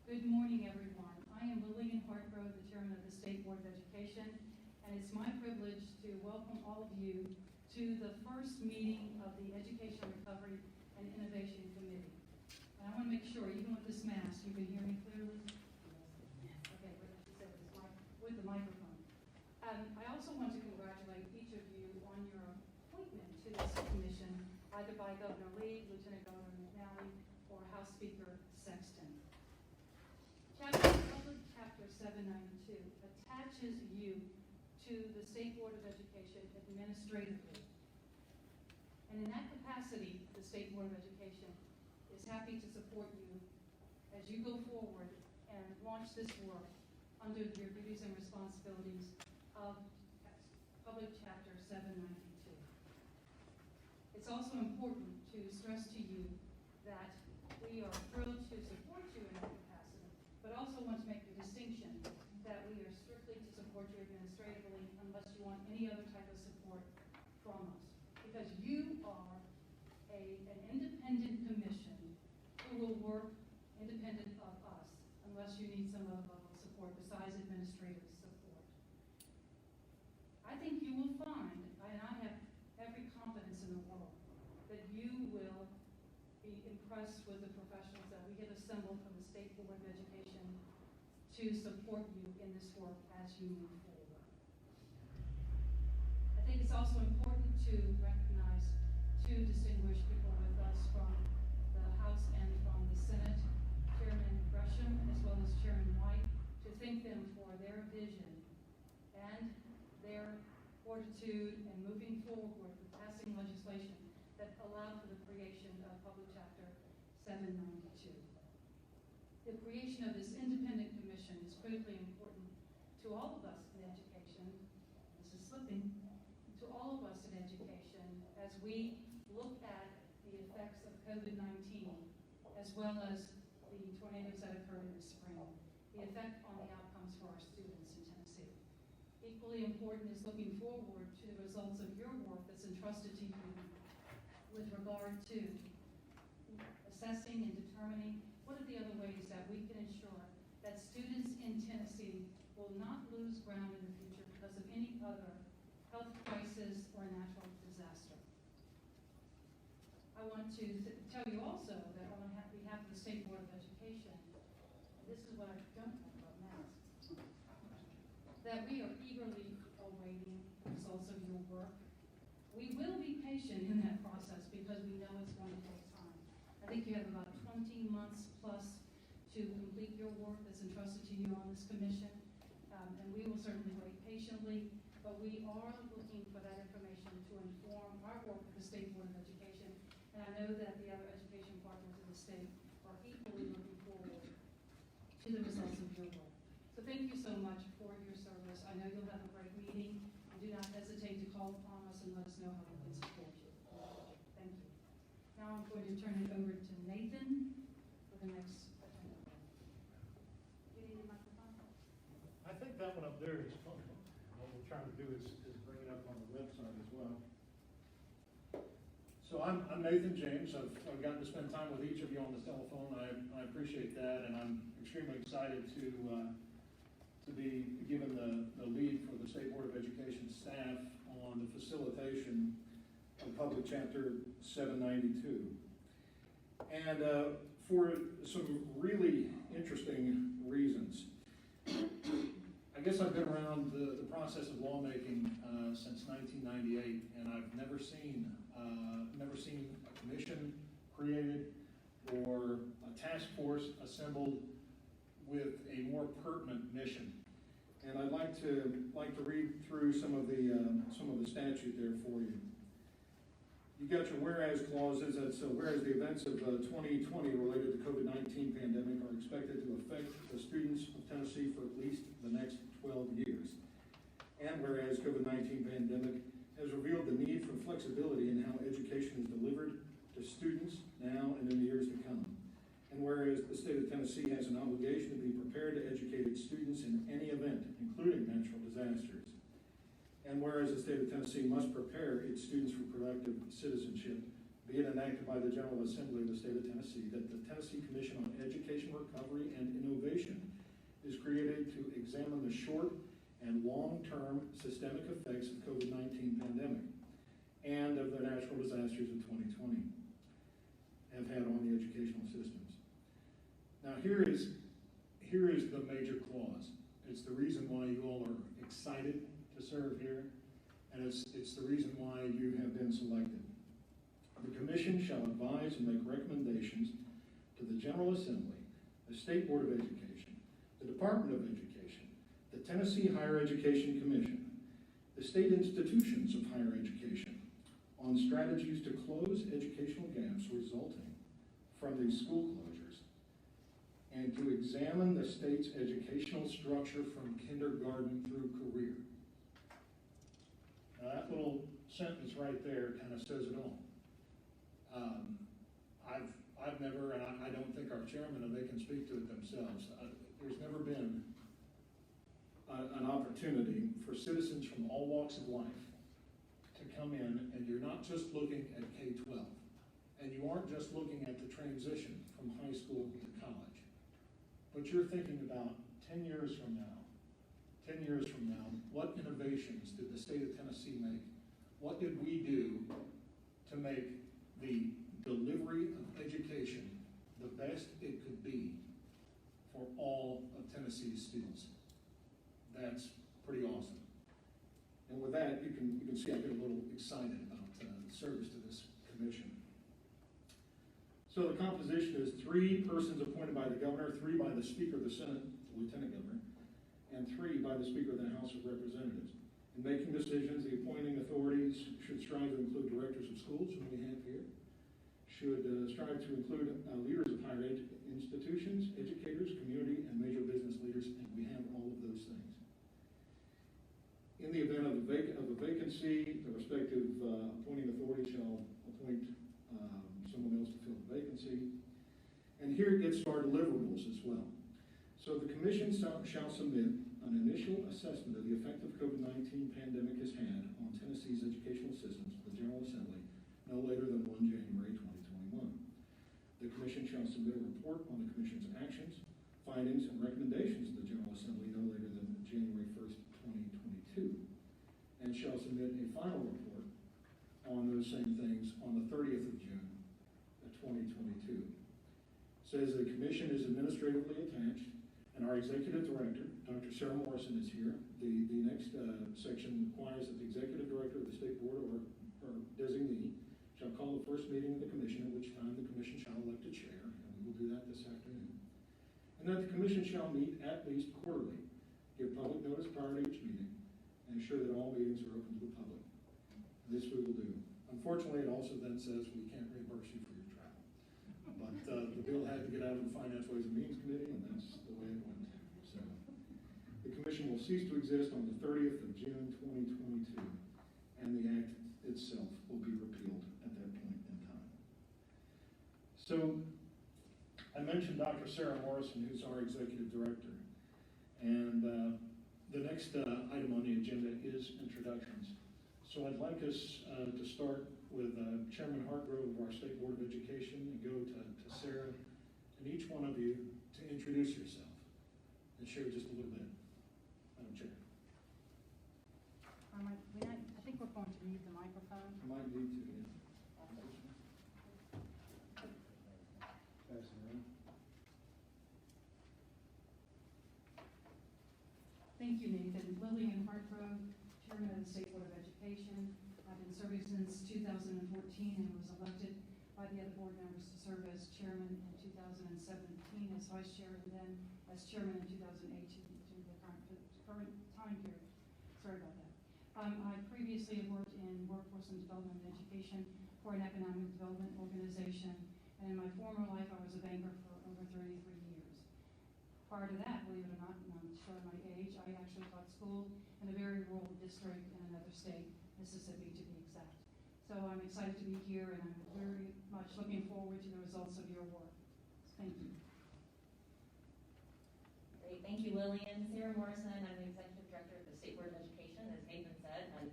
Good morning, everyone. I am Lillian Hartgrove, the chairman of the State Board of Education, and it's my privilege to welcome all of you to the first meeting of the Education Recovery and Innovation Committee. And I want to make sure, even with this mask, you can hear me clearly? Okay, with the microphone. I also want to congratulate each of you on your appointment to this commission, either by Governor Lee, Lieutenant Governor McNally, or House Speaker Sexton. Public Chapter 792 attaches you to the State Board of Education administratively. And in that capacity, the State Board of Education is happy to support you as you go forward and launch this work under your duties and responsibilities of Public Chapter 792. It's also important to stress to you that we are thrilled to support you in that capacity, but also want to make the distinction that we are strictly to support you administratively unless you want any other type of support from us. Because you are an independent commission who will work independent of us unless you need some other level of support besides administrative support. I think you will find, and I have every confidence in the world, that you will be impressed with the professionals that we have assembled from the State Board of Education to support you in this work as you move forward. I think it's also important to recognize two distinguished people with us from the House and from the Senate, Chairman Gresham as well as Chairman White, to thank them for their vision and their fortitude in moving forward with passing legislation that allowed for the creation of Public Chapter 792. The creation of this independent commission is critically important to all of us in education. This is slipping. To all of us in education as we look at the effects of COVID-19 as well as the tornadoes that occurred in the spring, the effect on the outcomes for our students in Tennessee. Equally important is looking forward to the results of your work that's entrusted to you with regard to assessing and determining what are the other ways that we can ensure that students in Tennessee will not lose ground in the future because of any other health crisis or natural disaster. I want to tell you also that on behalf of the State Board of Education, this is what I don't know about masks, that we are eagerly awaiting the results of your work. We will be patient in that process because we know it's going to take time. I think you have about 20 months plus to complete your work that's entrusted to you on this commission, and we will certainly wait patiently, but we are looking for that information to inform our work at the State Board of Education, and I know that the other education partners in the state are equally looking forward to the results of your work. So thank you so much for your service. I know you'll have a great meeting, and do not hesitate to call upon us and let us know how we can support you. Thank you. Now I'm going to turn it over to Nathan for the next agenda. Do you need a microphone? I think that one up there is fun. What we're trying to do is bring it up on the website as well. So I'm Nathan James. I've gotten to spend time with each of you on the telephone. I appreciate that, and I'm extremely excited to be given the lead for the State Board of Education staff on the facilitation of Public Chapter 792. And for some really interesting reasons. I guess I've been around the process of lawmaking since 1998, and I've never seen a commission created or a task force assembled with a more pertinent mission. And I'd like to read through some of the statute there for you. You got your whereas clauses. That's whereas the events of 2020 related to COVID-19 pandemic are expected to affect the students of Tennessee for at least the next 12 years. And whereas COVID-19 pandemic has revealed the need for flexibility in how education is delivered to students now and in the years to come. And whereas the state of Tennessee has an obligation to be prepared to educate its students in any event, including natural disasters. And whereas the state of Tennessee must prepare its students for productive citizenship, be it enacted by the General Assembly of the state of Tennessee, that the Tennessee Commission on Education Recovery and Innovation Education is created to examine the short and long-term systemic effects of COVID-19 pandemic and of the natural disasters of 2020 have had on the educational systems. Now here is the major clause. It's the reason why you all are excited to serve here, and it's the reason why you have been selected. The Commission shall advise and make recommendations to the General Assembly, the State Board of Education, the Department of Education, the Tennessee Higher Education Commission, the state institutions of higher education, on strategies to close educational gaps resulting from these school closures, and to examine the state's educational structure from kindergarten through career. Now that little sentence right there kind of says it all. I've never, and I don't think our chairman, and they can speak to it themselves, there's never been an opportunity for citizens from all walks of life to come in, and you're not just looking at K-12, and you aren't just looking at the transition from high school to college, but you're thinking about 10 years from now, what innovations did the state of Tennessee make? What did we do to make the delivery of education the best it could be for all of Tennessee's students? That's pretty awesome. And with that, you can see I get a little excited about the service to this commission. So the composition is 3 persons appointed by the governor, 3 by the Speaker of the Senate, the Lieutenant Governor, and 3 by the Speaker of the House of Representatives. In making decisions, the appointing authorities should strive to include directors of schools, whom we have here, should strive to include leaders of higher ed institutions, educators, community, and major business leaders, and we have all of those things. In the event of a vacancy, the respective appointing authority shall appoint someone else to fill the vacancy. And here it gets to our deliverables as well. So the commission shall submit an initial assessment of the effect the COVID-19 pandemic has had on Tennessee's educational systems to the General Assembly no later than 1 January 2021. The commission shall submit a report on the commission's actions, findings, and recommendations to the General Assembly no later than January 1st, 2022, and shall submit a final report on those same things on the 30th of June of 2022. It says the commission is administratively attached, and our executive director, Dr. Sarah Morrison, is here. The next section requires that the executive director of the state board or designee shall call the first meeting of the commission, at which time the commission shall elect a chair, and we will do that this afternoon. And that the commission shall meet at least quarterly, give public notice prior to each meeting, and ensure that all meetings are open to the public. This we will do. Unfortunately, it also then says we can't reimburse you for your travel. But the bill had to get out of the Finance, Ways, and Means Committee, and that's the way it went. So the commission will cease to exist on the 30th of June, 2022, and the act itself will be repealed at that point in time. So I mentioned Dr. Sarah Morrison, who's our executive director, and the next item on the agenda is introductions. So I'd like us to start with Chairman Hartgrove of our State Board of Education and go to Sarah, and each one of you to introduce yourself and share just a little bit. Madam Chair. I think we're going to need the microphone. Might need to, yeah. Pass it around. Thank you, Nathan. Lillian Hartgrove, Chairman of the State Board of Education. I've been serving since 2014 and was elected by the other board members to serve as chairman in 2017, as vice chair, and then as chairman in 2018 to the current time period. Sorry about that. I previously have worked in workforce and development and education for an economic development organization, and in my former life I was a banker for over 33 years. Prior to that, believe it or not, and I'm showing my age, I actually taught school in a very rural district in another state, Mississippi to be exact. So I'm excited to be here, and I'm very much looking forward to the results of your work. Thank you. Great, thank you, Lillian. Sarah Morrison, I'm the Executive Director of the State Board of Education, as Nathan said, and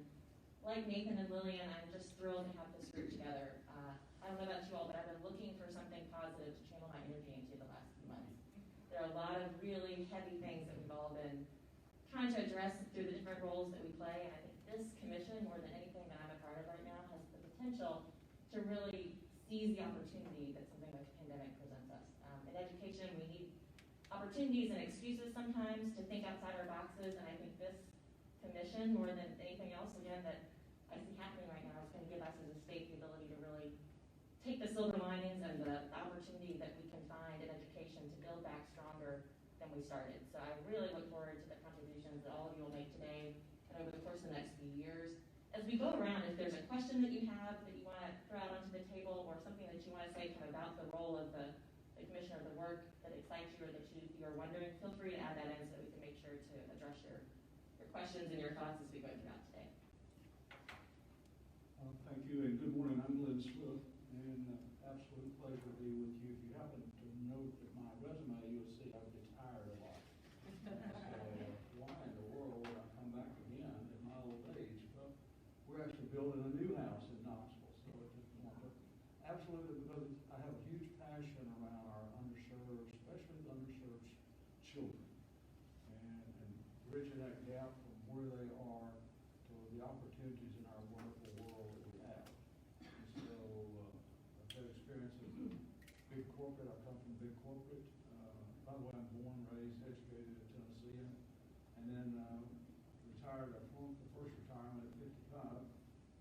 like Nathan and Lillian, I'm just thrilled to have this group together. I don't know about you all, but I've been looking for something positive to channel my energy into the last few months. There are are a lot of really heavy things that we've all been trying to address through the different roles that we play. And I think this commission, more than anything that I'm a part of right now, has the potential to really seize the opportunity that something like the pandemic presents us. In education, we need opportunities and excuses sometimes to think outside our boxes, and I think this commission, more than anything else, again, that I see happening right now, is going to give us as a state the ability to really take the silver linings and the opportunity that we can find in education to build back stronger than we started. So I really look forward to the contributions that all of you will make today and over the course of the next few years. As we go around, if there's a question that you have that you want to throw out onto the table, or something that you want to say kind of about the role of the commission or the work that excites you or that you are wondering, feel free to add that in so that we can make sure to address your questions and your thoughts as we go throughout today. Thank you, and good morning. I'm Glenn Swift, and absolute pleasure to be with you. If you happen to note that my resume, you'll see I've retired a lot. So why in the world would I come back again at my old age? But we're actually building a new house in Knoxville, so it just wanted to, absolutely, because I have a huge passion around our underserved, especially the underserved children, and bridging that gap from where they are to the opportunities in our wonderful world that we have. And so I've had experience in big corporate. I come from big corporate. By the way, I'm born, raised, educated at Tennessee, and then retired. The first retirement at 55.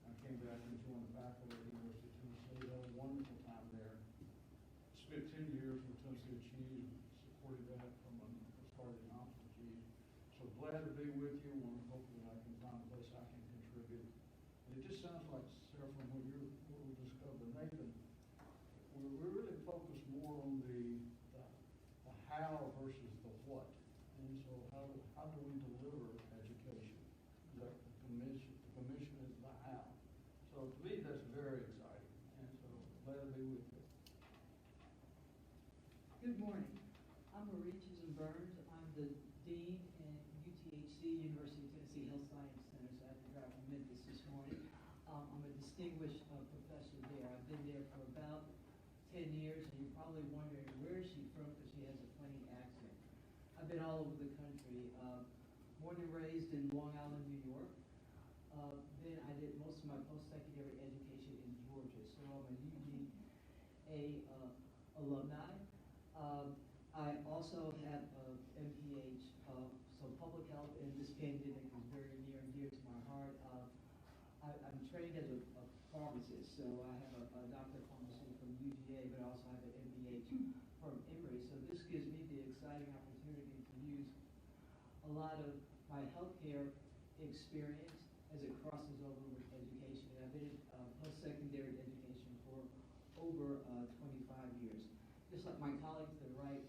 I came back and joined the faculty at the University of Tennessee. Had a wonderful time there. Spent 10 years with Tennessee Cheese, supported that from started in Oxford Cheese. So glad to be with you. Hopefully I can find a place I can contribute. And it just sounds like, Sarah, from what we discovered with Nathan, we're really focused more on the how versus the what. And so how do we deliver education? The commission is the how. So to me, that's very exciting. And so glad to be with you. Good morning. I'm Marie Chisholm Burns. I'm the Dean in UTHC, University of Tennessee Health Science Center, so I had to drive from Memphis this morning. I'm a distinguished professor there. I've been there for about 10 years, and you're probably wondering, where is she from, because she has a funny accent. I've been all over the country. Born and raised in Long Island, New York. Then I did most of my post-secondary education in Georgia, so I'm a UGA alumni. I also have a MPH, so public health, and this pandemic is very near and dear to my heart. I'm trained as a pharmacist, so I have a doctor of pharmacy from UGA, but I also have an MPH from Emory. So this gives me the exciting opportunity to use a lot of my healthcare experience as it crosses over with education. And I've been in post-secondary education for over 25 years. Just like my colleague to the right,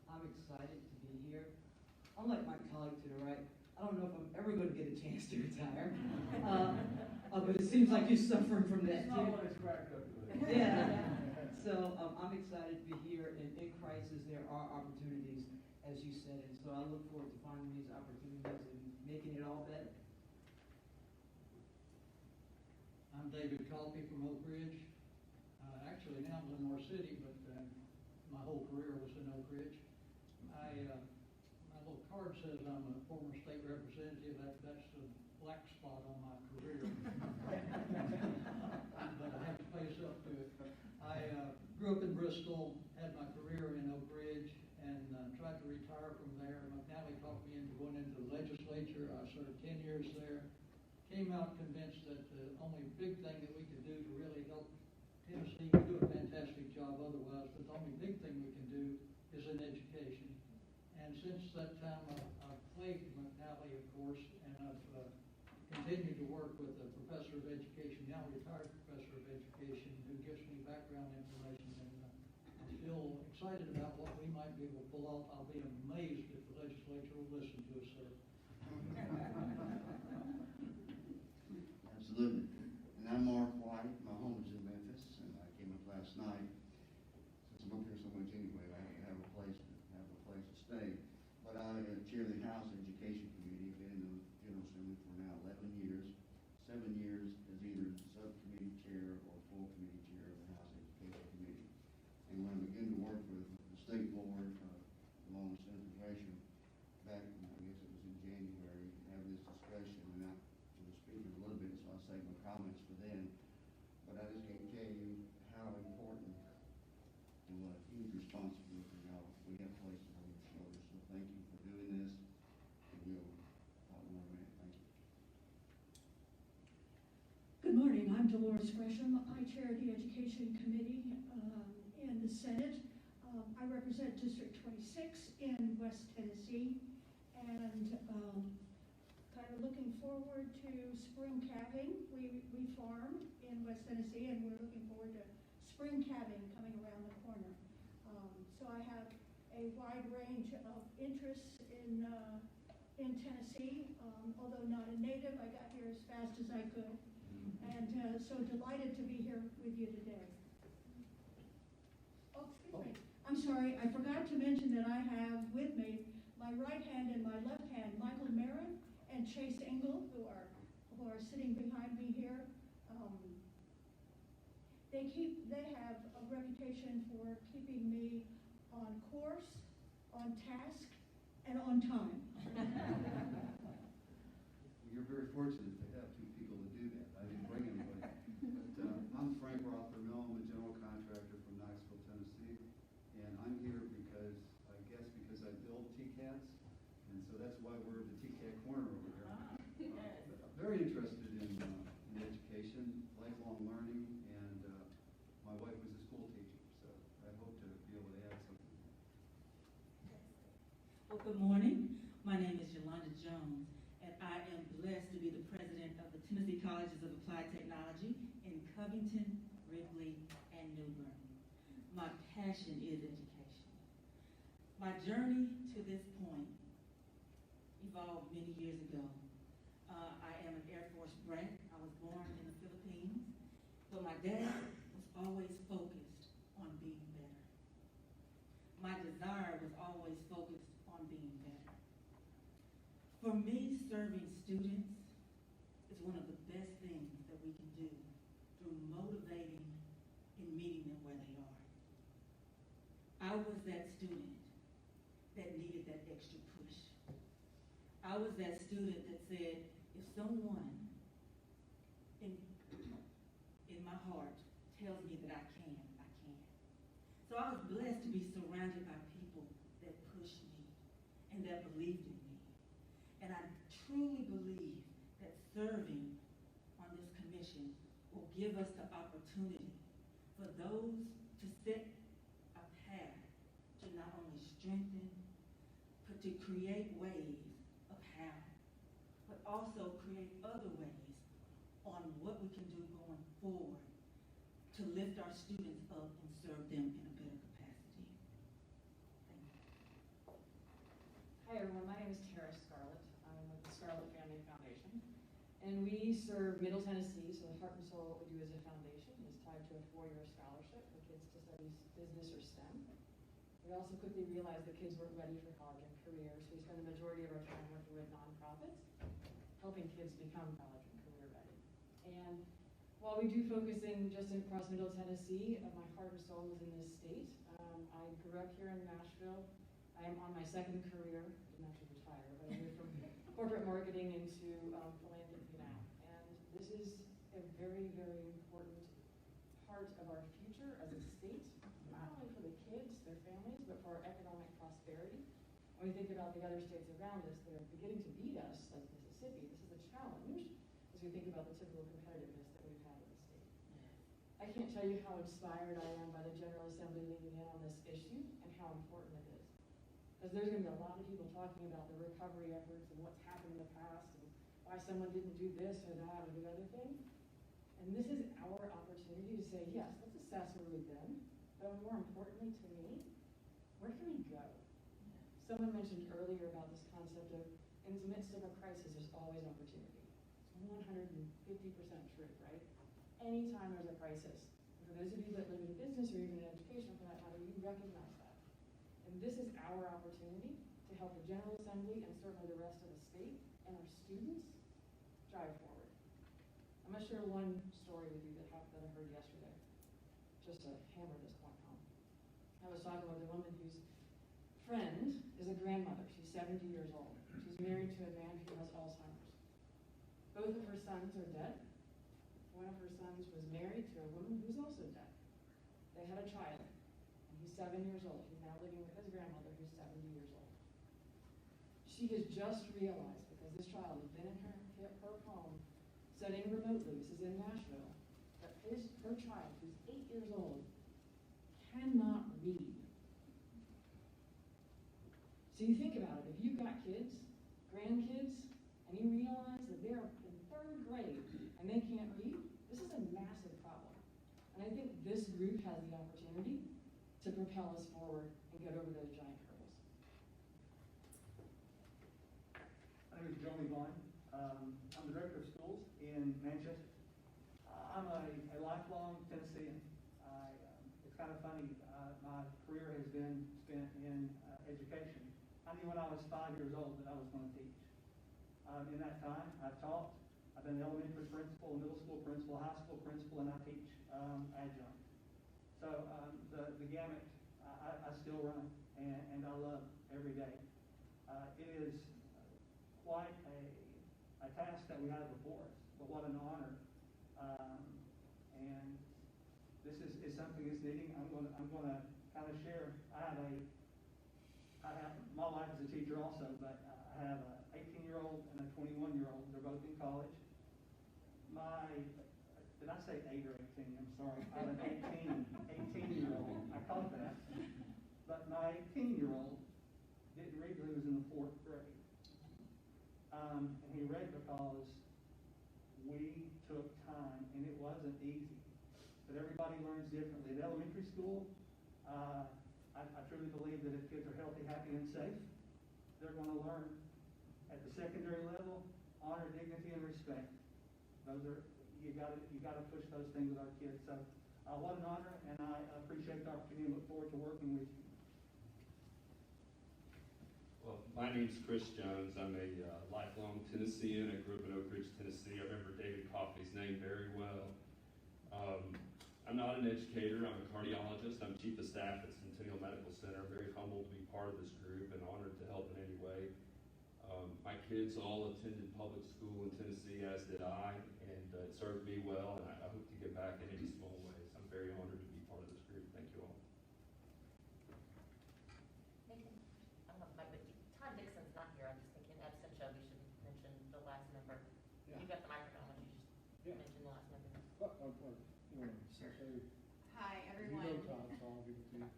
I'm excited to be here. Unlike my colleague to the right, I don't know if I'm ever going to get a chance to retire. But it seems like you're suffering from that It's too. not what it's cracked up to be. Yeah. So I'm excited to be here. And in crisis, there are opportunities, as you said. And so I look forward to finding these opportunities and making it all better. I'm David Coffey from Oak Ridge. Actually now in Lenore City, but my whole career was in Oak Ridge. My little card says I'm a former state representative. That's the black spot on my career. But I have to face up to it. I grew up in Bristol, had my career in Oak Ridge, and tried to retire from there. McNally talked me into going into the legislature. I served 10 years there. Came out convinced that the only big thing that we could do to really help Tennessee, we do a fantastic job otherwise, but the only big thing we can do is in education. And since that time, I've played McNally, of course, and I've continued to work with a professor of education, now retired professor of education, who gives me background information. And I'm still excited about what we might be able to pull off. I'll be amazed if the legislature will listen to us, sir. Absolutely. And I'm Mark White. My home is in Memphis, and I came up last night. Since I'm up here so much anyway, I have a place to stay. But I chair the House Education Committee. I've been in the General Assembly for now 11 years. 7 years as either subcommittee chair or full committee chair of the House Education Committee. And when I began to work with the state board, along with save my comments for then. But I just can't tell you how important and what a huge responsibility y'all, we have placed on your shoulders. So thank you for doing this. And we'll talk more in a minute. Thank you. Good morning, I'm Dolores Gresham. I chair the Education Committee in the Senate. I represent District 26 in West Tennessee, and kind of looking forward to spring calving. We farm in West Tennessee, and we're looking forward to spring calving coming around the corner. So I have a wide range of interests in Tennessee. Although not a native, I got here as fast as I could. And so delighted to be here with you today. Oh, excuse me. I'm sorry, I forgot to mention that I have with me my right hand and my left hand, Michael Marin and Chase Engel, who are sitting behind me here. They have a reputation for keeping me on course, on task, and on time. You're very fortunate to have two people to do that. I didn't bring anybody. But I'm Frank Rothermill. I'm a general contractor from Knoxville, Tennessee. And I'm here because I build TCATs. And so that's why we're the TCAT corner over here. Very interested in education, lifelong learning, and my wife was a school teacher. So I hope to be able to add something. Well, good morning. My name is Yolanda Jones, and I am blessed to be the president of the Tennessee Colleges of Applied Technology in Covington, Wrigley, and New Bern. My passion is education. My journey to this point evolved many years ago. I am an Air Force brat. I was born in the Philippines, but my dad was always focused on being better. My desire was always focused on being better. For me, serving students is one of the best things that we can do through motivating and meeting them where they are. I was that student that needed that extra push. I was that student that said, if someone in my heart tells me that I can, I can. So I was blessed to be surrounded by people that pushed me and that believed in me. And I truly believe that serving on this commission will give us the opportunity for those to set a path to not only strengthen, but to create ways of how, but also create other ways on what we can do going forward to lift our students up and serve them in a better capacity. Thank you. Hi everyone, my name is Tara Scarlett. I'm with the Scarlett Family Foundation. And we serve Middle Tennessee, so the heart and soul of what we do as a foundation is tied to a 4-year scholarship for kids to study business or STEM. We also quickly realized that kids weren't ready for college and career, so we spend the majority of our time working with nonprofits, helping kids become college and career ready. And while we do focus in just across Middle Tennessee, my heart and soul is in this state. I grew up here in Nashville. I am on my second career. I didn't actually retire, but I moved from corporate marketing into philanthropy now. And this is a very, very important part of our future as a state, not only for the kids, their families, but for our economic prosperity. When we think about the other states around us that are beginning to beat us, like Mississippi, this is a challenge as we think about the typical competitiveness that we've had in the state. I can't tell you how inspired I am by the General Assembly leaning in on this issue and how important it is. Because there's going to be a lot of people talking about the recovery efforts and what's happened in the past and why someone didn't do this or that or the other thing. And this is our opportunity to say, yes, let's assess where we've been, but more importantly to me, where can we go? Someone mentioned earlier about this concept of in the midst of a crisis, there's always opportunity. It's 150% true, right? Anytime there's a crisis, and for those of you that live in business or even in education for that matter, you recognize that. And this is our opportunity to help the General Assembly and certainly the rest of the state and our students drive forward. I'm going to share one story with you that I heard yesterday, just to hammer this point home. I was talking with a woman whose friend is a grandmother. She's 70 years old. She's married to a man who has Alzheimer's. Both of her sons are dead, one of her sons was married to a woman who's also deaf. They had a child, and he's 7 years old. He's now living with his grandmother, who's 70 years old. She has just realized, because this child has been in her home, studying remotely, this is in Nashville, that her child, who's 8 years old, cannot read. So you think about it, if you've got kids, grandkids, and you realize that they're in 3rd grade and they can't read, this is a massive problem. And I think this group has the opportunity to propel us forward and get over those giant hurdles. My name is Joey Vaughn. I'm the director of schools in Manchester. I'm a lifelong Tennessean. It's kind of funny. My career has been spent in education. I knew when I was 5 years old that I was going to teach. In that time, I've taught. I've been an elementary principal, a middle school principal, high school principal, and I teach adjunct. So the gamut, I still run, and I love every day. It is quite a task that we have before us, but what an honor. And this is something that's needing. I'm going to kind of share. My wife is a teacher also, but I have an 18-year-old and a 21-year-old. They're both in college. Did I say 8 or 18? I'm sorry. I have an 18-year-old. I caught that. But my 18-year-old didn't read till he was in the 4th grade. And he read because we took time, and it wasn't easy. But everybody learns differently. At elementary school, I truly believe that if kids are healthy, happy, and safe, they're going to learn. At the secondary level, honor, dignity, and respect. Those are, you got to push those things with our kids. So, what an honor, and I appreciate the opportunity and look forward to working with you. Well, my name's Chris Jones. I'm a lifelong Tennessean. I grew up in Oak Ridge, Tennessee. I remember David Coffey's name very well. I'm not an educator. I'm a cardiologist. I'm chief of staff at Centennial Medical Center. I'm very humbled to be part of this group and honored to help in any way. My kids all attended public school in Tennessee, as did I, and it served me well, and I hope to give back in any small ways. I'm very honored to be part of this group. Thank you all. Nathan, I don't know if Mike, but Todd Dixon's not here. I'm just thinking absentia, we should mention the last member. Yeah. You've got the microphone, would you just mention the last member? Hi, You everyone. know Todd, so I'll give it to you.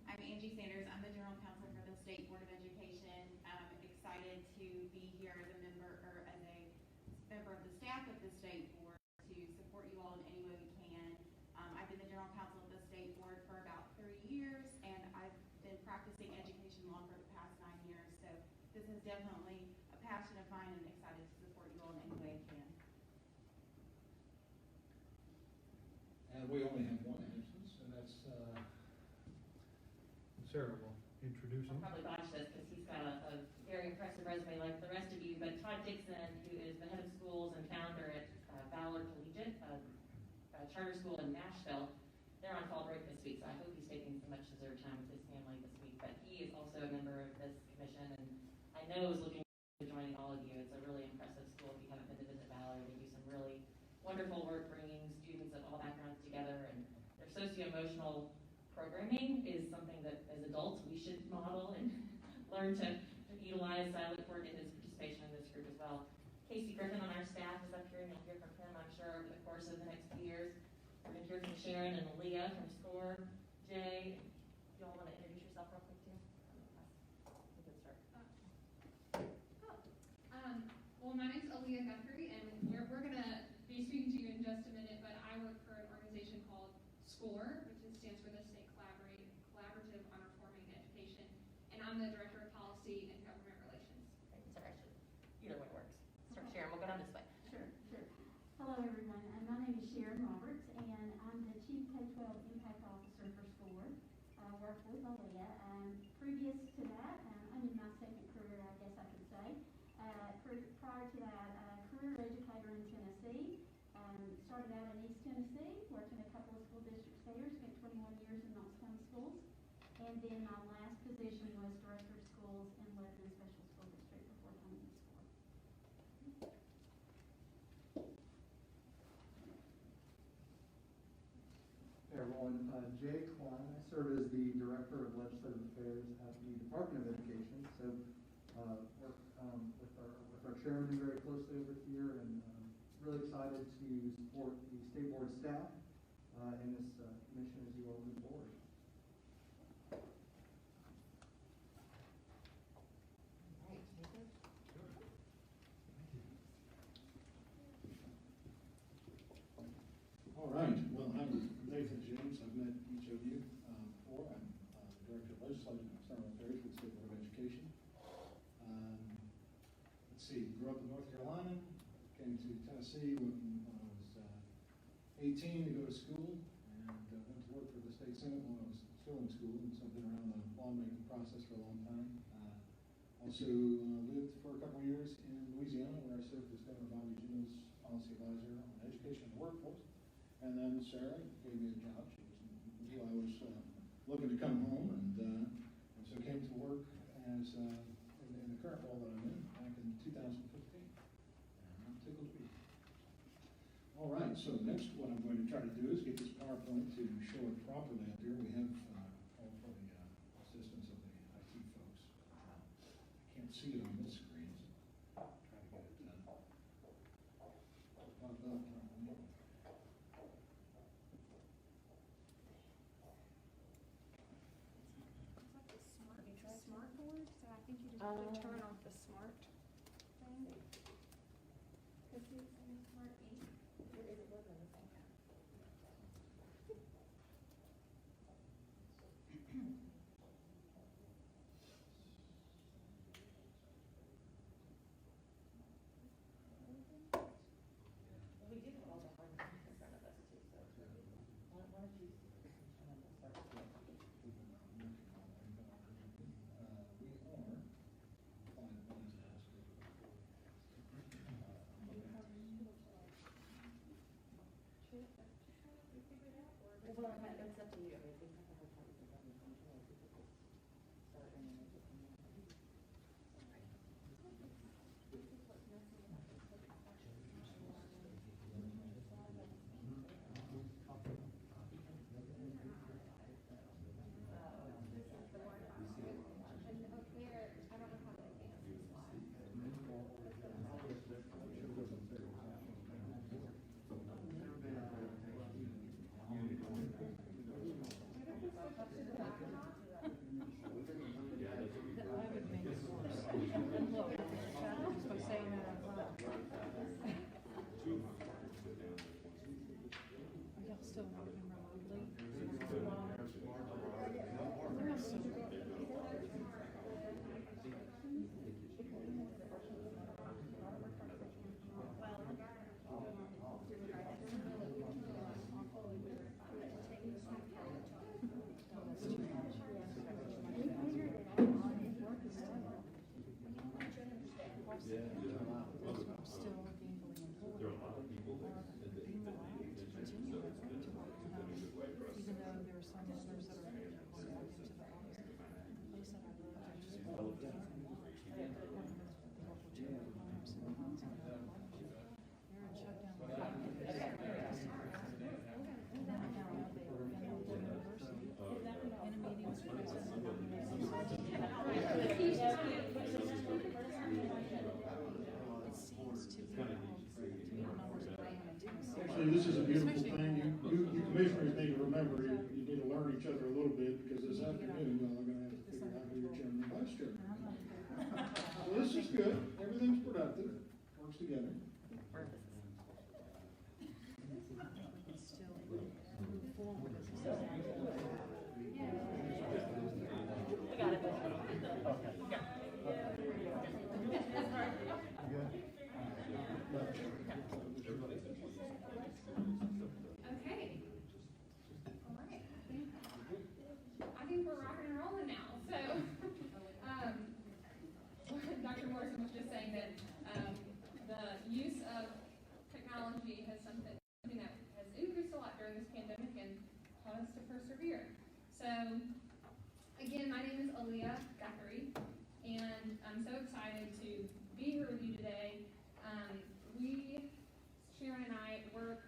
I'm Angie Sanders. I'm the General Counsel for the State Board of Education. I'm excited to be here as a member or as a member of the staff of the State Board to support you all in any way we can. I've been the General Counsel of the State Board for about 3 years, and I've been practicing education law for the past 9 years. So this is definitely a passion of mine, and excited to support you all in any way I can. And we only have one absence, and that's Sarah will introduce I'll him. probably botch this because he's got a very impressive resume like the rest of you, but Todd Dixon, who is the head of schools and founder at Ballard Collegiate, a charter school in Nashville, they're on fall break this week, so I hope he's taking some much deserved time with his family this week, but he is also a member of this commission, and I know is looking forward to joining all of you. It's a really impressive school. If you haven't been to visit Ballard, they do some really wonderful work bringing students of all backgrounds together, and their socio-emotional programming is something that as adults we should model and learn to utilize. I look forward to his participation in this group as well. Casey Griffin on our staff is up here, and you'll hear from him, I'm sure, over the course of the next few years. We're going to hear from Sharon and Leah from SCORE. Jay, you all want to introduce yourself real quick too? We can start. Well, my name's Aaliyah Guthrie, and we're going to be speaking to you in just a minute, but I work for an organization called SCORE, which stands for the State Collaborative on Reforming Education, and I'm the Director of Policy and Government Relations. Sorry, either way works. Start Sharon, we'll go down this way. Sure. Hello, everyone. My name is Sharon Roberts, and I'm the Chief K-12 Impact Officer for SCORE. I work with Aaliyah. Previous to that, I'm in my second career, I guess I could say. Prior to that, career educator in Tennessee. Started out in East Tennessee, worked in a couple of school districts there, spent 21 years in Knox County Schools. And then my last position was Director of Schools in Lebanon Special School District before coming to SCORE. everyone. Jay Klein. I serve as the Director of Legislative Affairs at the Department of Education. So work with our chairman very closely over here, and really excited to support the State Board staff and this commission as you all move forward. All right, well, I'm Nathan James. I've met each of you before. I'm the Director of Legislative and External Affairs with the State Board of Education. Let's see, grew up in North Carolina, came to Tennessee when I was 18 to go to school, and went to work for the State Senate when I was still in school, and so I've been around the lawmaking process for a long time. Also lived for a couple of years in Louisiana, where I served as Governor Bobby Jindal's policy advisor on education and the workforce. And then Sarah gave me a job. She knew I was looking to come home, and so came to work as in the current role that I'm in back in 2015. And I'm tickled to be here. All right, so next what I'm going to try to do is get this PowerPoint to show it properly up here. We have all for the assistance of the IT folks. I can't see it on this screen, so I'll try to get it done. Smart board, so I think you just have to turn off the smart thing. Cause it's in the smart ink, or is it working the same time? We do have all the hard things in front of us too, so why don't you start? Well, it's up to you. I mean, if we have to have copies of them, we can start and then we can. Actually, this is a beautiful thing. You commissioners need to remember, you need to learn each other a little bit, because this afternoon, y'all are gonna have to figure out who your chairman and vice chairman is. So this is good. Everything's productive, works together. Okay. All right. I think we're rocking and rolling now. So, Dr. Morrison was just saying that the use of technology has something that has increased a lot during this pandemic and taught us to persevere. So, again, my name is Aaliyah Guthrie, and I'm so excited to be here with you today. Sharon and I work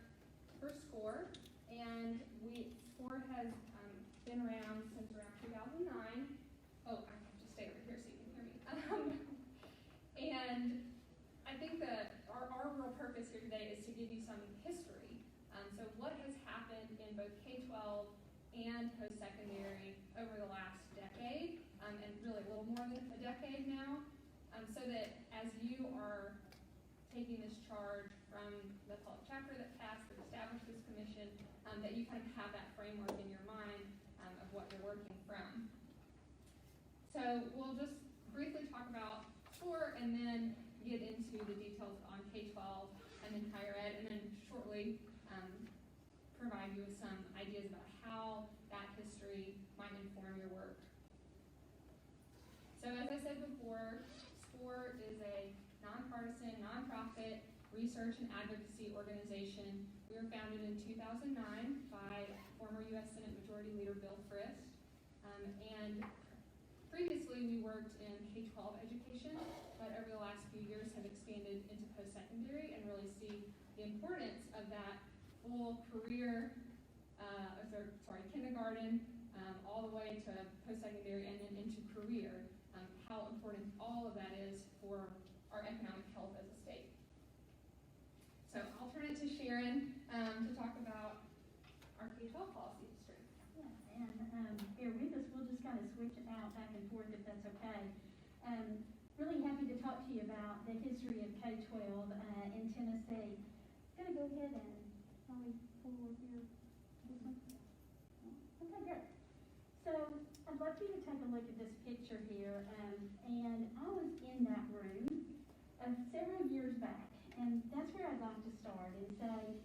for SCORE, and SCORE been around since around 2009. Oh, I have to stay over here so you can hear me. And I think that our real purpose here today is to give you some history. So what has happened in both K-12 and post-secondary over the last decade, and really a little more than a decade now, so that as you are taking this charge from the public chapter that passed, that established this commission, that you kind of have that framework in your mind of what you're working from. So we'll just briefly talk about SCORE and then get into the details on K-12 and then higher ed, and then shortly provide you with some ideas about how that history might inform your work. So as I said before, SCORE is a nonpartisan, nonprofit research and advocacy organization. We were founded in 2009 by former U.S. Senate Majority Leader Bill Frist. And previously we worked in K-12 education, but over the last few years have expanded into post-secondary and really see the importance of that full career, kindergarten, all the way to post-secondary and then into career, how important all of that is for our economic health as a state. So I'll turn it to Sharon to talk about our K-12 policy history. Yeah, and bear with us, we'll just kind of switch it out back and forth if that's okay. Really happy to talk to you about the history of K-12 in Tennessee. I'm going to go ahead and pull over here. This one? Okay, great. So I'd like you to take a look at this picture here. And I was in that room several years back. And that's where I'd like to start and say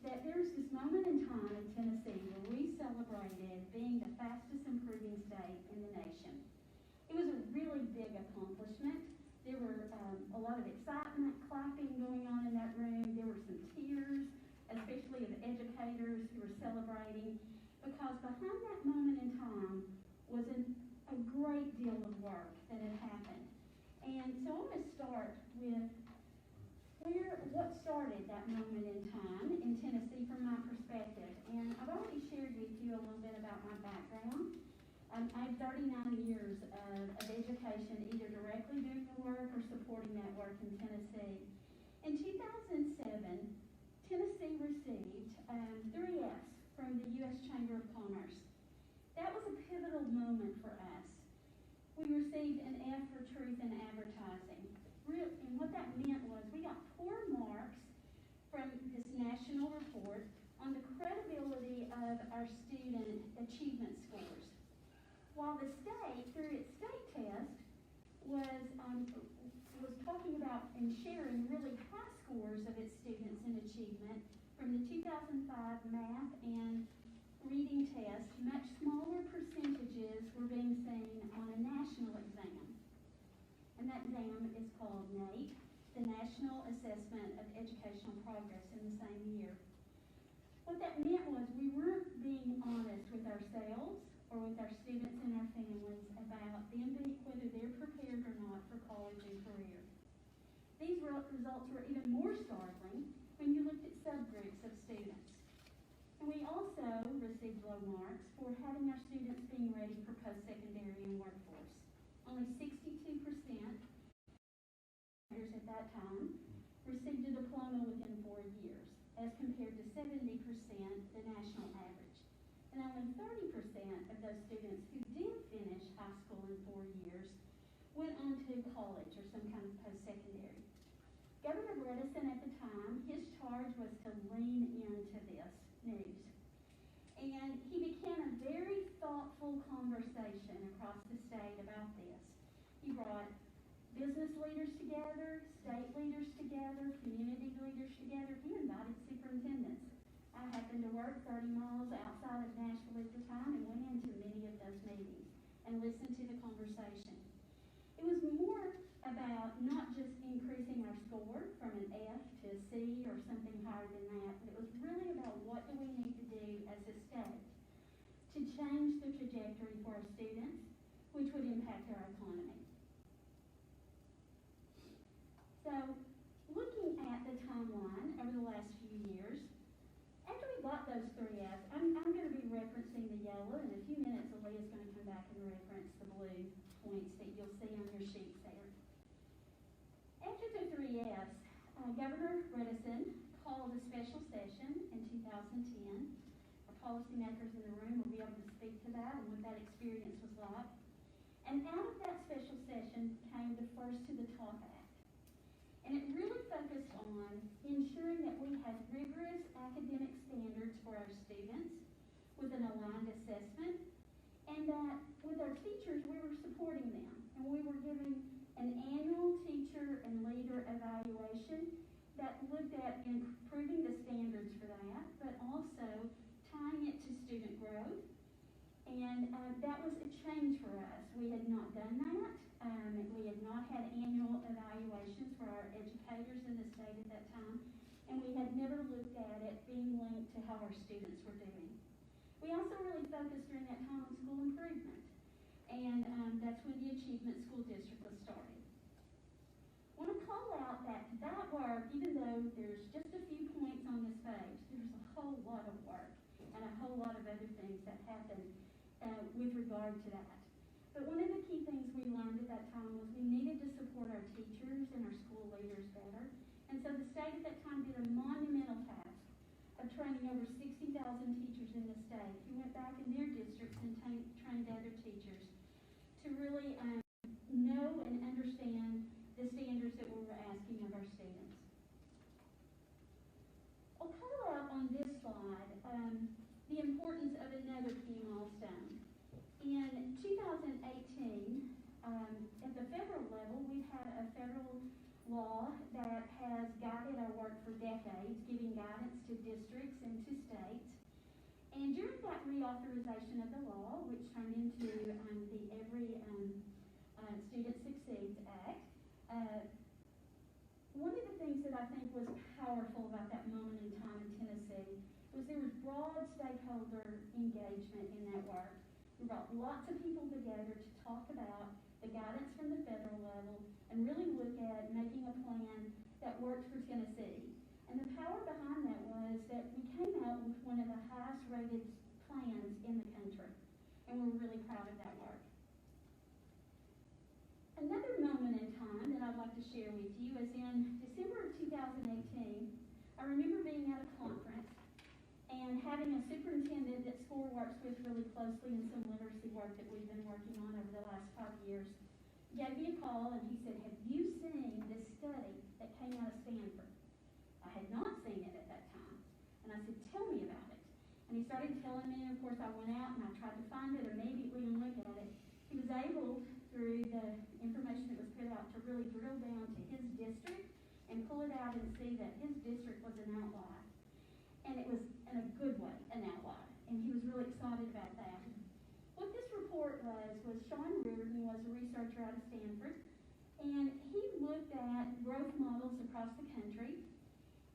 that there's this moment in time in Tennessee where we celebrated being the fastest improving state in the nation. It was a really big accomplishment. There were a lot of excitement, clapping going on in that room. There were some tears, especially of educators who were celebrating, because behind that moment in time was a great deal of work that had happened. And so I'm going to start with what started that moment in time in Tennessee from my perspective. And I've already shared with you a little bit about my background. I have 39 years of education, either directly doing the work or supporting that work in Tennessee. In 2007, Tennessee received 3 Fs from the U.S. Chamber of Commerce. That was a pivotal moment for us. We received an F for truth in advertising. And what that meant was we got poor marks from this national report on the credibility of our student achievement scores. While the state, through its state test, was talking about and sharing really high scores of its students in achievement from the 2005 math and reading test, much smaller percentages were being seen on a national exam. And that exam is called NAEP, the National Assessment of Educational Progress, in the same year. What that meant was we weren't being honest with ourselves or with our students and our families about whether they're prepared or not for college and career. These results were even more startling when you looked at subgroups of students. And we also received low marks for having our students being ready for post-secondary and workforce. Only 62% at that time received a diploma within 4 years, as compared to 70%, the national average. And only 30% of those students who did finish high school in 4 years went on to college or some kind of post-secondary. Governor Bredesen at the time, his charge was to lean into this news. And he began a very thoughtful conversation across the state about this. He brought business leaders together, state leaders together, community leaders together. He invited superintendents. I happened to work 30 miles outside of Nashville at the time and went into many of those meetings and listened to the conversation. It was more about not just increasing our score from an F to a C or something higher than that, but it was really about what do we need to do as a state to change the trajectory for our students, which would impact our economy. So, looking at the timeline over the last few years, after we got those 3 Fs, I'm going to be referencing the yellow in a few minutes Fs. Governor Bredesen called a special session in 2010. Our policymakers in the room will be able to speak to that and what that experience was like. And out of that special session came the First to the Top Act. And it really focused on ensuring that we had rigorous academic standards for our students with an aligned assessment, and that with our teachers, we were supporting them. And we were giving an annual teacher and leader evaluation that looked at improving the standards for that, but also tying it to student growth. And that was a change for us. We had not done that. We had not had annual evaluations for our educators in the state at that time, and we had never looked at it being linked to how our students were doing. We also really focused during that time on school improvement, and that's when the Achievement School District was started. I want to call out that work, even though there's just a few points on this page, there's a whole lot of work and a whole lot of other things that happened with regard to that. But one of the key things we learned at that time was we needed to support our teachers and our school leaders better. And so the state at that time did a monumental task of training over 60,000 teachers in the state who went back in their districts and trained other teachers to really know and understand the standards that we were asking of our students. I'll call out on this slide the importance of another key milestone. In 2018, at the federal level, we've had a federal law that has guided our work for decades, giving guidance to districts and to states. And during that reauthorization of the law, which turned into the Every Student Succeeds Act, one of the things that I think was powerful about that moment in time in Tennessee was there was broad stakeholder engagement in that work. We brought lots of people together to talk about the guidance from the federal level and really look at making a plan that worked for Tennessee. And the power behind that was that we came out with one of the highest rated plans in the country. And we're really proud of that work. Another moment in time that I'd like to share with you is in December of 2018, I remember being at a conference and having a superintendent that SCORE works with really closely in some literacy work that we've been working on over the last 5 years, gave me a call and he said, "Have you seen this study that came out of Stanford?" I had not seen it at that time. And I said, "Tell me about it." And he started telling me, and of course I went out and I tried to find it immediately and look at it. He was able, through the information that was put out, to really drill down to his district and pull it out and see that his district was an outlier. And it was, in a good way, an outlier. And he was really excited about that. What this report was Sean Reardon was a researcher out of Stanford, and he looked at growth models across the country,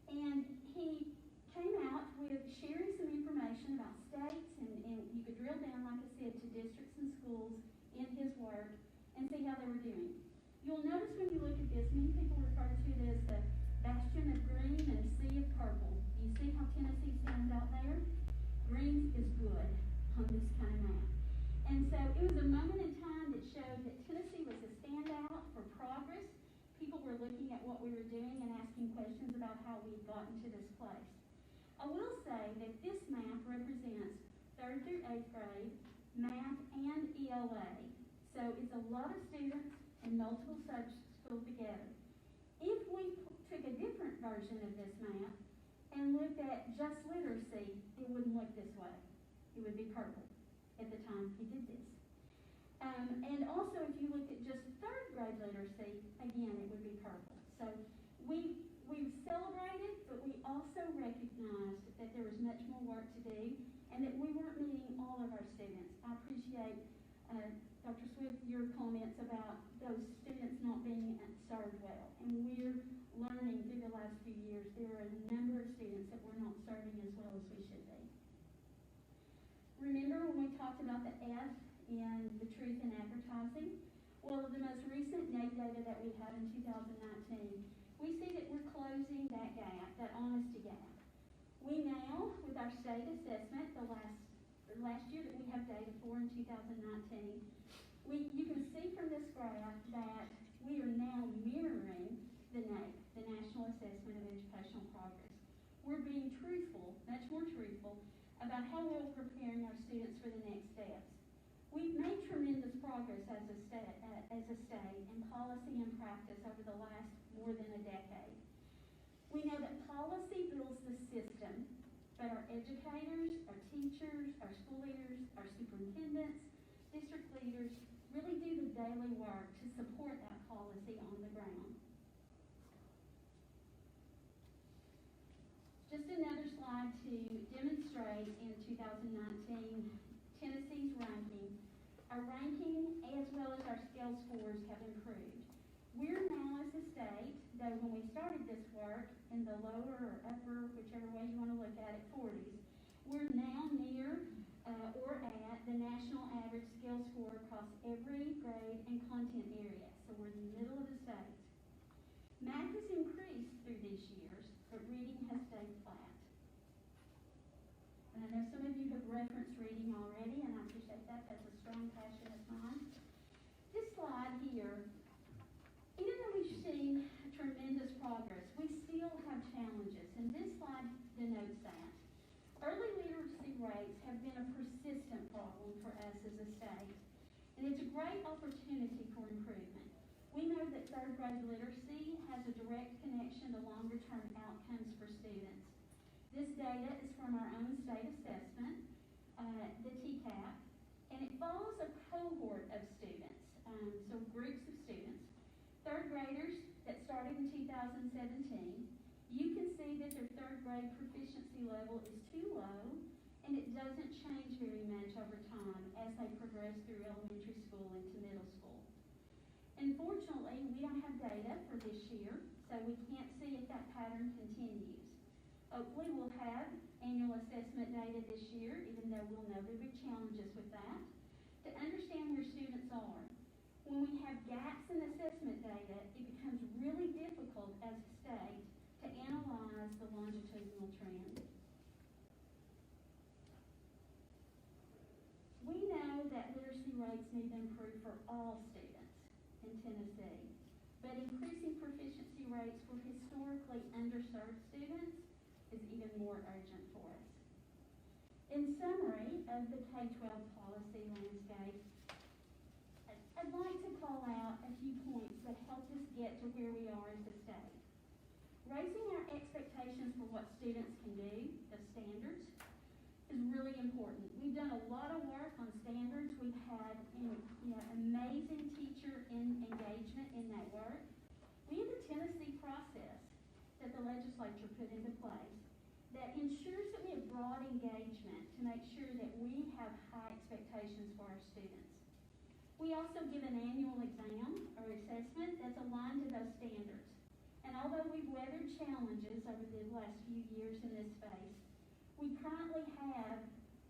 and he came out with sharing some information about states, and you could drill down, like I said, to districts and schools in his work and see how they were doing. You'll notice when you look at this, many people refer to it as the bastion of green and sea of purple. Do you see how Tennessee stands out there? Green is good on this kind of map. And so it was a moment in time that showed that Tennessee was a standout for progress. People were looking at what we were doing and asking questions about how we had gotten to this place. I will say that this map represents 3rd through 8th grade, math, and ELA. So it's a lot of students and multiple schools together. If we took a different version of this map and looked at just literacy, it wouldn't look this way. It would be purple at the time he did this. And also if you look at just 3rd grade literacy, again, it would be purple. So we've celebrated, but we also recognized that there was much more work to do and that we weren't meeting all of our students. I appreciate Dr. Swift, your comments about those students not being served well. And we're learning through the last few years there are a number of students that we're not serving as well as we should be. Remember when we talked about the F in the truth in advertising? Well, the most recent NAEP data that we have in 2019, we see that we're closing that gap, that honesty gap. We now, with our state assessment, the last year that we have data for in 2019, you can see from this graph that we are now mirroring the NAEP national assessment of educational progress. We're being truthful, much more truthful, about how we're preparing our students for the next steps. We've made tremendous progress as a state in policy and practice over the last more than a decade. We know that policy builds the system, but our educators, our teachers, our school leaders, our superintendents, district leaders really do the daily work to support that policy on the ground. Just another slide to demonstrate in 2019 Tennessee's ranking. Our ranking as well as our scale scores have improved. We're now as a state, though when we started this work in the lower or upper, whichever way you want to look at it, 40s, we're now near or at the national average scale score across every grade and content area. So we're in the middle of the state. Math has increased through these years, but reading has stayed flat. And I know some of you have referenced reading already, and I appreciate that. That's a strong passion of mine. This slide here, even though we've seen tremendous progress, we still have challenges, and this slide denotes that. Early literacy rates have been a persistent problem for us as a state, and it's a great opportunity for improvement. We know that third grade literacy has a direct connection to longer term outcomes for students. This data is from our own state assessment, the TCAP, and it follows a cohort of students, so groups of students. Third graders that started in 2017, you can see that their third grade proficiency level is too low, and it doesn't change very much over time as they progress through elementary school into middle school. Unfortunately, we don't have data for this year, so we can't see if that pattern continues. Hopefully, we'll have annual assessment data this year, even though we'll know there'll be challenges with that, to understand where students are. When we have gaps in assessment data, it becomes really difficult as a state to analyze the longitudinal trend. We know that literacy rates need to improve for all students in Tennessee, but increasing proficiency rates for historically underserved students is even more urgent for us. In summary of the K-12 policy landscape, I'd like to call out a few points that helped us get to where we are as a state. Raising our expectations for what students can do, the standards, is really important. We've done a lot of work on standards. We've had amazing teacher engagement in that work. We have a Tennessee process that the legislature put into place that ensures that we have broad engagement to make sure that we have high expectations for our students. We also give an annual exam or assessment that's aligned to those standards. And although we've weathered challenges over the last few years in this space, we currently have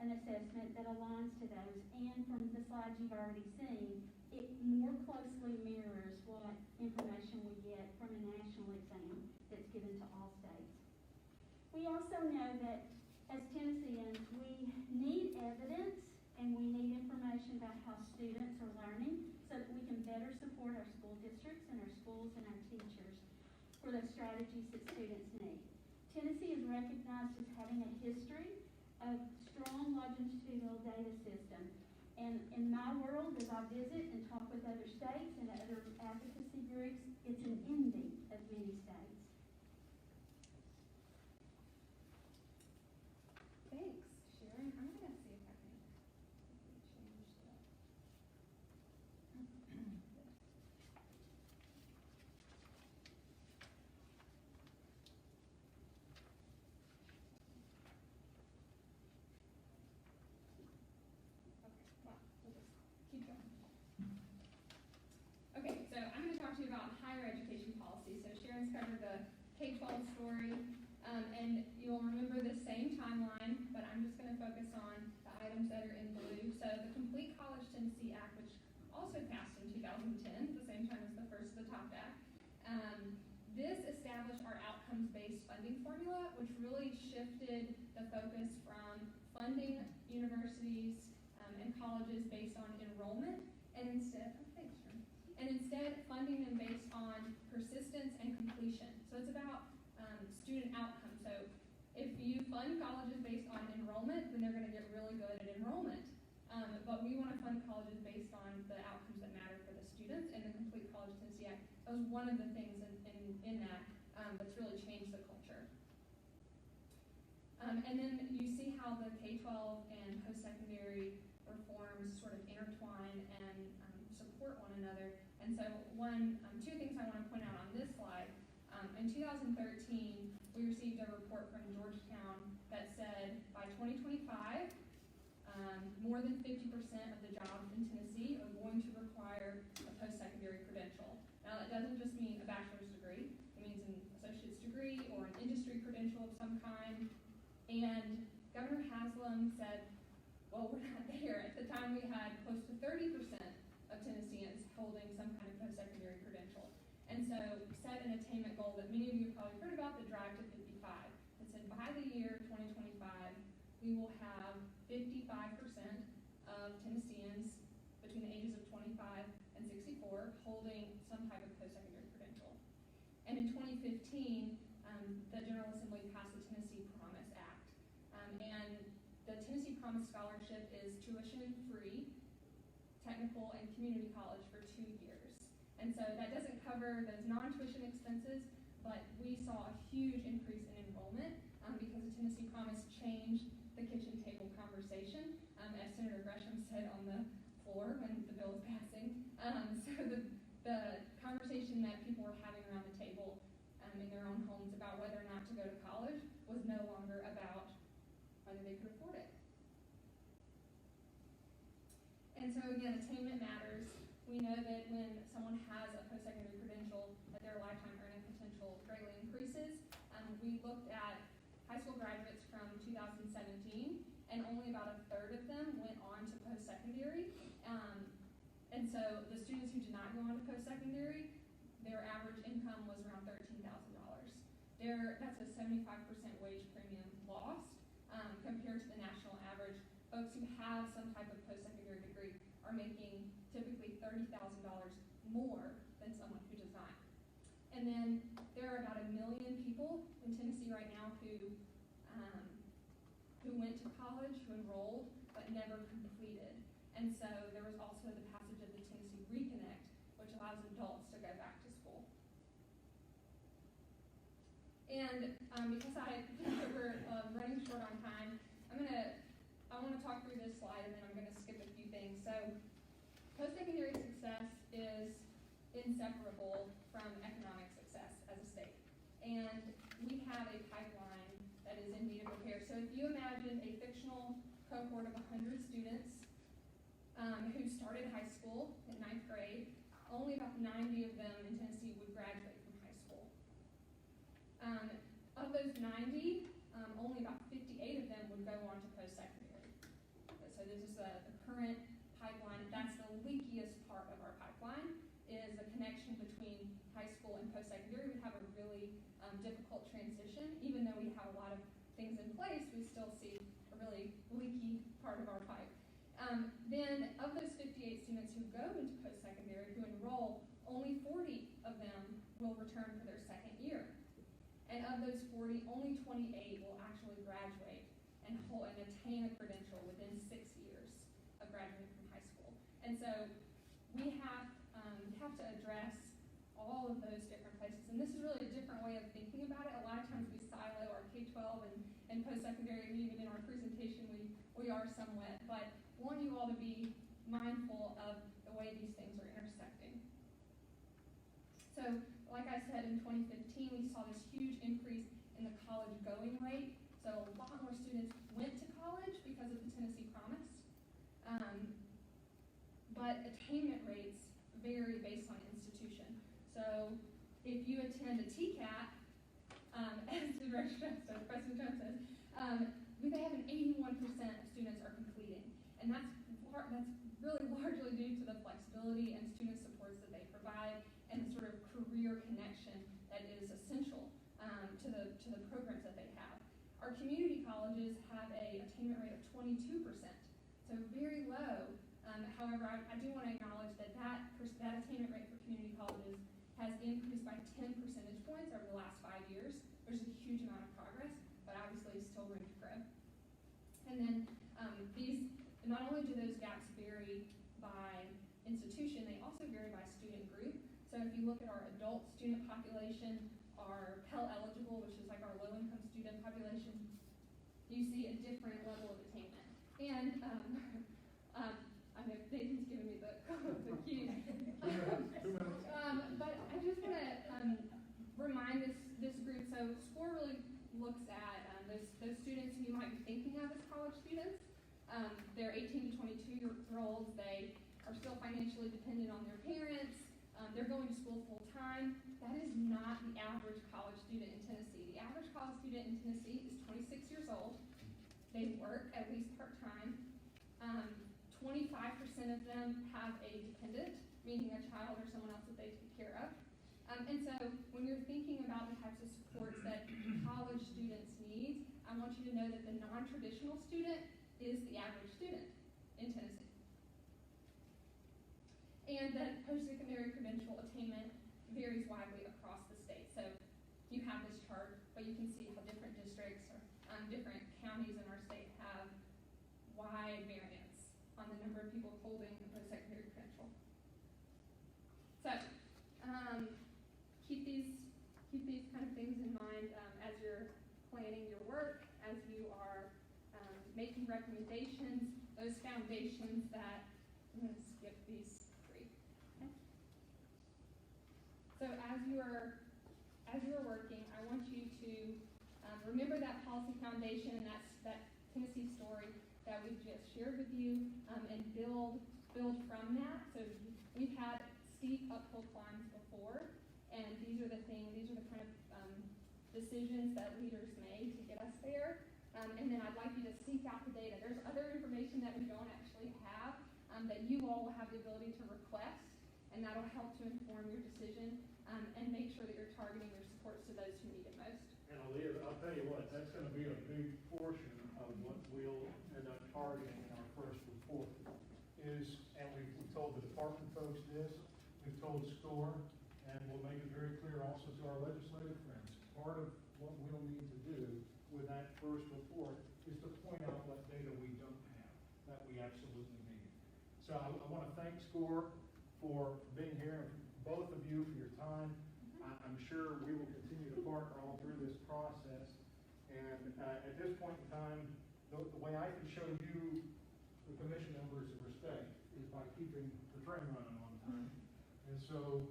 an assessment that aligns to those, and from the slides you've already seen, it more closely mirrors what information we get from a national exam that's given to all states. We also know that as Tennesseans, we need evidence and we need information about how students are learning so that we can better support our school districts and our schools and our teachers for the strategies that students need. Tennessee is recognized as having a history of strong longitudinal data system. And in my world, as I visit and talk with other states and other advocacy groups, it's an envy of many states. Thanks, Sharon. I'm gonna see if I can change that. Keep going. Okay, so I'm going to talk to you about higher education policy. So Sharon's covered the K-12 story, and you'll remember the same timeline, but I'm just going to focus on the items that are in blue. So the Complete College Tennessee Act, which also passed in 2010, the same time as the first of the TOP Act. This established our outcomes-based funding formula, which really shifted the focus from funding universities and colleges based on enrollment, and instead funding them based on persistence and completion evaluation. So it's about student outcome. So if you fund colleges based on enrollment, then they're going to get really good at enrollment. But we want to fund colleges based on the outcomes that matter for the students, and the Complete College Tennessee Act, that was one of the things in that that's really changed the culture. And then you see how the K-12 and post-secondary reforms sort of intertwine and support one another. And so two things I want to point out on this slide. In 2013, we received a report from Georgetown that said by 2025, more than 50% of the jobs in Tennessee are going to require a post-secondary credential. Now, that doesn't just mean a bachelor's degree. It means an associate's degree or an industry credential of some kind. And Governor Haslam said, well, we're not there. At the time, we had close to 30% of Tennesseans holding some kind of post-secondary credential. And so set an attainment goal that many of you have probably heard about, the Drive to 55. It said by the year 2025, we will have 55% of Tennesseans between the ages of 25 and 64 holding some type of post-secondary credential. And in 2015, the General Assembly passed the Tennessee Promise Act. And the Tennessee Promise Scholarship is tuition-free technical and community college for 2 years. And so that doesn't cover those non-tuition expenses, but we saw a huge increase in enrollment because the Tennessee Promise changed the kitchen table conversation, as Senator Gresham said on the floor when the bill was passing. So the conversation that people were having around the table in their own homes about whether or not to go to college was no longer about whether they could afford it. And so again, attainment matters. We know that when someone has a post-secondary credential, that their lifetime earning potential greatly increases. We looked at high school graduates from 2017, and only about a third of them went on to post-secondary. And so the students who did not go on to post-secondary, their average income was around $13,000. That's a 75% wage premium lost compared to the national average. Folks who have some type of post-secondary degree are making typically $30,000 more than someone who does not. And then there are about 1 million people in Tennessee right now who went to college, who enrolled, but never completed. And so there was also the passage of the Tennessee Reconnect, which allows adults to go back to school. And because we're running short on time, I want to talk through this slide, and then I'm going to skip a few things. So post-secondary success is inseparable from economic success as a state. And we have a pipeline that is in need of repair. So if you imagine a fictional cohort of 100 students who started high school in 9th grade, only about 90 of them in Tennessee would graduate from high school. Of those 90, only about 58 of them would go on to post-secondary. So this is the current pipeline. That's the leakiest part of our pipeline, is the connection between high school and post-secondary. We have a really difficult transition. Even though we have a lot of things in place, we still see a really leaky part of our pipe. Then of those 58 students who go into post-secondary, who enroll, only 40 of them will return for their second year. And of those 40, only 28 will actually graduate and attain a credential within 6 years of graduating from high school. And so we have to address all of those different places. And this is really a different way of thinking about it. A lot of times we silo our K-12 and post-secondary, and even in our presentation we are somewhat. But I want you all to be mindful of the way these things are intersecting. So, like I said, in 2015, we saw this huge increase in the college going rate. So a lot more students went to college because of the Tennessee Promise. But attainment rates vary based on institution. So if you attend a TCAT, as President Jones says, they have an 81% of students are completing. And that's really largely due to the flexibility and student supports that they provide and the sort of career connection that is essential to the programs that they have. Our community colleges have an attainment rate of 22%, so very low. However, I do want to acknowledge that attainment rate for community colleges has increased by 10 percentage points over the last 5 years, which is a huge amount of progress, but obviously still room to grow. And then these, not only do those gaps vary by institution, they also vary by student group. So if you look at our adult student population, our Pell eligible, which is like our low income student population, you see a different level of attainment. And I know Nathan's giving me the cue. But I just want to remind this group, so SCORE really looks at those students who you might be thinking of as college students. They're 18 to 22-year-olds. They are still financially dependent on their parents. They're going to school full time. That is not the average college student in Tennessee. The average college student in Tennessee is 26 years old. They work at least part-time. 25% of them have a dependent, meaning a child or someone else that they take care of. And so when you're thinking about the types of supports that college students need, I want you to know that the non-traditional student is the average student in Tennessee. And that post-secondary credential attainment varies widely across the state. So you have this chart, but you can see how different districts or different counties in our state have wide variance on the number of people holding a post-secondary credential. So keep these kind of things in mind as you're planning your work, as you are making recommendations, those foundations that, I'm going to skip these three. Okay. So as you're working, I want you to remember that policy foundation and that Tennessee story that we've just shared with you, and build from that. So we've had steep uphill climbs before, and these are the kind of decisions that leaders made to get us there. And then I'd like you to seek out the data. There's other information that we don't actually have that you all will have the ability to request, and that'll help to inform your decision and make sure that you're targeting your supports to those who need it most. And Aaliyah, I'll tell you what, that's going to be a big portion of what we'll end up targeting in our first report. And we've told the department folks this, we've told SCORE, and we'll make it very clear also to our legislative friends. Part of what we'll need to do with that first report is to point out what data we don't have that we absolutely need. So I want to thank SCORE for being here, and both of you for your time. I'm sure we will continue to partner all through this process. And at this point in time, the way I can show you the commission members of respect is by keeping the train running on time. And so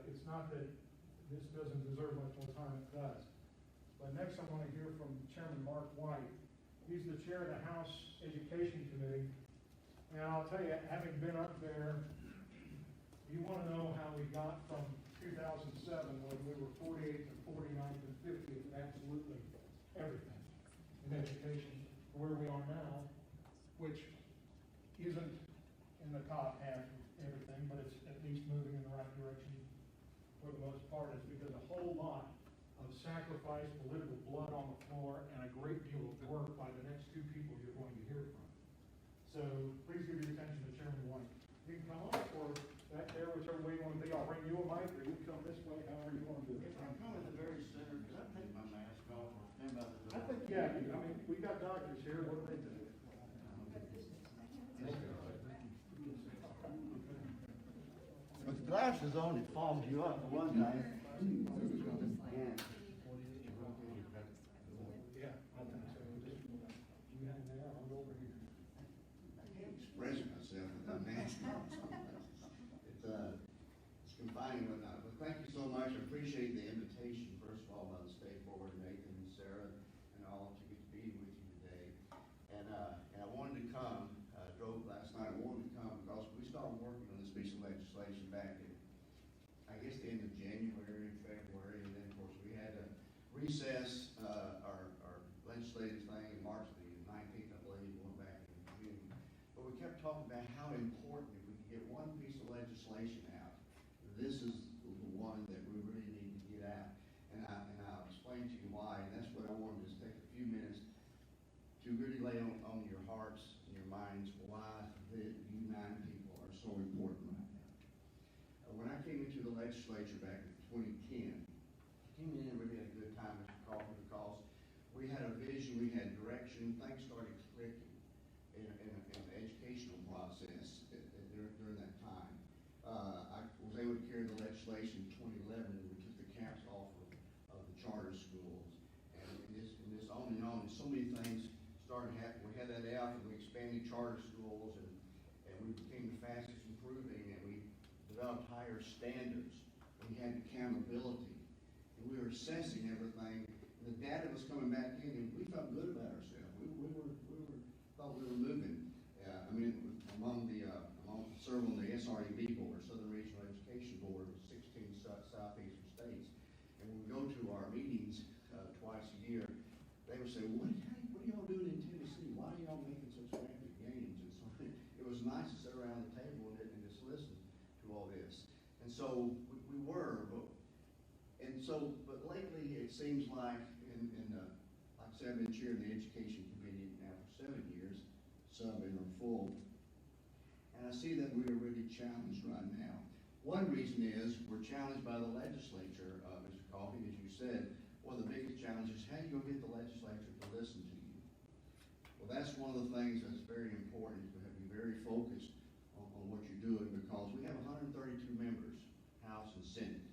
it's not that this doesn't deserve much more time, it does. But next I want to hear from Chairman Mark White. He's the chair of the House Education Committee. And I'll tell you, having been up there, you want to know how we got from 2007, when we were 48th and 49th and 50th in absolutely everything in education, to where we are now, which isn't in the top half of everything, but it's at least moving in the right direction for the most part. It's because a whole lot of sacrifice, political blood on the floor, and a great deal of work by the next two people you're going to hear from. So please give your attention to Chairman White. You can come up or back there, whichever way you want to be. I'll bring you a mic, or you can come this way, however you want to do it. If I come at the very center, because I take my mask off or stand by the door. I think, yeah, I mean, we got doctors here, what do they do? With the glasses on, it fogs you up for one thing. Yeah, I think so. Just, you hang there, I'll go over here. I can't express myself with my mask on. It's confining and whatnot, but thank you so much. I appreciate the invitation, first of all, by the State Board, Nathan and Sarah, and all to get to be with you today. And I wanted to come, drove last night, I wanted to come because we started working on this piece of legislation back in, I guess, the end of January, February, and then, of course, we had to recess our legislative thing in March the 19th, I believe, we went back in June. But we kept talking about how important, if we could get one piece of legislation out, this is the one that we really need to get out. And I'll explain to you why, and that's what I wanted to take a few minutes to really lay on your hearts and your minds why you nine people are so important right now. When I came into the legislature back in 2010, came in and really had a good time at the coffee because we had a vision, we had direction, things started clicking in the educational process during that time. I was able to carry the legislation in 2011, and we took the caps off of the charter schools. And this on and on, and so many things started happening. We had that out, and we expanded charter schools, and we became the fastest improving, and we developed higher standards. We had accountability, and we were assessing everything, and the data was coming back in, and we felt good about ourselves. Thought we were moving. Among serving on the SREB board, Southern Regional Education Board, of 16 southeastern states, and when we go to our meetings twice a year, they would say, "What are y'all doing in Tennessee? Why are y'all making such rapid gains?" And so it was nice to sit around the table and just listen to all this. And so we were, but lately it seems like, like I said, I've been chairing the Education Committee now for 7 years, subbing or full, and I see that we are really challenged right now. One reason is we're challenged by the legislature, Mr. Coffey, as you said. One of the biggest challenges is how you go get the legislature to listen to you. Well, that's one of the things that's very important. You have to be very focused on what you're doing, because we have 132 members, House and Senate.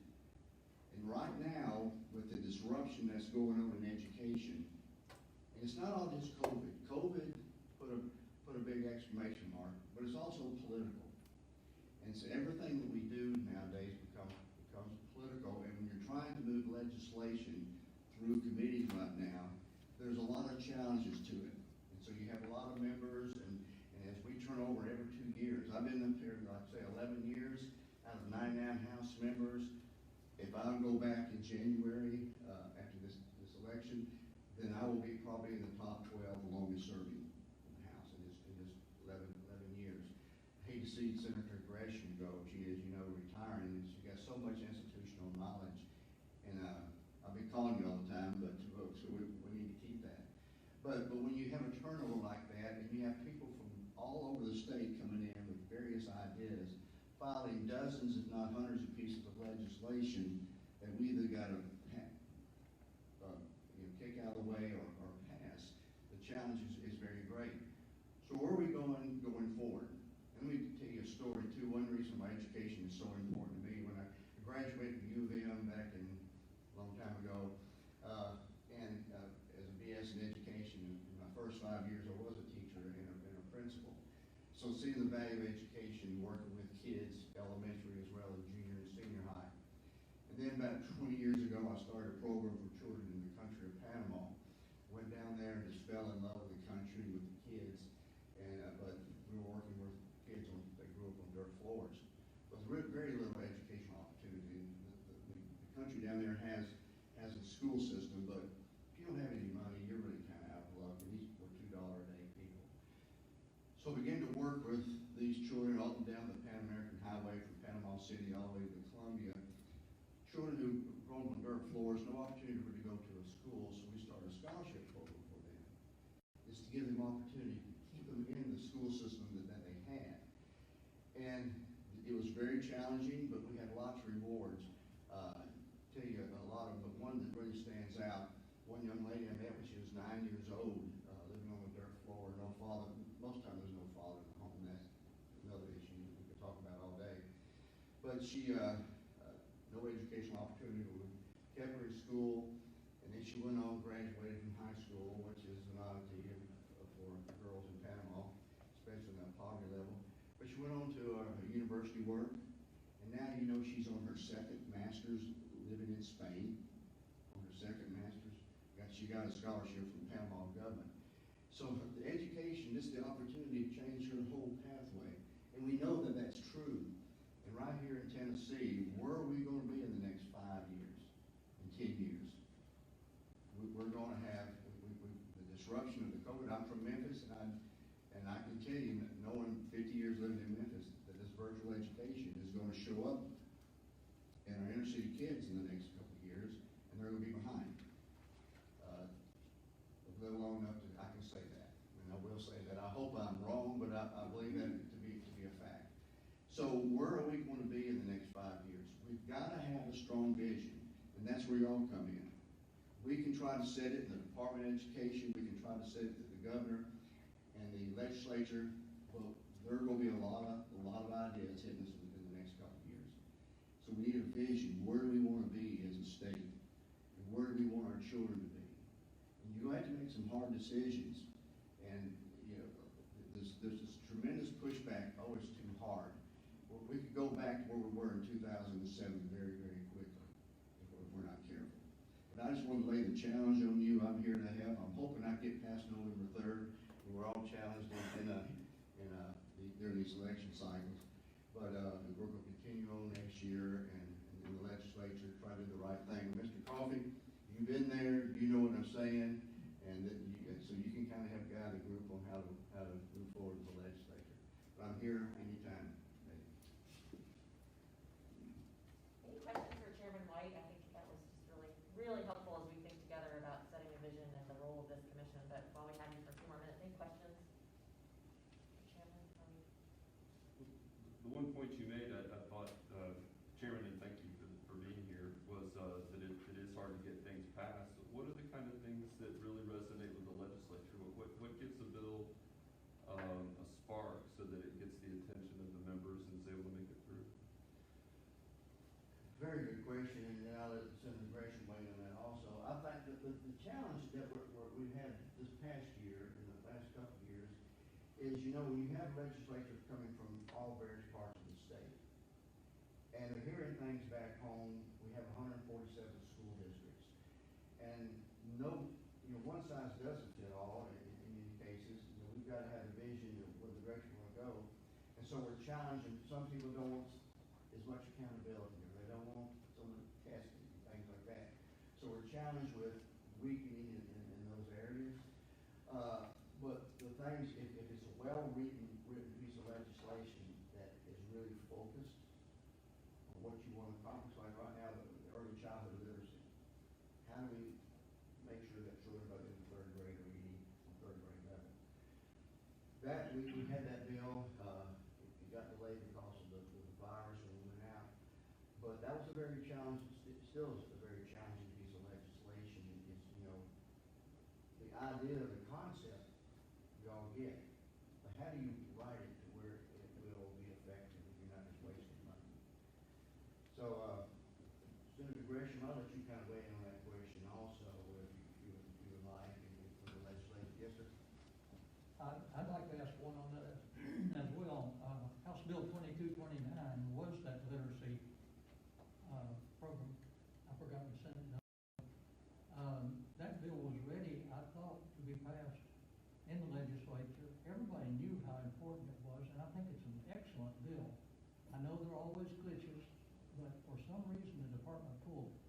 And right now, with the disruption that's going on in education, and it's not all just COVID. COVID put a big exclamation mark, but it's also political. And so everything that we do nowadays becomes political, and when you're trying to move legislation through committees right now, there's a lot of challenges to it. And so you have a lot of members, and as we turn over every 2 years, I've been up here, like I say, 11 years out of 99 House members. If I go back in January after this election, then I will be probably in the top 12 longest serving in the House in this 11 years. I hate to see Senator Gresham go. She is, retiring, and she got so much institutional knowledge. And I'll be calling you all the time, but so we need to keep that. But when you have a turnover like that, and you have people from all over the state coming in with various ideas, filing dozens, if not hundreds of pieces of legislation that we either got to kick out of the way or pass, the challenge is very great. So where are we going forward? And let me tell you a story too. One reason why education is so important to me, when I graduated from U of M back a long time ago, and as a BS in education, in my first 5 years I was a teacher and a principal. So seeing the value of education, working with kids, elementary as well as junior and senior high. And then about 20 years ago, I started a program for children in the country of Panama. Went down there and just fell in love with the country, with the kids, and but we were working with kids that grew up on dirt floors. With very little educational opportunity. The country down there has a school system, but if you don't have any money, you're really kind of out of luck. And these were $2 a day people. So I began to work with these children all down the Pan American Highway from Panama City all the way to Columbia. Children who grown on dirt floors, no opportunity to go to a school, so we started a scholarship program for them. It's to give them opportunity to keep them in the school system that they had. And it was very challenging, but we had lots of rewards. Tell you a lot of them, but one that really stands out, one young lady I met when she was 9 years old, living on the dirt floor, no father. Most times there's no father in the home. That's another issue we could talk about all day. But she, no educational opportunity. We kept her in school, and then she went on, graduated from high school, which is an oddity for girls in Panama, especially in that poverty level. But she went on to university work, and now she's on her second master's, living in Spain, on her second master's. She got a scholarship from the Panama government. So the education, this is the opportunity to change her whole pathway. And we know that that's true. And right here in Tennessee, where are we going to be in the next 5 years, in 10 years? We're going to have the disruption of the COVID. I'm from Memphis, and I can tell you, knowing 50 years living in Memphis, that this virtual education is going to show up in our inner city kids in the next couple of years, and they're going to be behind. Live long enough to, I can say that, and I will say that. I hope I'm wrong, but I believe that to be a fact. So where are we going to be in the next 5 years? We've got to have a strong vision. And that's where y'all come in. We can try to set it in the Department of Education, we can try to set it to the governor and the legislature, but there are gonna be a lot of ideas hitting us in the next couple of years. So we need a vision, where do we wanna be as a state? And where do we want our children to be? And you're gonna have to make some hard decisions. And, you know, there's this tremendous pushback, oh, it's too hard. Well, we could go back to where we were in 2007 very, very quickly if we're not careful. But I just want to lay the challenge on you. I'm here to help. I'm hoping I get past November 3rd. We're all challenged during these election cycles. But we're going to continue on next year and in the legislature, try to do the right thing. Mr. Coffey, you've been there, you know what I'm saying, and so you can kind of help guide the group on how to move forward with the legislature. But I'm here anytime. Any questions for Chairman White? I think that was just really helpful as we think together about setting a vision and the role of this commission. But while we have you for a few more minutes, any questions? Chairman, The one point you made, I thought, Chairman, and thank you for being here, was that it is hard to get things passed. What are the kind of things that really resonate with the legislature? What gives a bill a spark so that it gets the attention of the members and is able to make it through? Very good question, and I'll let Senator Gresham weigh in on that also. I think that the challenge that we've had this past year, in the last couple of years, is, you know, when you have legislators coming from all various parts of the state, and they're hearing things back home, we have 147 school districts. And one size doesn't fit all in many cases. You know, we've got to have a vision of where the direction we want to go. And so we're challenging, some people don't want as much accountability, or they don't want some of the testing and things like that. So we're challenged with weakening in those areas. But the things, if it's a well-written piece of legislation that is really focused on what you want to accomplish, like right now, the early childhood literacy. How do we make sure that children are in the third grade are reading on third grade level? That, we had that bill, it got delayed because of the virus when we went out. But that was a very challenging, it still is a very challenging piece of legislation. It's, you know, the idea of the concept you all get, but how do you write it to where it will be effective if you're not just wasting money? So, Senator Gresham, I'll let you kind of weigh in on that question also, if you would like, for the legislature. Yes, sir. I'd like to ask one on that as well. House Bill 2229 was that literacy program. I forgot to send it. That bill was ready, I thought, to be passed in the legislature. Everybody knew how important it was, and I think it's an excellent bill. I know there are always glitches, but for some reason the department pulled it.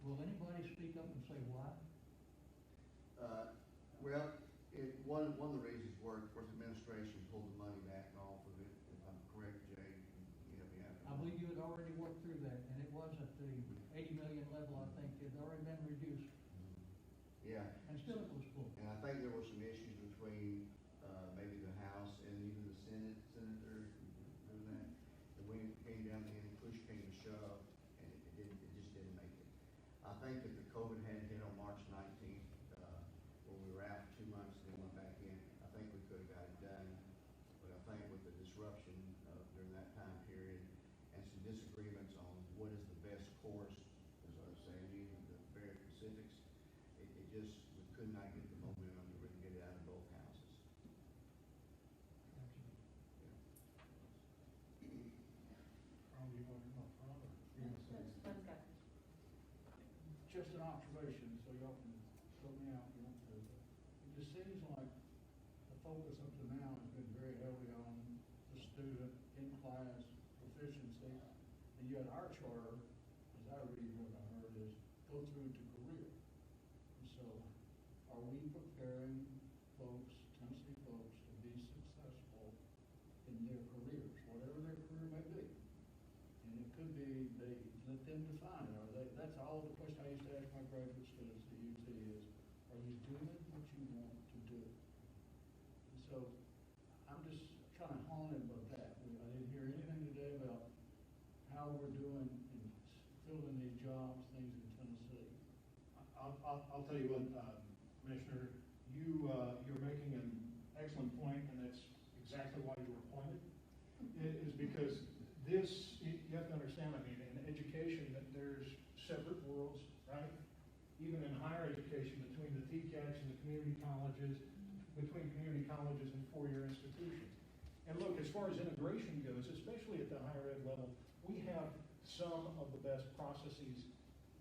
Will anybody speak up and say why? Well, one of the reasons were, of course, administration pulled the money back off of it, if I'm correct, Jay. You help me out. I believe you had already worked through that, and it was at the 80 million level, I think. It had already been reduced. Yeah. And still it was pulled. And I think there were some issues between maybe the House and even the Senator doing that. And when it came down to the end, push came to shove, and it just didn't make it. I think that the COVID had hit on March 19th, when we were out 2 months, then went back in. I think we could have got it done, but I think with the disruption during that time period and some disagreements on what is the best course, as I was saying, even the very specifics, it just, we could not get the momentum to really get it out of both houses. Just an observation, so y'all can help me out if you want to. It just seems like the focus up to now has been very heavily on the student in class proficiency. And yet our charter, as I read what I heard, is go through to career. And so are we preparing folks, Tennessee folks, to be successful in their careers, whatever their career may be? And it could be, they let them define it. That's all the question I used to ask my graduate students at UT is, are you doing what you want to do? And so I'm just kind of haunted by that. I didn't hear anything today about how we're doing in filling these jobs, things I'll tell you what, Commissioner, you're making an excellent point, and that's exactly why you were appointed. It is because this, you have to understand, I mean, in education, that there's separate worlds, right? Even in higher education, between the TCATs and the community colleges, between community colleges and four-year institutions. And look, as far as integration goes, especially at the higher ed level, we have some of the best processes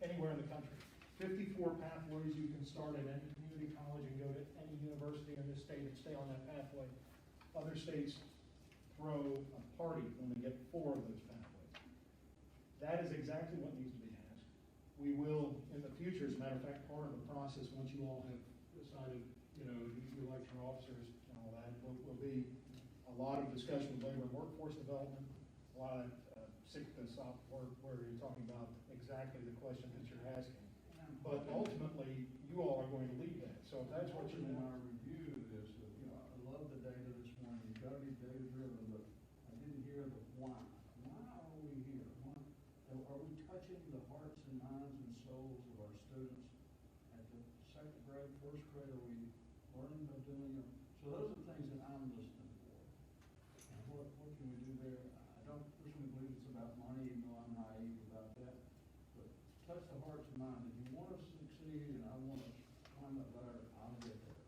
anywhere in the country. 54 pathways you can start at any community college and go to any university in this state and stay on that pathway. Other states throw a party when they get 4 of those pathways. That is exactly what needs to be asked. We will, in the future, as a matter of fact, part of the process, once you all have decided, you elect your officers and all that, will be a lot of discussion with labor and workforce development, a lot of SICTA work where you're talking about exactly the question that you're asking. But ultimately, you all are going to lead that. So if that's what you In want. my review of this, I love the data this morning, you've got to be data driven, but I didn't hear the why. Why are we here? Why, are we touching the hearts and minds and souls of our students at the second grade, first grade? Are we learning by doing it? So those are things that I'm listening for. And what can we do there? I don't personally believe it's about money, even though I'm naive about that. But touch the hearts and minds. If you want to succeed and I want to climb that ladder, I'll get there.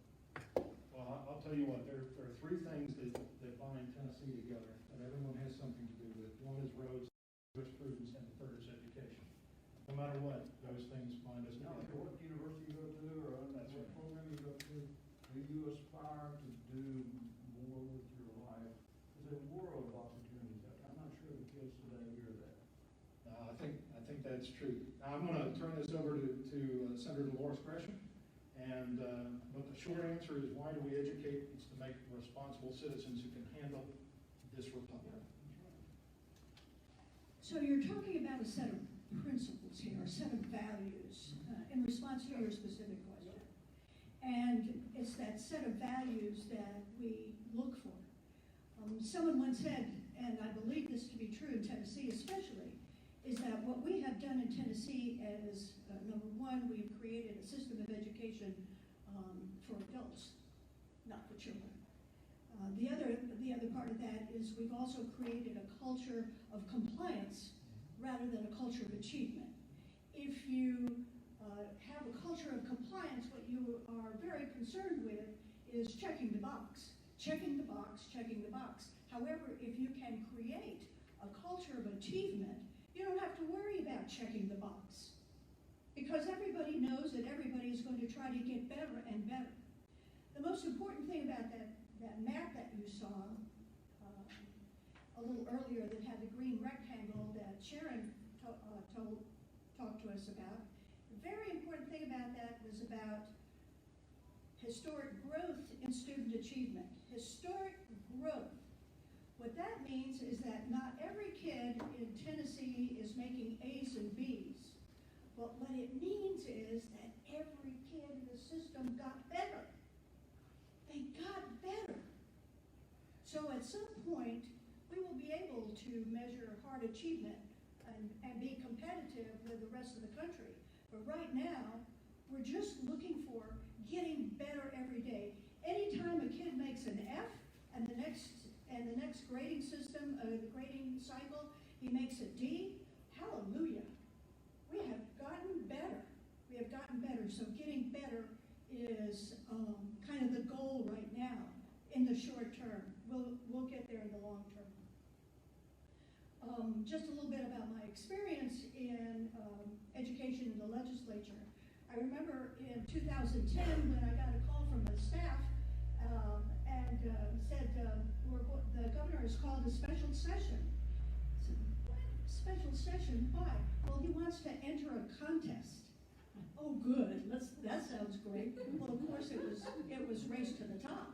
Well, I'll tell you what, there are 3 things that bind Tennessee together that everyone has something to do with. One is roads, jurisprudence, and the third is education. No matter what, those things bind us Now, together. what university you go to or what program you go to, do you aspire to do more with your life? There's a world of opportunities. I'm not sure the kids today hear that. I think that's true. Now, I'm going to turn this over to Senator Dolores Gresham. And, but the short answer is, why do we educate? It's to make responsible citizens who can handle this republic. So you're talking about a set of principles here, a set of values, in response to your specific question. And it's that set of values that we look for. Someone once said, and I believe this to be true in Tennessee especially, is that what we have done in Tennessee is, number one, we've created a system of education for adults, not for children. The other part of that is we've also created a culture of compliance rather than a culture of achievement. If you have a culture of compliance, what you are very concerned with is checking the box, checking the box, checking the box. However, if you can create a culture of achievement, you don't have to worry about checking the box, because everybody knows that everybody is going to try to get better and better. The most important thing about that map that you saw a little earlier that had the green rectangle that Sharon talked to us about, the very important thing about that was about historic growth in student achievement. Historic growth. What that means is that not every kid in Tennessee is making A's and B's, but what it means is that every kid in the system got better. They got better. So at some point, we will be able to measure hard achievement and be competitive with the rest of the country. But right now, we're just looking for getting better every day. Anytime a kid makes an F and the next grading system, the grading cycle, he makes a D, hallelujah. We have gotten better. We have gotten better. So getting better is kind of the goal right now in the short term. We'll get there in the long term. Just a little bit about my experience in education in the legislature. I remember in 2010 when I got a call from the staff and said, the governor has called a special session. I said, what? Special session? Why? Well, he wants to enter a contest. Oh, good. That sounds great. Well, of course, it was race to the top.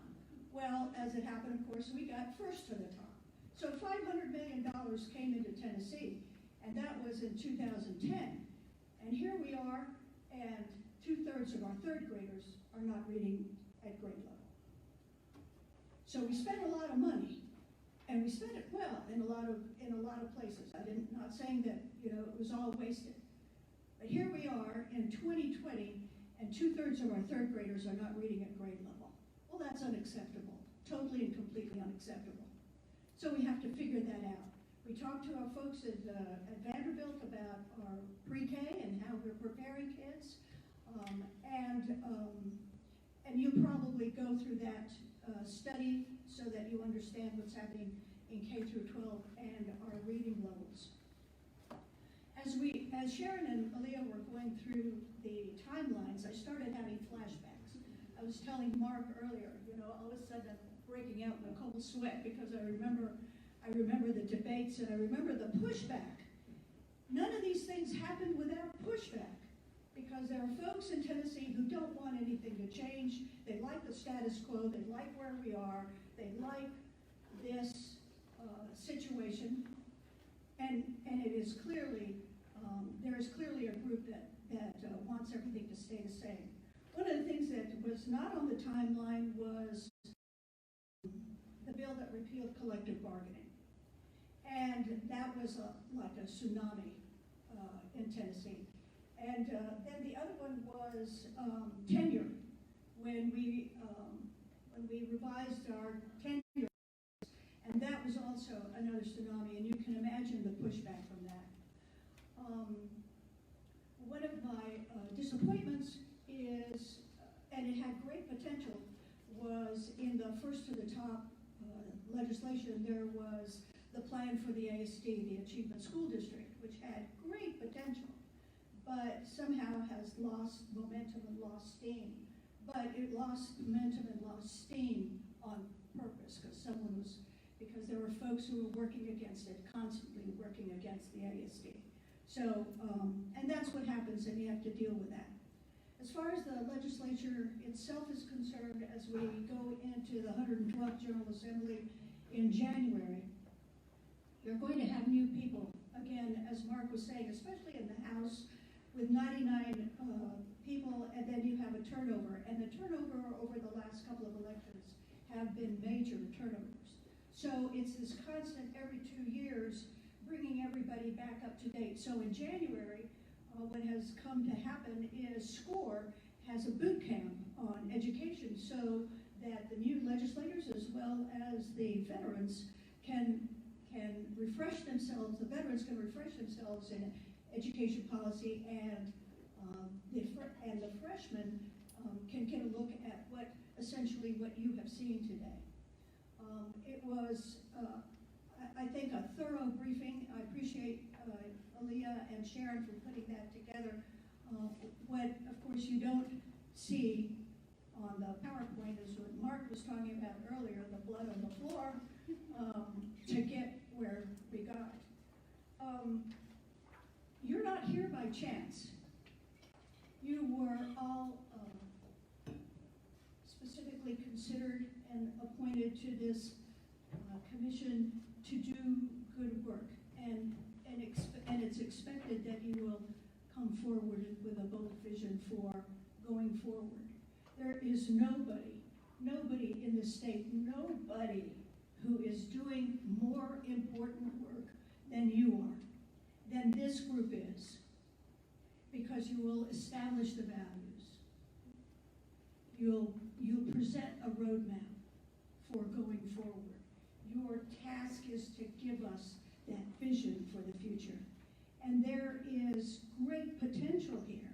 Well, as it happened, of course, we got first to the top. So $500 million came into Tennessee, and that was in 2010. And here we are, and 2/3 of our third graders are not reading at grade level. So we spent a lot of money, and we spent it well in a lot of places. Not saying that it was all wasted. But here we are in 2020, and 2/3 of our third graders are not reading at grade level. Well, that's unacceptable, totally and completely unacceptable. So we have to figure that out. We talked to our folks at Vanderbilt about our pre-K and how we're preparing kids. And you probably go through that study so that you understand what's happening in K through 12 and our reading levels. As Sharon and Aaliyah were going through the timelines, I started having flashbacks. I was telling Mark earlier, all of a sudden I'm breaking out in a cold sweat because I remember the debates and I remember the pushback. None of these things happened without pushback, because there are folks in Tennessee who don't want anything to change. They like the status quo. They like where we are. They like this situation. And it is clearly, there is clearly a group that wants everything to stay the same. One of the things that was not on the timeline was the bill that repealed collective bargaining. And that was like a tsunami in Tennessee. And then the other one was tenure. When we revised our tenure, and that was also another tsunami, and you can imagine the pushback from that. One of my disappointments is, and it had great potential, was in the first to the top legislation, there was the plan for the ASD, the Achievement School District, which had great potential, but somehow has lost momentum and lost steam. But it lost momentum and lost steam on purpose, because there were folks who were working against it, constantly working against the ASD. So, and that's what happens, and you have to deal with that. As far as the legislature itself is concerned, as we go into the 112th General Assembly in January, you're going to have new people, again, as Mark was saying, especially in the House, with 99 people, and then you have a turnover. And the turnover over the last couple of elections have been major turnovers. So it's this constant, every 2 years, bringing everybody back up to date. So in January, what has come to happen is SCORE has a boot camp on education so that the new legislators as well as the veterans can refresh themselves, the veterans can refresh themselves in education policy, and the freshmen can get a look at essentially what you have seen today. It was, I think, a thorough briefing. I appreciate Aaliyah and Sharon for putting that together. What, of course, you don't see on the PowerPoint is what Mark was talking about earlier, the blood on the floor, to get where we got. You're not here by chance. You were all specifically considered and appointed to this commission to do good work, and it's expected that you will come forward with a bold vision for going forward. There is nobody in the state, nobody who is doing more important work than you are, than this group is, because you will establish the values. You'll present a roadmap for going forward. Your task is to give us that vision for the future. And there is great potential here.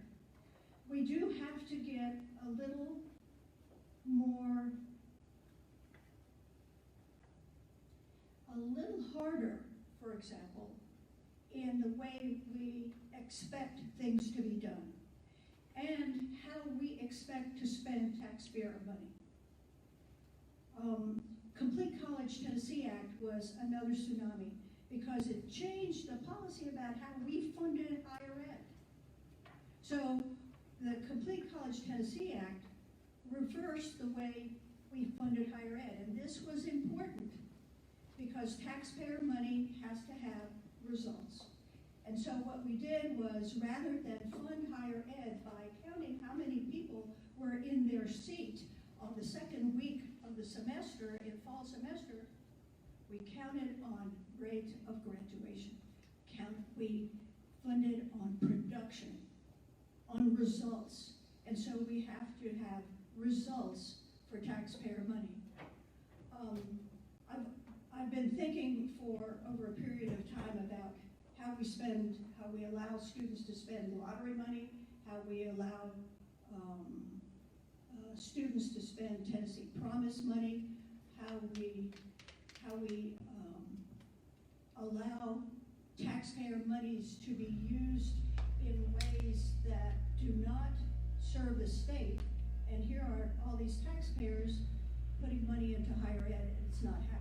We do have to get a little harder, for example, in the way we expect things to be done and how we expect to spend taxpayer money. Complete College Tennessee Act was another tsunami because it changed the policy about how we funded higher ed. So the Complete College Tennessee Act reversed the way we funded higher ed, and this was important because taxpayer money has to have results. And so what we did was, rather than fund higher ed by counting how many people were in their seat on the second week of the semester, in fall semester, we counted on rate of graduation. We funded on production, on results. And so we have to have results for taxpayer money. I've been thinking for over a period of time about how we allow students to spend lottery money, how we allow students to spend Tennessee Promise money, how we allow taxpayer monies to be used in ways that do not serve the state. And here are all these taxpayers putting money into higher ed, and it's not happening.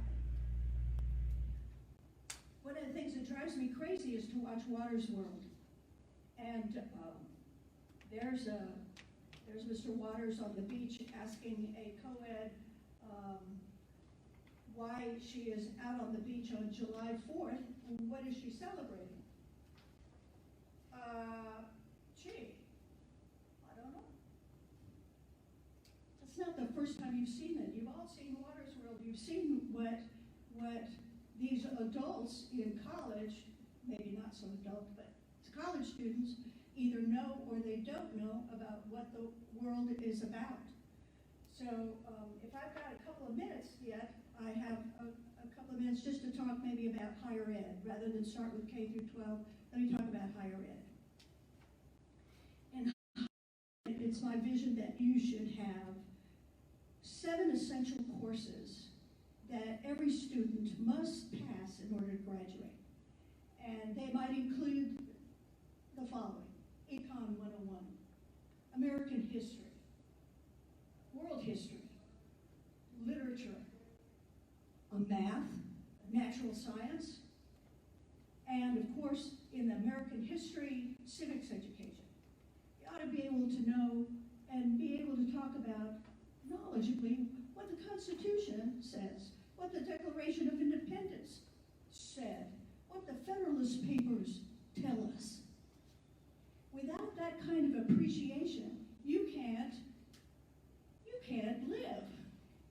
One of the things that drives me crazy is to watch Watters World. And there's Mr. Watters on the beach asking a co-ed why she is out on the beach on July 4th. What is she celebrating? Gee, I don't know. It's not the first time you've seen it. You've all seen Watters World. You've seen what these adults in college, maybe not so adult, but college students, either know or they don't know about what the world is about. So if I've got a couple of minutes yet, I have a couple of minutes just to talk maybe about higher ed. Rather than start with K through 12, let me talk about higher ed. And it's my vision that you should have 7 essential courses that every student must pass in order to graduate. And they might include the following: Econ 101, American history, world history, literature, math, natural science, and of course, in the American history, civics education. You ought to be able to know and be able to talk about knowledgeably what the Constitution says, what the Declaration of Independence said, what the Federalist Papers tell us. Without that kind of appreciation, you can't live.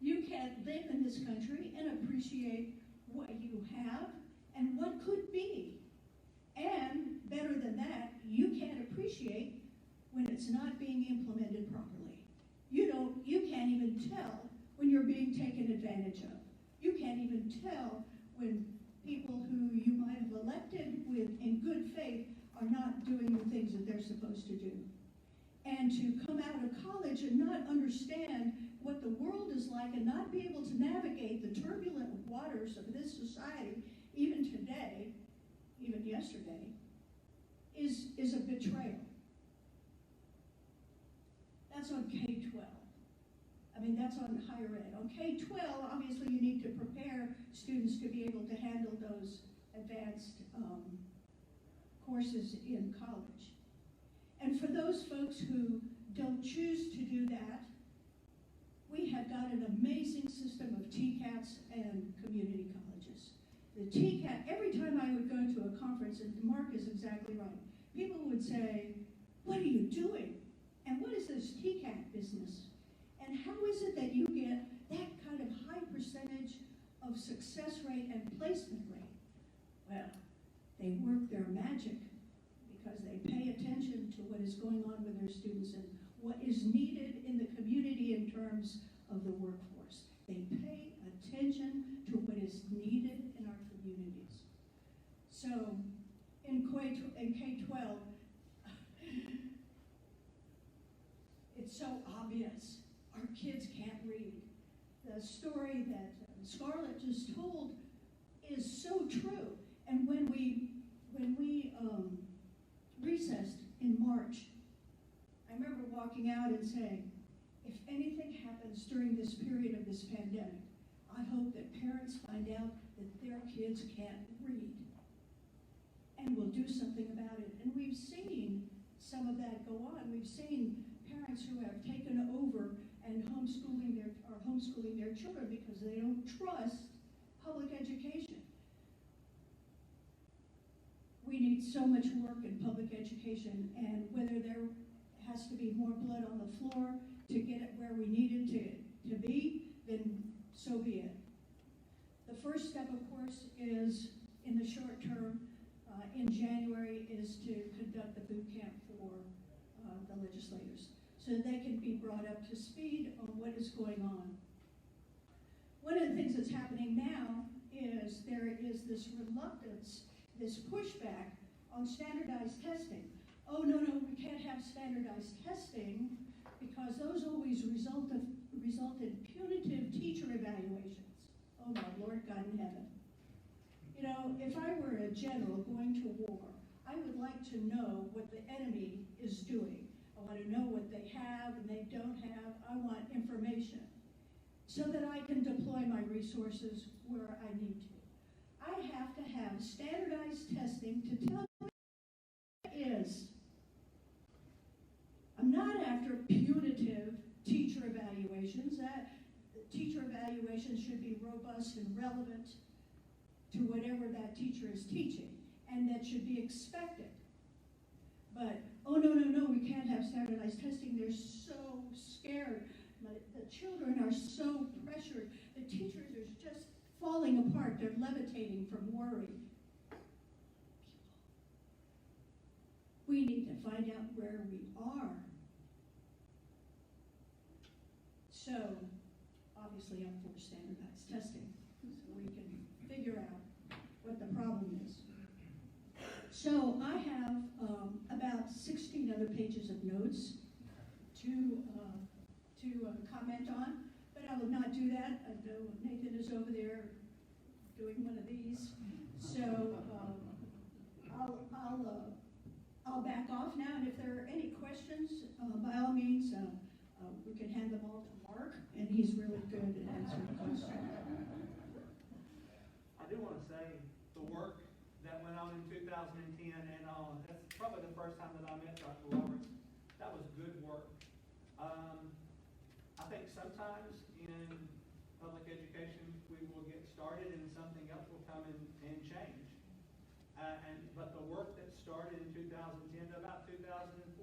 You can't live in this country and appreciate what you have and what could be. And better than that, you can't appreciate when it's not being implemented properly. You can't even tell when you're being taken advantage of. You can't even tell when people who you might have elected with in good faith are not doing the things that they're supposed to do. And to come out of college and not understand what the world is like and not be able to navigate the turbulent waters of this society, even today, even yesterday, is a betrayal. That's on K-12. I mean, that's on higher ed. On K-12, obviously you need to prepare students to be able to handle those advanced courses in college. And for those folks who don't choose to do that, we have got an amazing system of TCATs and community colleges. The TCAT, every time I would go to a conference, and Mark is exactly right, people would say, "What are you doing? And what is this TCAT business? And how is it that you get that kind of high percentage of success rate and placement rate?" Well, they work their magic because they pay attention to what is going on with their students and what is needed in the community in terms of the workforce. They pay attention to what is needed in our communities. So in K-12, it's so obvious. Our kids can't read. The story that Scarlett just told is so true. And when we recessed in March, I remember walking out and saying, if anything happens during this period of this pandemic, I hope that parents find out that their kids can't read and will do something about it. And we've seen some of that go on. We've seen parents who have taken over and homeschooling their children because they don't trust public education. We need so much work in public education, and whether there has to be more blood on the floor to get it where we need it to be, then so be it. The first step, of course, is in the short term, in January, is to conduct the boot camp for the legislators. so that they can be brought up to speed on what is going on. One of the things that's happening now is there is this reluctance, this pushback on standardized testing. Oh, no, we can't have standardized testing because those always result in punitive teacher evaluations. Oh my Lord God in heaven. You know, if I were a general going to war, I would like to know what the enemy is doing. I want to know what they have and they don't have. I want information so that I can deploy my resources where I need to. I have to have standardized testing to tell me what it is. I'm not after punitive teacher evaluations. That teacher evaluations should be robust and relevant to whatever that teacher is teaching, and that should be expected. But, oh, no, we can't have standardized testing. They're so scared. The children are so pressured. The teachers are just falling apart. They're levitating from worry. We need to find out where we are. So, obviously, I'm for standardized testing, so we can figure out what the problem is. So, I have about 16 other pages of notes to comment on, but I will not do that. I know Nathan is over there doing one of these, so I'll back off now, and if there are any questions, by all means, we can hand them all to Mark, and he's really good at answering questions. I do want to say the work that went on in 2010 and on, that's probably the first time that I met Dr. Roberts. That was good work. I think sometimes in public education we will get started and something else will come and change. But the work that started in 2010 to about 2014,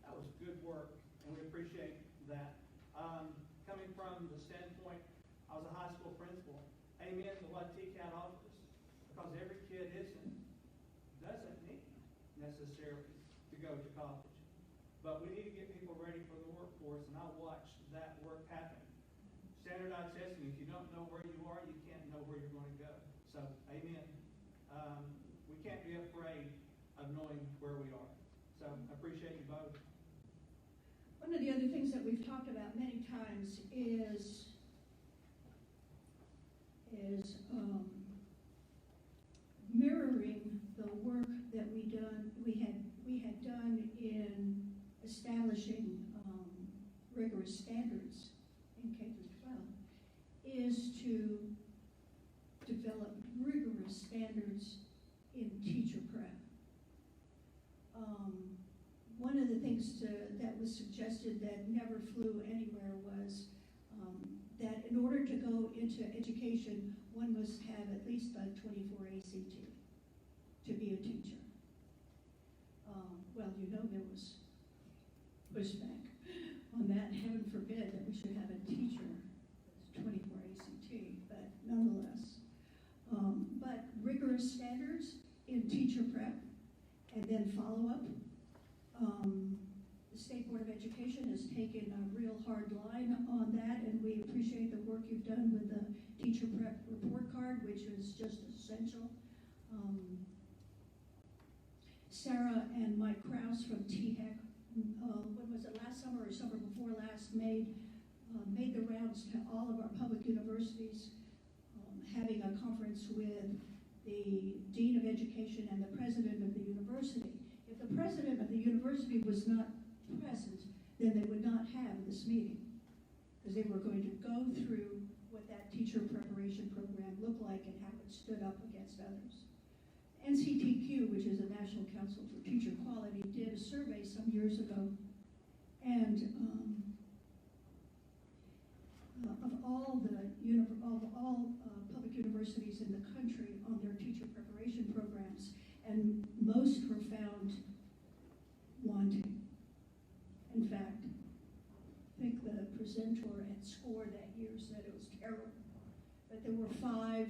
that was good work, and we appreciate that. Coming from the standpoint, I was a high school principal. Amen to what TCAT offers, because every kid doesn't need necessarily to go to college. But we need to get people ready for the workforce, and I watched that work happen. Standardized testing, if you don't know where you are, you can't know where you're going to go. So, amen. We can't be afraid of knowing where we are. So, I appreciate you both. One of the other things that we've talked about many times is mirroring the work that we had done in establishing rigorous standards in K through 12, is to develop rigorous standards in teacher prep. One of the things that was suggested that never flew anywhere was that in order to go into education, one must have at least a 24 ACT to be a teacher. Well, you know, there was pushback on that. Heaven forbid that we should have a teacher that's 24 ACT, but nonetheless. But rigorous standards in teacher prep, and then follow-up. The State Board of Education has taken a real hard line on that, and we appreciate the work you've done with the teacher prep report card, which is just essential. Sarah and Mike Krause from THEC, when was it, last summer or summer before last, made the rounds to all of our public universities, having a conference with the Dean of Education and the President of the university. If the President of the university was not present, then they would not have this meeting, because they were going to go through what that teacher preparation program looked like and how it stood up against others. NCTQ, which is the National Council for Teacher Quality, did a survey some years ago, and of all public universities in the country on their teacher preparation programs, and most were found wanting. In fact, I think the presenter at SCORE that year said it was terrible. But there were 5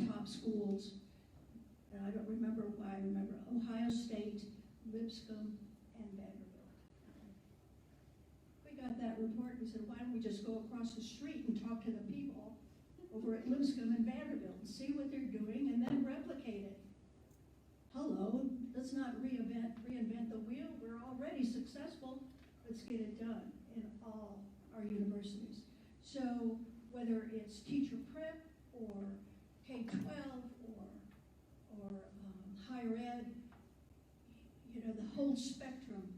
top schools, and I don't remember why. I remember Ohio State, Lipscomb, and Vanderbilt. got that report, we said, why don't we just go across the street and talk to the people over at Lipscomb and Vanderbilt and see what they're doing and then replicate it? Hello, let's not reinvent the wheel. We're already successful. Let's get it done in all our universities. So whether it's teacher prep or K-12 or higher ed, you know, the whole spectrum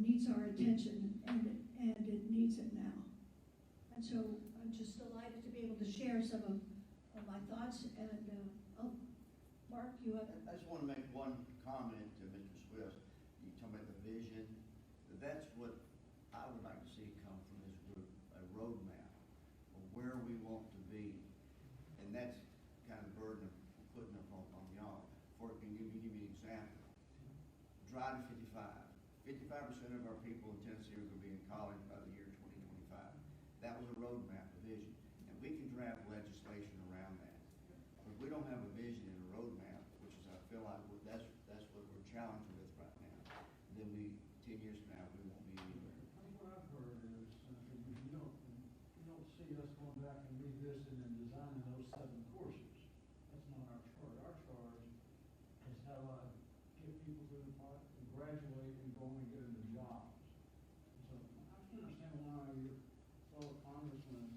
needs our attention, and it needs it now. And so I'm just delighted to be able to share some of my thoughts. And Mark, you have. I just want to make one comment to Mr. Swift. You talk about the vision. That's what I would like to see come from this group, a roadmap of where we want to be. And that's kind of burden of putting up on y'all. For can give you an example. Drive to 55. 55% of our people in Tennessee are going to be in college by the year 2025. That was a roadmap, a vision. And we can draft legislation around that. But if we don't have a vision and a roadmap, which is I feel like that's what we're challenged with right now, then 10 years from now, we won't be anywhere. What I've heard is, you don't see us going back and revisiting and designing those 7 courses. That's not our charge. Our charge is how I get people through the part and graduate and go on and get into jobs. So I can understand why your fellow congressmen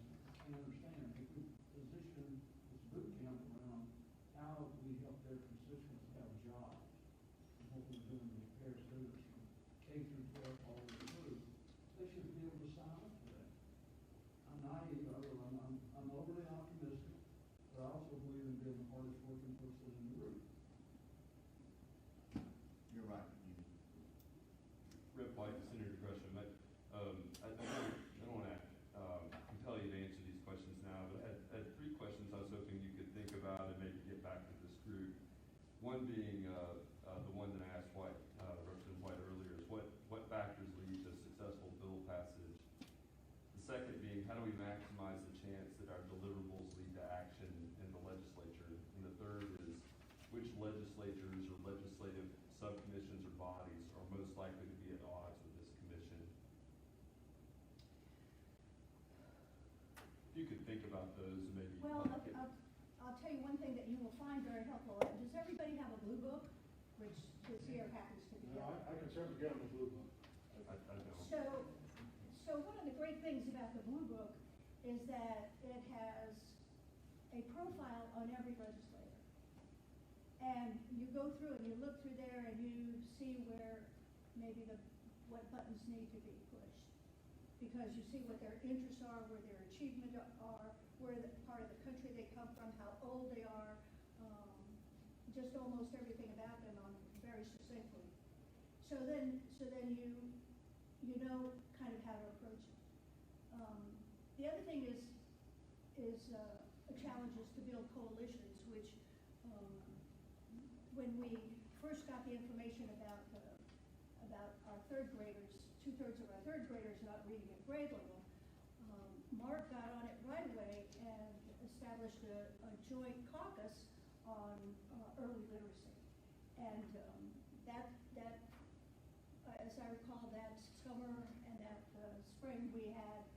can understand if we position this boot camp around how we help their constituents have jobs and what we're doing to prepare students from K through 12 all the way through. They should be able to sign up for that. I'm naive, I'm overly optimistic, but I also believe in being the hardest working person in the group. You're right. Rep. White, Senator Gresham, I don't want to compel you to answer these questions now, but I had 3 questions I was hoping you could think about and maybe get back to this group. One being the one that I asked Representative White earlier, is what factors lead to successful bill passage? The second being, how do we maximize the chance that our deliverables lead to action in the legislature? And the third is, which legislatures or legislative subcommissions or bodies are most likely to be at odds with this commission? If you could think about those and maybe. Well, I'll tell you one thing that you will find very helpful. Does everybody have a blue book? Which this year happens to be. I can certainly get on the blue book. I don't. So one of the great things about the blue book is that it has a profile on every legislator. And you go through and you look through there and you see where maybe what buttons need to be pushed. Because you see what their interests are, where their achievements are, where the part of the country they come from, how old they are, just almost everything about them on very succinctly. So then you know kind of how to approach it. The other thing is a challenge is to build coalitions, which when we first got the information about our 3rd graders, 2/3 of our 3rd graders not reading at grade level, Mark got on it right away and established a joint caucus on early literacy. And that as I recall, that summer and that spring, we had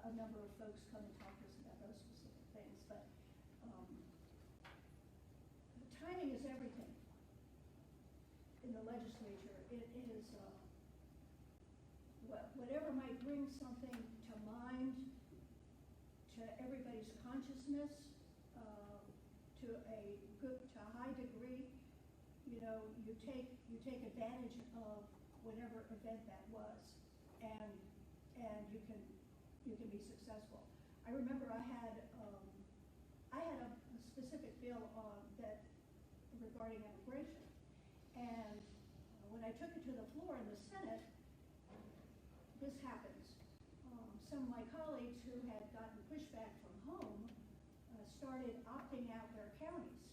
a number of folks come and talk to us about those specific things. But timing is everything in the legislature. It is whatever might bring something to mind, to everybody's consciousness, to a high degree. You know, you take advantage of whatever event that was, and you can be successful. I remember I had a specific bill that regarding immigration, and when I took it to the floor in the Senate, this happens. Some of my colleagues who had gotten pushback from home started opting out their counties.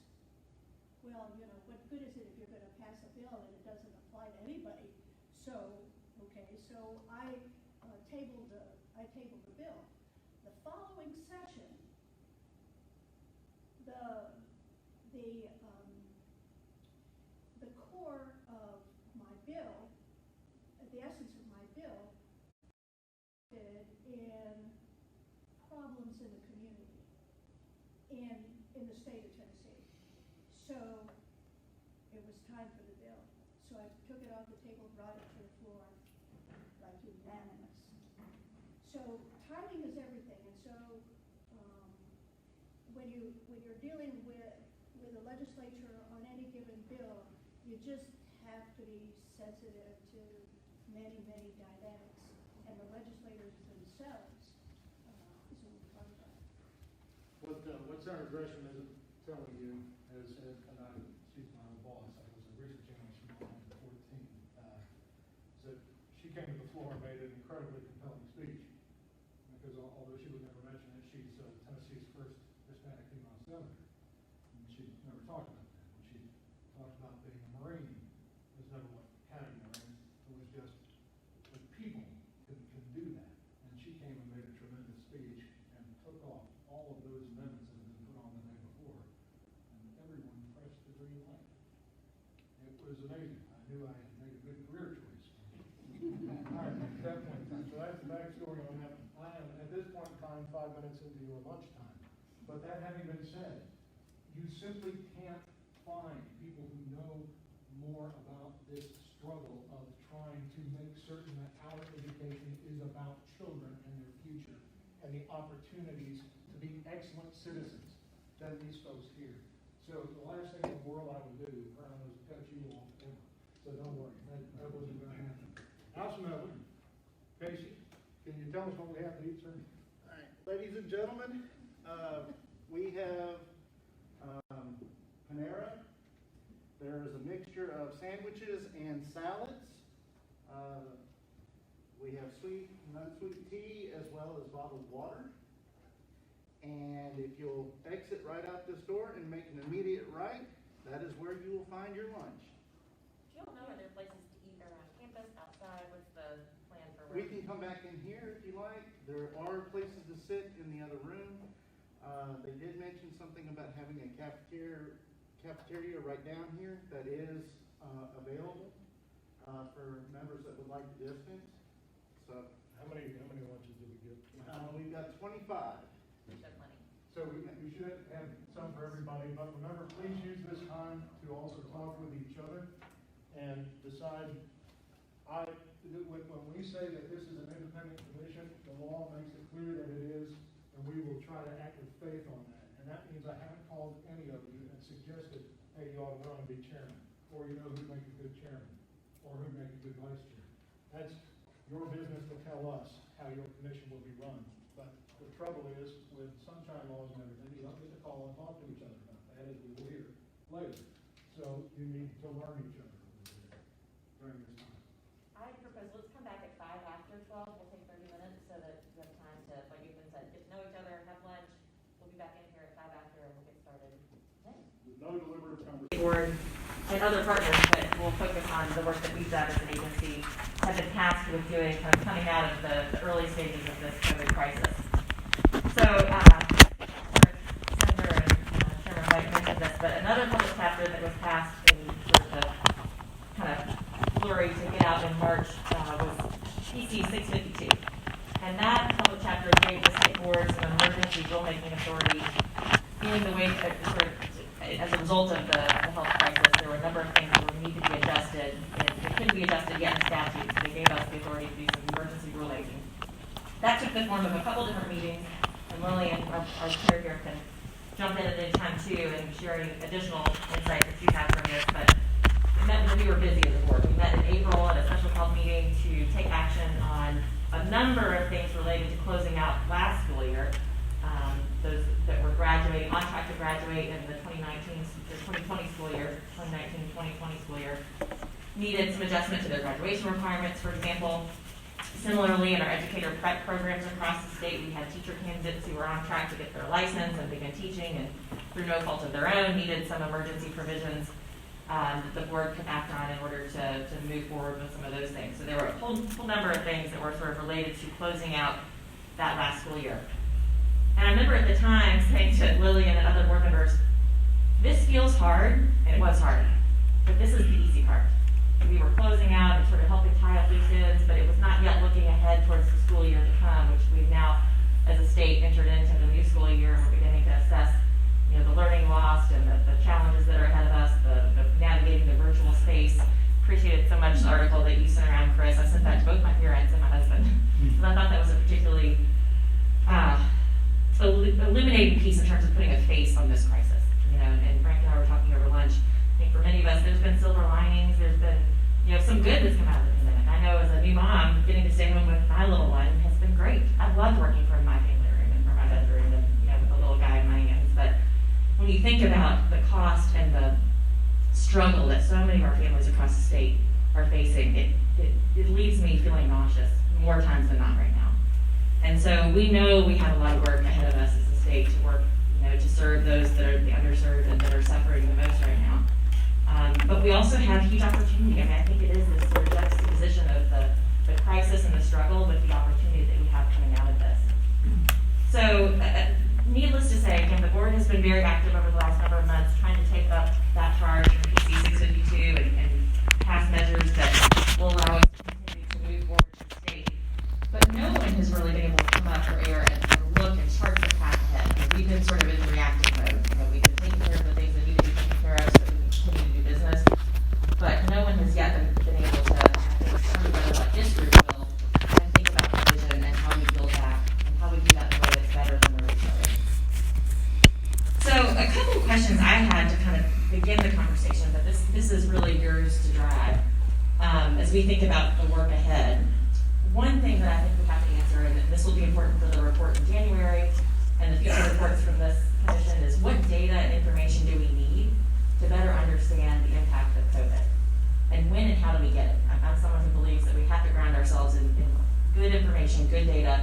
Well, you know, what good is it if you're going to pass a bill and it doesn't apply to anybody? So I tabled the bill. The following session, the core of my bill, the essence of my bill, like unanimous. So timing is everything, and so, when you're dealing with the legislature on any given bill, you just have to be sensitive to many, many dynamics, and the legislators themselves, is what we're talking about. What Senator Gresham isn't telling you is, and she's my own boss, I was a researching when she was on 14, so she came to the floor and made an incredibly compelling speech, because although she would never mention it, she's Tennessee's first Hispanic female senator, and she never talked about that. When she talked about being a Marine, it was never what Academy Marines, it was just the people can do that, and she came and made a tremendous speech and took off all of those amendments that had been put on the day before, and everyone pressed the green light. It was amazing. I knew I had made a good career choice. At that point in time. So that's the backstory on that. I am, at this point in time, 5 minutes into your lunchtime. But that having been said, you simply can't find people who know more about this struggle of trying to make certain that our education is about children and their future and the opportunities to be excellent citizens than these folks here. So the last thing in the world I would do, Colonel, is cut you off ever. So don't worry, that wasn't going to happen. House Miller, Casey, can you tell us what we have to eat, sir? All right, ladies and gentlemen, we have Panera. There is a mixture of sandwiches and salads. We have sweet and unsweet tea as well as bottled water. And if you'll exit right out this door and make an immediate right, that is where you will find your lunch. Do you all know are there places to eat around campus, outside? What's the plan for We can come back in here if you like. There are places to sit in the other room. They did mention something about having a cafeteria right down here that is available for members that would like the distance. So How many lunches do we get? we've got 25. So we should have some for everybody, but remember, please use this time to also talk with each other and decide. When we say that this is an independent commission, the law makes it clear that it is, and we will try to act with faith on that. And that means I haven't called any of you and suggested, hey, you ought to run and be chairman, or you know who'd make a good chairman, or who'd make a good vice chair. That's your business to tell us how your commission will be run. But the trouble is, with sunshine laws and everything, you don't get to call and talk to each other about that, as we will hear later. So you need to learn each other during this time. I propose, let's come back at 5 after 12, we'll take 30 minutes so that you have time to, like you've been said, get to know each other, have lunch. We'll be back in here at 5 after and we'll get started then. No deliberative conversation. Board and other partners that will focus on the work that we've done as an agency have been tasked with doing, kind of coming out of the early stages of this COVID crisis. So, Senator and Chairman White mentioned this, but another public chapter that was passed in sort of the kind of flurry to get out in March was PC 652. And that public chapter gave the state board some emergency rulemaking authority in the way that sort of, as a result of the health crisis, there were a number of things that would need to be adjusted, and it couldn't be adjusted yet in statute, so they gave us the authority to do some emergency rulemaking. That took the form of a couple different meetings, and Lillian, our chair here, can jump in at any time too and share any additional insight that you have from this, but it meant that we were busy as a board. We met in April at a special called meeting to take action on a number of things related to closing out last school year. Those that were graduating, on track to graduate in the 2020 school year, 2019-2020 school year, needed some adjustment to their graduation requirements, for example. Similarly, in our educator prep programs across the state, we had teacher candidates who were on track to get their license and begin teaching, and through no fault of their own, needed some emergency provisions that the board could act on in order to move forward with some of those things. So there were a whole number of things that were sort of related to closing out that last school year. And I remember at the time saying to Lillian and other board members, this feels hard, and it was hard, but this is the easy part. We were closing out and sort of helping tie up loose ends, but it was not yet looking ahead towards the school year to come, which we've now, as a state, entered into the new school year, and we're beginning to assess, the learning lost and the challenges that are ahead of us, the navigating the virtual space. Appreciated so much the article that you sent around, Chris. I sent that to both my parents and my because I thought that was a particularly illuminating piece in terms of putting a face on this crisis. You know, and Frank and I were talking over lunch. I think for many of us, there's been silver linings. There's been, you know, some good that's come out of the pandemic. I know as a new mom, getting to stay home with my little one has been great. I've loved working from my family room and from my bedroom and, you know, with the little guy in my hands. But when you think about the cost and the struggle that so many of our families across the state are facing, it leaves me feeling nauseous more times than not right now. And so we know we have a lot of work ahead of us as a state to work, you know, to serve those that are the underserved and that are suffering the most right now. But we also have huge opportunity. I mean, I think it is this sort of juxtaposition of the crisis and the struggle with the opportunity that we have coming out of this. So, needless to say, again, the board has been very active over the last number of months trying to take up that charge from PC 652 and pass measures that will allow us to continue to move forward to the state. But no one has really been able to come out for air and look and chart the path ahead. I mean, we've been sort of in reactive mode. You know, we've been taking care of the things that need to be taken care of so that we can continue to do business. But no one has yet been able to, I think, come together like this group will and think about the vision and how we build back and how we do that in a way that's better than where we started. So a couple of questions I had to kind of begin the conversation, but this is really yours to drive as we think about the work ahead. One thing that I think we have to answer, and this will be important for the report in January and the future reports from this commission, is what data and information do we need to better understand the impact of COVID? And when and how do we get it? I'm someone who believes that we have to ground ourselves in good information, good data.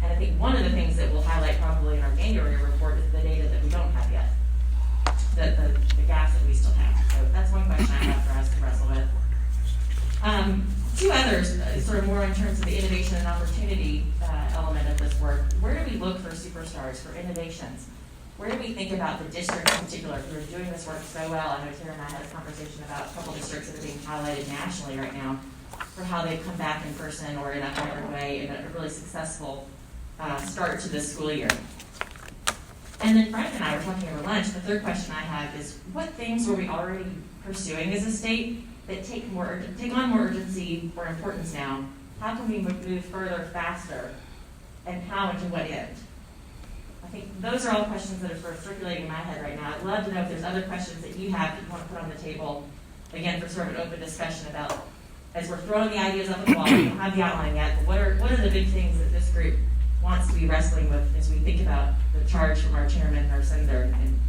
And I think one of the things that we'll highlight probably in our January report is the data that we don't have yet, the gaps that we still have. So that's one question I have for us to wrestle with. Two others, sort of more in terms of the innovation and opportunity element of this work. Where do we look for superstars, for innovations? Where do we think about the districts in particular who are doing this work so well? I know Tara and I had a conversation about a couple districts that are being highlighted nationally right now for how they've come back in person or in a hybrid way in a really successful start to this school year. And then Frank and I were talking over lunch. The third question I have is, what things were we already pursuing as a state that take on more urgency or importance now? How can we move further, faster, and how and to what end? I think those are all questions that are sort of circulating in my head right now. I'd love to know if there's other questions that you have that you want to put on the table, again, for sort of an open discussion about, as we're throwing the ideas up at the wall, we don't have the outline yet, but what are the big things that this group wants to be wrestling with as we think about the charge from our chairman, our senator, and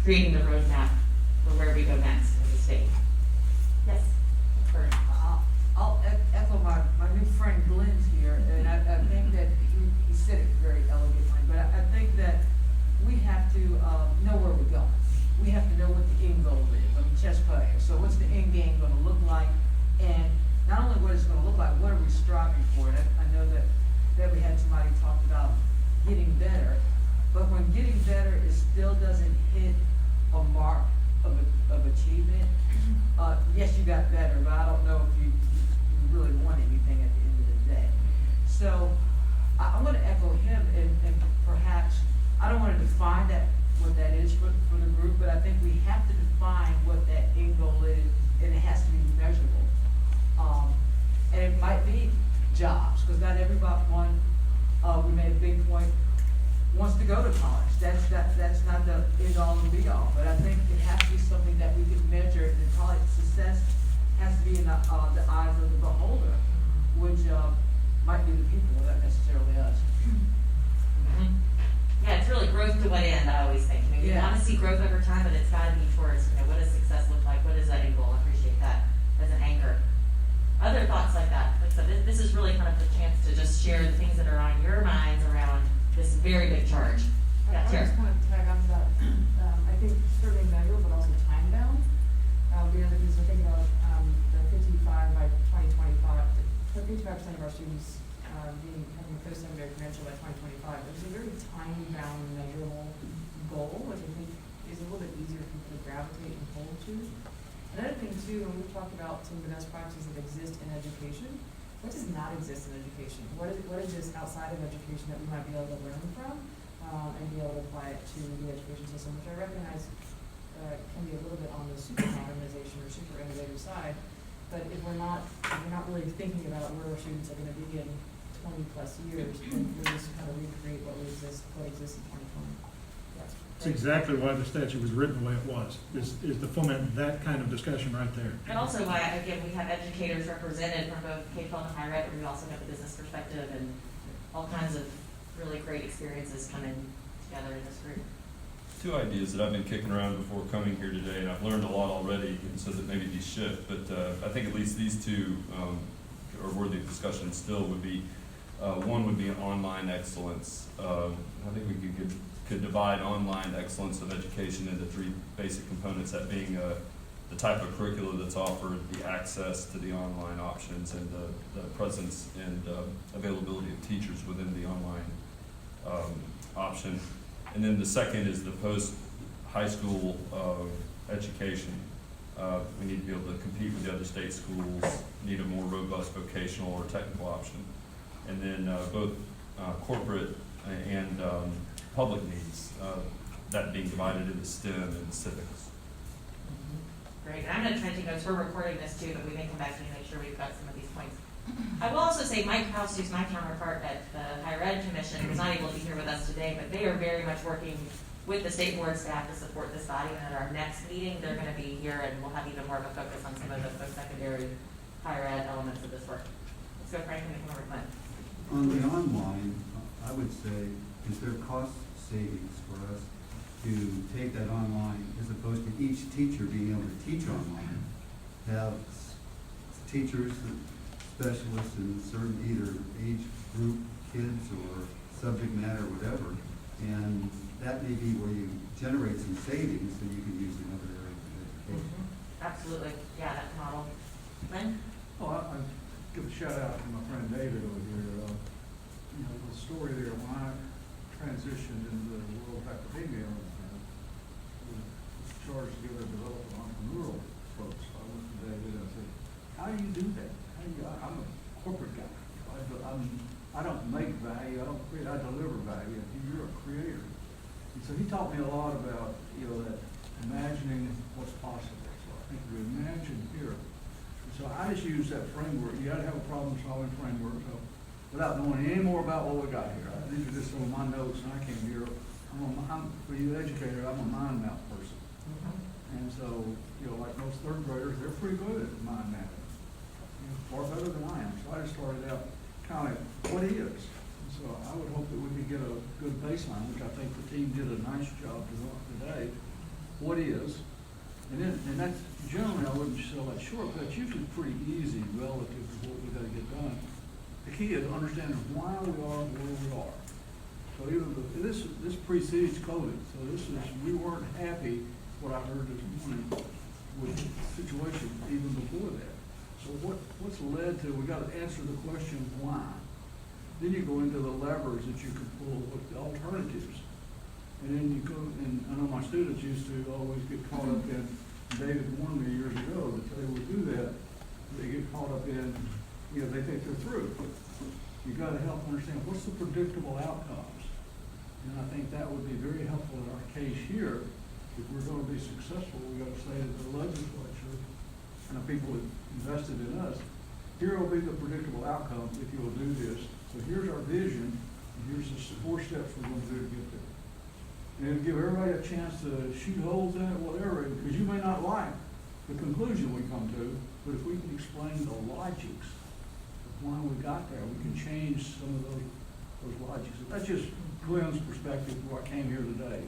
creating the roadmap for where we go next as a state? Yes, Bert. I'll echo my new friend Glenn's here, and I think that he said it very elegantly, but I think that we have to know where we're going. We have to know what the end goal is. I mean, chess player. So what's the end game going to look like? And not only what it's going to look like, what are we striving for? And I know that we had somebody talk about getting better, but when getting better, it still doesn't hit a mark of achievement. Yes, you got better, but I don't know if you really want anything at the end of the day. So I'm going to echo him, and perhaps, I don't want to define what that is for the group, but I think we have to define what that end goal is, and it has to be measurable. And it might be jobs, because not everyone, we made a big point, wants to go to college. That's not the end all and be all, but I think it has to be something that we can measure, and college success has to be in the eyes of the beholder, which might be the people, not necessarily us. Mm-hmm. Yeah, it's really growth to what end, I always think. I mean, we want to see growth over time, but it's got to be towards, what does success look like? What is that end goal? I appreciate that as an anchor. Other thoughts like that? Like, so this is really kind of the chance to just share the things that are on your minds around this very big charge. Yeah, I Tara. just want to tag on to that. I think certainly measurable, but also time bound. Because we're thinking about the 55% of our students having post-secondary credential by 2025. There's a very time-bound, measurable goal, which I think is a little bit easier for people to gravitate and hold to. Another thing too, when we talk about some of the best practices that exist in education, what does not exist in education? What exists outside of education that we might be able to learn from and be able to apply it to the education system, which I recognize can be a little bit on the super modernization or super innovative side. But if we're not really thinking about where our students are going to be in 20-plus years, and we just kind of recreate what exists in 2020. It's exactly why the statute was written the way it was, is to foment that kind of discussion right there. And also why, again, we have educators represented from both K-12 and higher ed, but we also have a business perspective and all kinds of really great experiences coming together in this group. Two ideas that I've been kicking around before coming here today, and I've learned a lot already, and so that maybe these shift, but I think at least these two are worthy of discussion still would be, one would be online excellence. I think we could divide online excellence of education into three basic components, that being the type of curriculum that's offered, the access to the online options, and the presence and availability of teachers within the online option. And then the second is the post-high school education. We need to be able to compete with the other state schools, need a more robust vocational or technical option. And then both corporate and public needs, that being divided into STEM and civics. Great, and I'm gonna try to take notes, we're recording this too, but we may come back to you and make sure we've got some of these points. I will also say Mike House, who's my counterpart at the Higher Ed Commission, was not able to be here with us today, but they are very much working with the state board staff to support this body, and at our next meeting, they're gonna be here and we'll have even more of a focus on some of the post-secondary higher ed elements of this work. Let's go Frank and then come over to Glenn. On the online, I would say, is there cost savings for us to take that online as opposed to each teacher being able to teach online? Have teachers, specialists in certain either age group kids or subject matter, whatever, and that may be where you generate some savings that you can use in other areas of education. Absolutely, yeah, that model. Glenn? Oh, I give a shout out to my friend David over here. You know, the story there, when I transitioned into the world of academia, was charged to develop entrepreneurial folks. I went to David and I said, how do you do that? I'm a corporate guy. I don't make value, I don't create, I deliver value. You're a creator. And so he taught me a lot about, you know, that imagining what's possible. So I think we imagine here. So I just use that framework. You gotta have a problem solving framework. So without knowing any more about what we got here, these are just some of my notes and I came here. For you educator, I'm a mind map person. And so, you know, like most third graders, they're pretty good at mind mapping. You know, far better than I am. So I just started out kind of what is. And so I would hope that we could get a good baseline, which I think the team did a nice job today. What is? And that's generally, I wouldn't sell that short, but that's usually pretty easy relative to what we gotta get done. The key is understanding why we are where we are. So even this precedes COVID, so we weren't happy, what I heard this morning, with the situation even before that. So what's led to, we gotta answer the question why. Then you go into the levers that you can pull, with the alternatives. And then you go, and I know my students used to always get caught up in, David warned me years ago that they would do that. They get caught up in, you know, they think they're through. You gotta help them understand what's the predictable outcomes. And I think that would be very helpful in our case here. If we're gonna be successful, we gotta say to the legislature and the people that invested in us, here will be the predictable outcome if you will do this. So here's our vision, and here's the 4 steps we're gonna do to get there. And give everybody a chance to shoot holes in it, whatever, because you may not like the conclusion we come to, but if we can explain the logics of why we got there, we can change some of those logics. That's just Glenn's perspective of what came here today.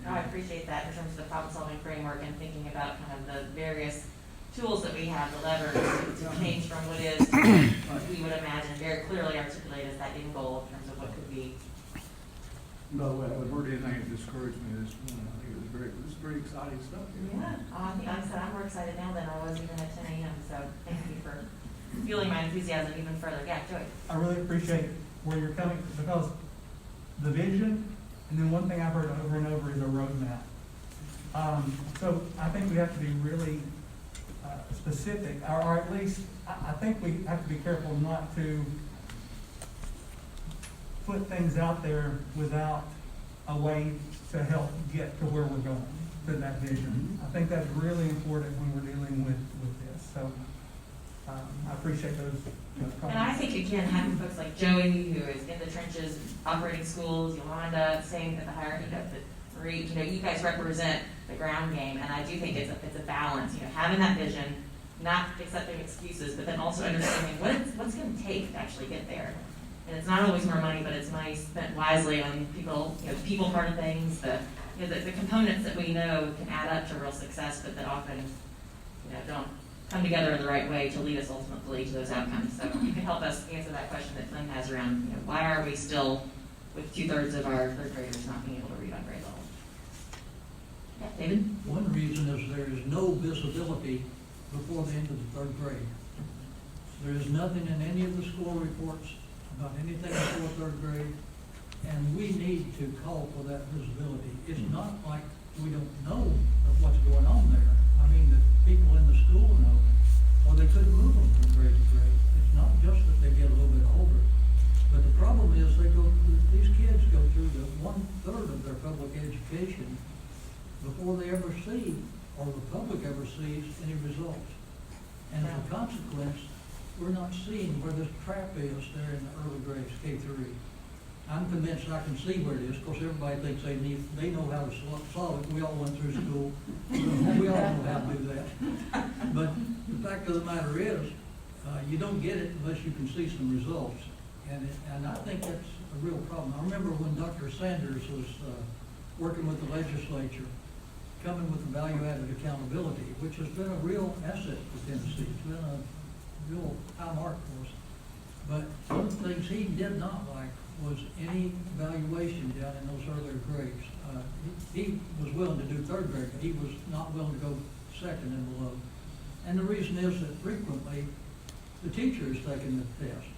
No, I appreciate that in terms of the problem-solving framework and thinking about kind of the various tools that we have, the levers to change from what is, we would imagine very clearly articulated as that end goal in terms of what could be. By the way, I haven't heard anything that discouraged me this morning. I think it was very exciting stuff. Yeah, I think like I said, I'm more excited now than I was even at 10 a.m. So thank you for fueling my enthusiasm even further. Yeah, Joey. I really appreciate where you're coming, because the vision, and then one thing I've heard over and over is a roadmap. So I think we have to be really specific, or at least I think we have to be careful not to put things out there without a way to help get to where we're going, to that vision. I think that's really important when we're dealing with this. So I appreciate those comments. And I think, again, having folks like Joey, who is in the trenches, operating schools, Yolanda, same at the higher, Marie, you guys represent the ground game, and I do think it's a balance, having that vision, not accepting excuses, but then also understanding what's going to take to actually get there. And it's not always more money, but it's money spent wisely on people, the people part of things, the components that we know can add up to real success, but that often, don't come together in the right way to lead us ultimately to those outcomes. So you can help us answer that question that Flynn has around, why are we still with 2/3 of our third graders not being able to read on grade level? Yeah, David? One reason is there is no visibility before the end of the third grade. There is nothing in any of the school reports about anything before third grade, and we need to call for that visibility. It's not like we don't know of what's going on there. I mean, the people in the school know, or they couldn't move them from grade to grade. It's not just that they get a little bit older, but the problem is these kids go through the 1/3 of their public education before they ever see, or the public ever sees, any results. And as a consequence, we're not seeing where this trap is there in the early grades, K-3. I'm convinced I can see where it is. Of course, everybody thinks they know how to solve it. We all went through school. We all know how to do that. But the fact of the matter is, you don't get it unless you can see some results. And I think that's a real problem. I remember when Dr. Sanders was working with the legislature, coming with the value-added accountability, which has been a real asset to Tennessee. It's been a real high mark for us. But one of the things he did not like was any evaluation down in those earlier grades. He was willing to do third grade, but he was not willing to go second and below. And the reason is that frequently the teacher is taking the test,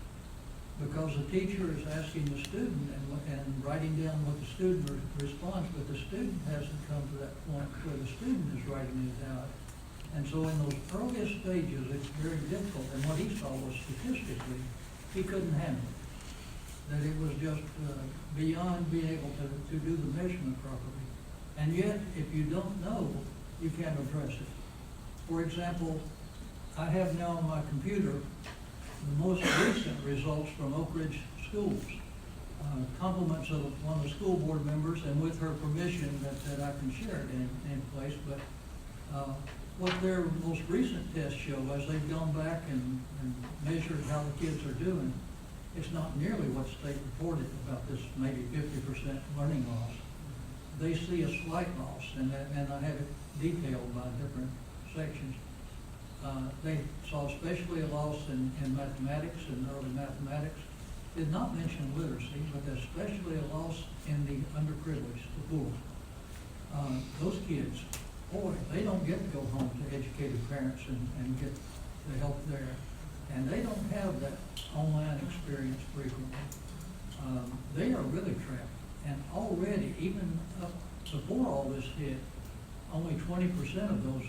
because the teacher is asking the student and writing down what the student responds, but the student hasn't come to that point where the student is writing it out. And so in those earliest stages, it's very difficult. And what he saw was statistically, he couldn't handle it. That it was just beyond being able to do the measurement properly. And yet, if you don't know, you can't address it. For example, I have now on my computer the most recent results from Oak Ridge schools. Compliments of one of the school board members, and with her permission that I can share it in place. But what their most recent tests show, as they've gone back and measured how the kids are doing, it's not nearly what state reported about this maybe 50% learning loss. They see a slight loss, and I have it detailed by different sections. They saw especially a loss in mathematics and early mathematics. Did not mention literacy, but especially a loss in the underprivileged, the poor. Those kids, boy, they don't get to go home to educated parents and get the help there. And they don't have that online experience frequently. They are really trapped. And already, even up before all this hit, only 20% of those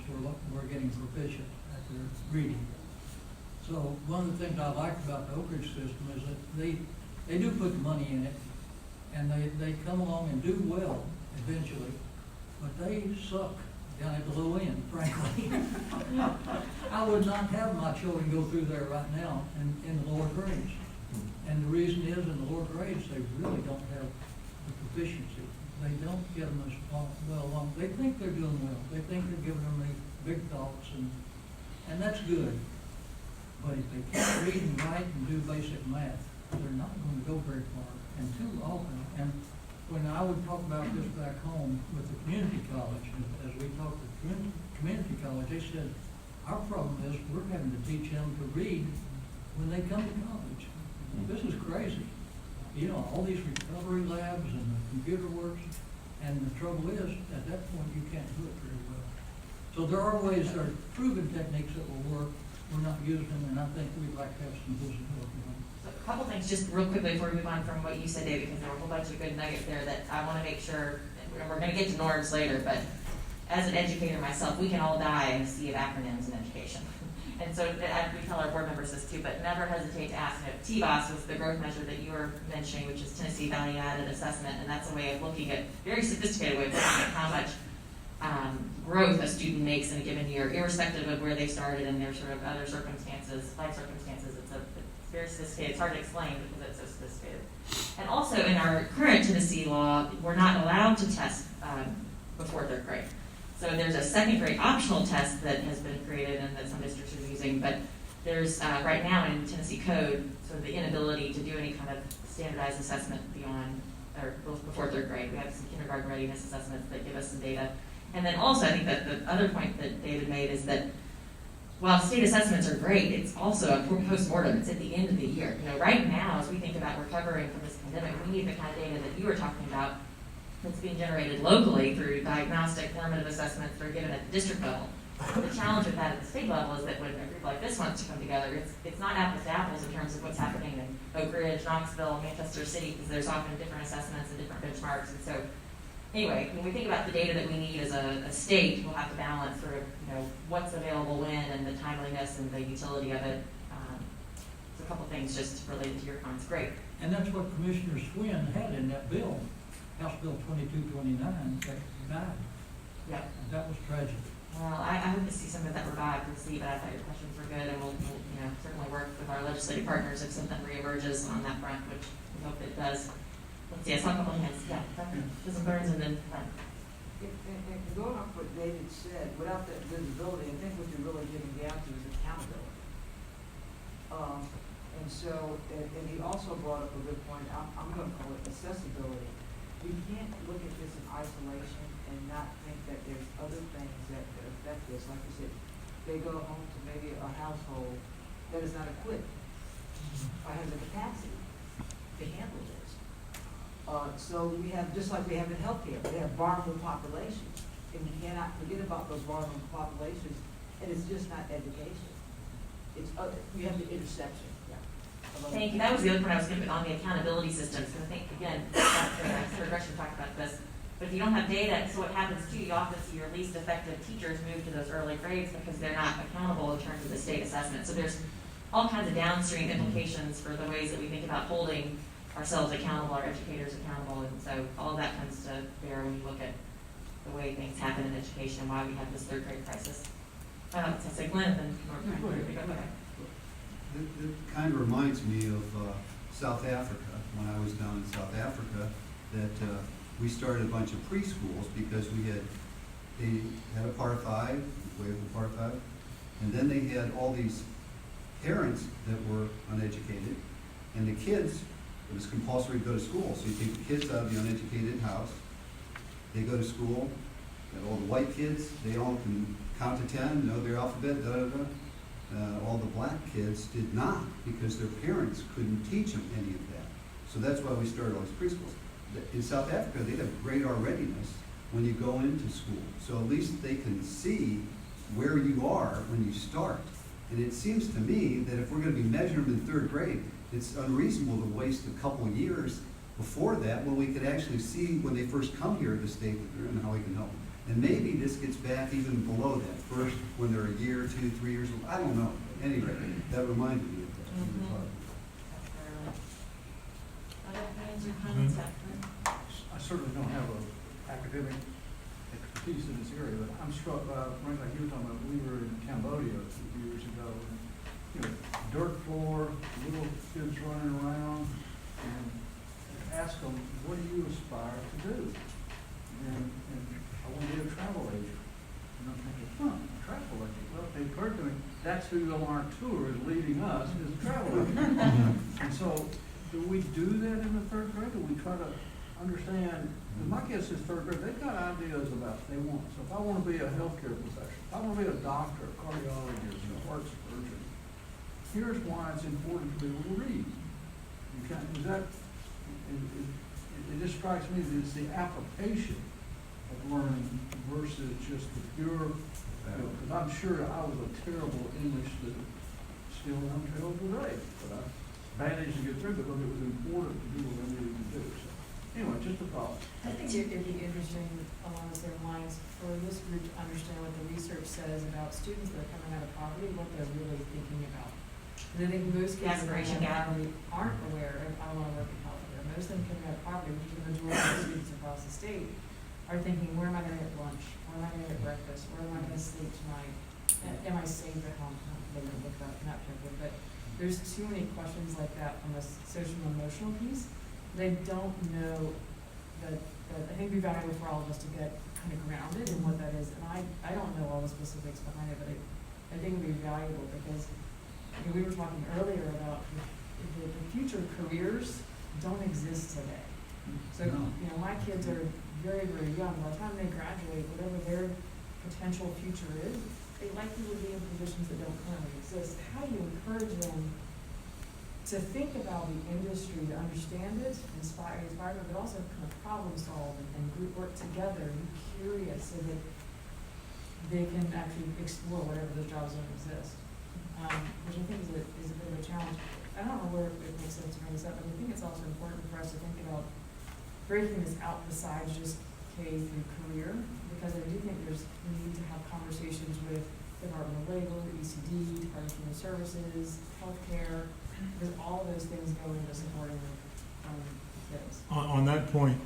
were getting proficient at their reading. So one of the things I like about the Oak Ridge system is that they do put the money in it, and they come along and do well eventually, but they suck down at the low end, frankly. I would not have my children go through there right now in the lower grades. And the reason is, in the lower grades, they really don't have the proficiency. They don't get them as well along. They think they're doing well. They think they're giving them these big thoughts, and that's good. But if they can't read and write and do basic math, they're not going to go very far. And too often, and when I would talk about this back home with the community college, as we talked to community college, they said, our problem is we're having to teach them to read when they come to college. This is crazy. All these recovery labs and the computer works, and the trouble is, at that point, you can't do it very well. So there are ways, there are proven techniques that will work. We're not using them, and I think we'd like to have some visibility on. So a couple things, just real quickly before we move on from what you said, David, because there were a whole bunch of good nuggets there that I want to make sure, and we're going to get to norms later, but as an educator myself, we can all die in a sea of acronyms in education. And so we tell our board members this too, but never hesitate to ask. TBOS was the growth measure that you were mentioning, which is Tennessee Value Added Assessment, and that's a way of looking at, very sophisticated way of looking at how much growth a student makes in a given year, irrespective of where they started and their sort of other circumstances, life circumstances. It's very sophisticated. It's hard to explain because it's so sophisticated. And also in our current Tennessee law, we're not allowed to test before third grade. So there's a second grade optional test that has been created and that some districts are using, but there's right now in Tennessee code sort of the inability to do any kind of standardized assessment beyond or before third grade. We have some kindergarten readiness assessments that give us some data. And then also I think that the other point that David made is that while state assessments are great, it's also a post-mortem. It's at the end of the year. Right now, as we think about recovering from this pandemic, we need the kind of data that you were talking about that's being generated locally through diagnostic formative assessments that are given at the district level. The challenge with that at the state level is that when a group like this wants to come together, it's not apples to apples in terms of what's happening in Oak Ridge, Knoxville, Manchester City, because there's often different assessments and different benchmarks. And so anyway, when we think about the data that we need as a state, we'll have to balance sort of, what's available when and the timeliness and the utility of it. So a couple things just related to your comments. Great. And that's what Commissioner Swin had in that bill, House Bill 2229, that died. Yeah. That was tragic. Well, I hope to see some of that revived. We'll see, but I thought your questions were good, and we'll certainly work with our legislative partners if something reemerges on that front, which we hope it does. Let's see, I saw a couple of hands. Yeah, Susan Burns and then Glenn. And going off what David said, without that visibility, I think what you're really getting down to is accountability. And so, and he also brought up a good point, I'm going to call it accessibility. We can't look at this in isolation and not think that there's other things that affect this. Like you said, they go home to maybe a household that is not equipped or has the capacity to handle this. So we have, just like we have in healthcare, we have vulnerable populations, and we cannot forget about those vulnerable populations, and it's just not education. It's other, we have the intersection. Thank you. That was the other point I was going to put on the accountability systems. Because I think, again, I heard Gretchen talk about this. But if you don't have data, so what happens too, you often see your least effective teachers move to those early grades because they're not accountable in terms of the state assessment. So there's all kinds of downstream implications for the ways that we think about holding ourselves accountable, our educators accountable. And so all of that comes to bear when you look at the way things happen in education and why we have this third grade crisis. So say Glenn, then It kind of reminds me of South Africa, when I was down in South Africa, that we started a bunch of preschools because they had apartheid, way of apartheid, and then they had all these parents that were uneducated, and the kids, it was compulsory to go to school, so you take the kids out of the uneducated house, they go to school, and all the white kids, they all can count to 10, know their alphabet, da-da-da. All the black kids did not because their parents couldn't teach them any of that. So that's why we started all these preschools. In South Africa, they have radar readiness when you go into school. So at least they can see where you are when you start. And it seems to me that if we're going to be measuring them in third grade, it's unreasonable to waste a couple of years before that when we could actually see when they first come here the state that they're in and how we can help them. And maybe this gets back even below that, first when they're a year, 2, 3 years old. I don't know. Anyway, that reminded me of that. I certainly don't have an academic expertise in this area, but I'm struck by, like you were talking about, we were in Cambodia a few years ago, and, dirt floor, little kids running around, and ask them, what do you aspire to do? And I want to be a travel agent. And I'm thinking, a travel agent? Well, it occurred to me, that's who on our tour is leading us, is a travel agent. And so, do we do that in the third grade? Do we try to understand, because my kids is third grade, they've got ideas about what they want. So if I want to be a healthcare professional, if I want to be a doctor, a cardiologist, a heart surgeon, here's why it's important to be able to read. You can't, is that, it just strikes me that it's the application of learning versus just the pure, because I'm sure I was a terrible English student, still I'm terrible today, but I managed to get through because it was important to do what I needed to do. So anyway, just a thought. I think it'd be interesting along those lines for this group to understand what the research says about students that are coming out of poverty, what they're really thinking about. And I think most kids that are coming out of poverty aren't aware of, I want to work in healthcare. Most of them coming out of poverty, which is the majority of students across the state, are thinking, where am I gonna get lunch? Where am I gonna get breakfast? Where am I gonna sleep tonight? Am I safe at home? Maybe I'll look up, not perfect, but there's too many questions like that from a social and emotional piece. They don't know that I think it'd be valuable for all of us to get kind of grounded in what that is. And I don't know all the specifics behind it, but I think it'd be valuable because, you know, we were talking earlier about the future careers don't exist today. So, you know, my kids are very, very young. By the time they graduate, whatever their potential future is, they likely will be in positions that don't currently exist. How do you encourage them to think about the industry, to understand it, inspire them, but also kind of problem solve and group work together and be curious so that they can actually explore whatever those jobs don't exist, which I think is a bit of a challenge. I don't know where it makes sense to bring this up, but I think it's also important for us to think about breaking this out besides just K through career, because I do think we need to have conversations with Department of Labor, ECD, Department of Human Services, healthcare, because all of those things go into supporting kids. On that point,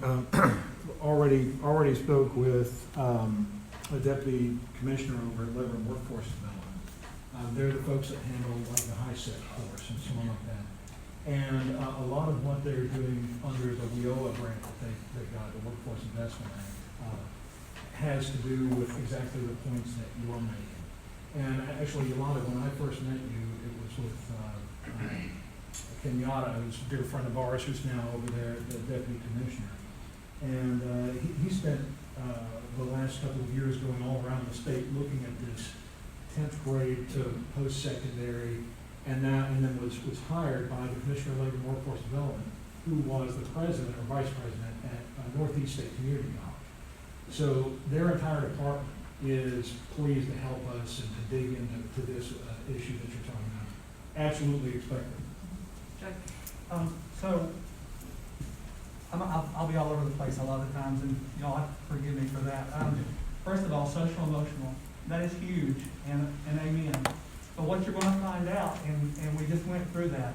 already spoke with a deputy commissioner over at Labor and Workforce Development. They're the folks that handle like the HISET course and so on like that. And a lot of what they're doing under the WIOA grant that they got, the Workforce Investment Act, has to do with exactly the points that you're making. And actually, Yolanda, when I first met you, it was with Kenyatta, who's a dear friend of ours, who's now over there, the deputy commissioner. And he spent the last couple of years going all around the state looking at this 10th grade to post-secondary, and then was hired by the Commissioner of Labor and Workforce Development, who was the president or vice president at Northeast State Community College. So their entire department is pleased to help us and to dig into this issue that you're talking about. Absolutely expected. So, I'll be all over the place a lot of times, and y'all have to forgive me for that. First of all, social emotional, that is huge, and amen. But what you're going to find out, and we just went through that,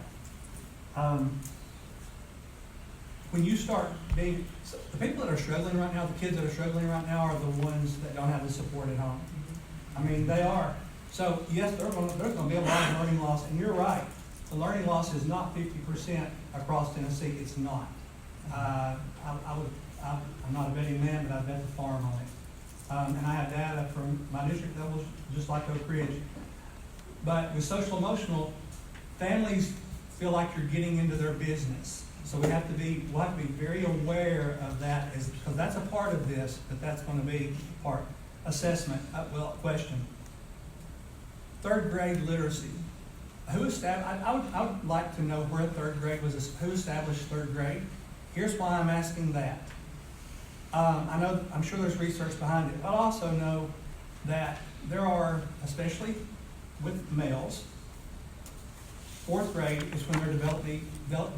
when you start being, so the people that are struggling right now, the kids that are struggling right now are the ones that don't have the support at home. I mean, they are. So yes, there's going to be a lot of learning loss, and you're right. The learning loss is not 50% across Tennessee. It's not. I'm not a betting man, but I bet the farm on it. And I have data from my district that was just like Oak Ridge. But with social emotional, families feel like you're getting into their business. So we'll have to be very aware of that, because that's a part of this, but that's going to be part. Assessment, question. 3rd grade literacy. I would like to know where 3rd grade was, who established 3rd grade. Here's why I'm asking that. I'm sure there's research behind it. I also know that there are, especially with males, 4th grade is when they're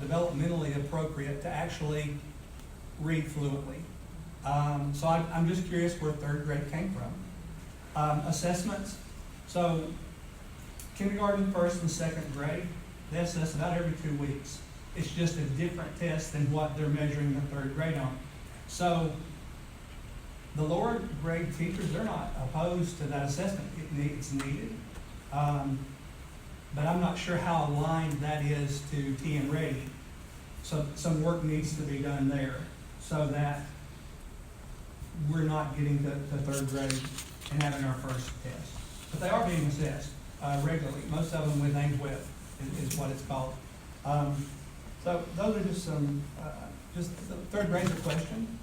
developmentally appropriate to actually read fluently. So I'm just curious where 3rd grade came from. Assessments. So kindergarten, 1st and 2nd grade, they assess about every 2 weeks. It's just a different test than what they're measuring the 3rd grade on. So the lower grade teachers, they're not opposed to that assessment. It's needed. But I'm not sure how aligned that is to TN Ready. So some work needs to be done there so that we're not getting to 3rd grade and having our first test. But they are being assessed regularly. Most of them with AIMSWeb is what it's called. So those are just some, just the 3rd grade's a question.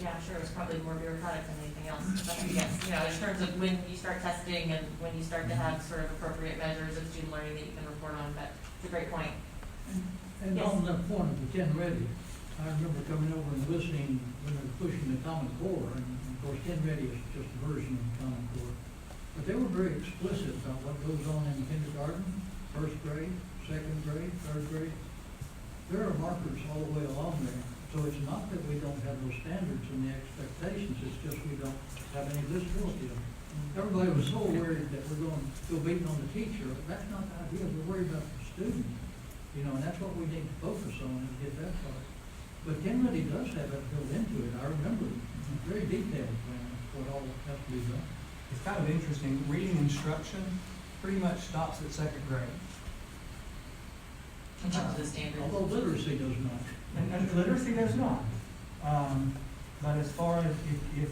Yeah, I'm sure it's probably more bureaucratic than anything else. But I guess, you know, in terms of when you start testing and when you start to have sort of appropriate measures of student learning that you can report on, but it's a great point. And Yes. on that point of the 10 Ready, I remember coming over and listening when they were pushing the Common Core, and of course 10 Ready is just a version of the Common Core. But they were very explicit about what goes on in kindergarten, 1st grade, 2nd grade, 3rd grade. There are markers all the way along there. So it's not that we don't have those standards and the expectations, it's just we don't have any visibility of them. Everybody was so worried that we're going to go beating on the teacher. That's not the idea. We're worried about the student, you know, and that's what we need to focus on and get that part. But Ken really does have that built into it. I remember very detailed what all has to be done. It's kind of interesting, reading instruction pretty much stops at second grade. In terms of the standards. Although literacy does not. And literacy does not. But as far as if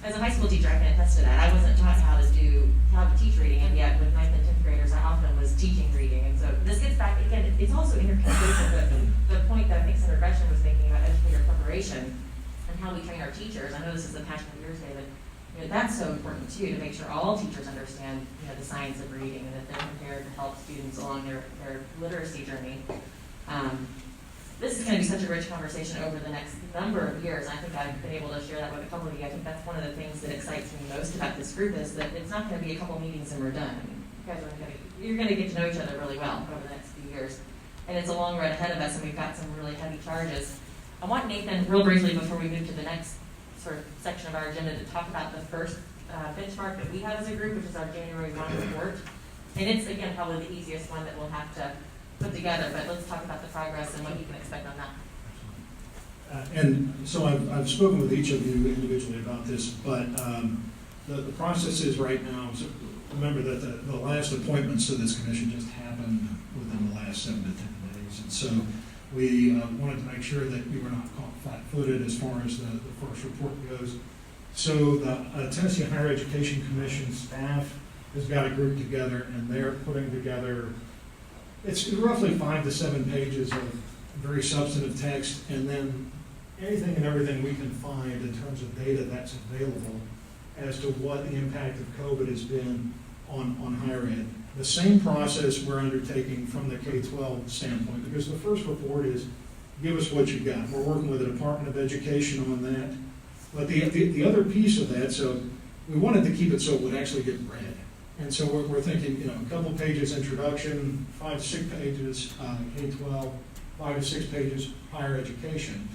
As a high school teacher, I can attest to that. I wasn't taught how to teach reading, and yet with 9th and 10th graders, I often was teaching reading. And so this gets back, again, it's also interconnected with the point that I think Senator Gresham was making about educator preparation and how we train our teachers. I know this is the Passion of Yours Day, but that's so important too, to make sure all teachers understand the science of reading and that they're prepared to help students along their literacy journey. This is going to be such a rich conversation over the next number of years. I think I've been able to share that with a couple of you. I think that's one of the things that excites me most about this group is that it's not going to be a couple meetings and we're done. I mean, you guys are you're going to get to know each other really well over the next few years. And it's a long road ahead of us, and we've got some really heavy charges. I want Nathan, real briefly before we move to the next sort of section of our agenda, to talk about the first benchmark that we have as a group, which is our January 1 report. And it's, again, probably the easiest one that we'll have to put together, but let's talk about the progress and what you can expect on that. And so I've spoken with each of you individually about this, but the process is right now, so remember that the last appointments to this commission just happened within the last 7 to 10 days. And so we wanted to make sure that we were not caught flat-footed as far as the first report goes. So the Tennessee Higher Education Commission staff has got a group together, and they're putting together, it's roughly 5 to 7 pages of very substantive text, and then anything and everything we can find in terms of data that's available as to what the impact of COVID has been on higher ed. The same process we're undertaking from the K-12 standpoint, because the first report is, give us what you got. We're working with the Department of Education on that. But the other piece of that, so we wanted to keep it so it would actually get read. And so we're thinking, a couple pages introduction, 5 to 6 pages K-12, 5 to 6 pages higher education.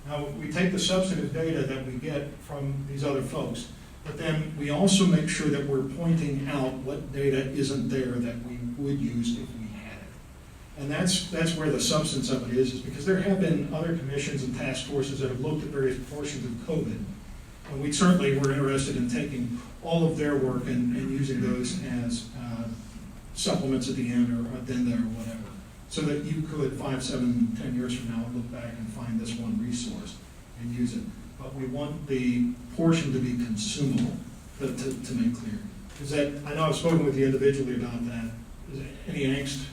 Now, we take the substantive data that we get from these other folks, but then we also make sure that we're pointing out what data isn't there that we would use if we had it. And that's where the substance of it is because there have been other commissions and task forces that have looked at various portions of COVID. And we certainly were interested in taking all of their work and using those as supplements at the end or addenda or whatever, so that you could 5, 7, 10 years from now look back and find this one resource and use it. But we want the portion to be consumable, to make clear. Is that, I know I've spoken with you individually about that. Is there any angst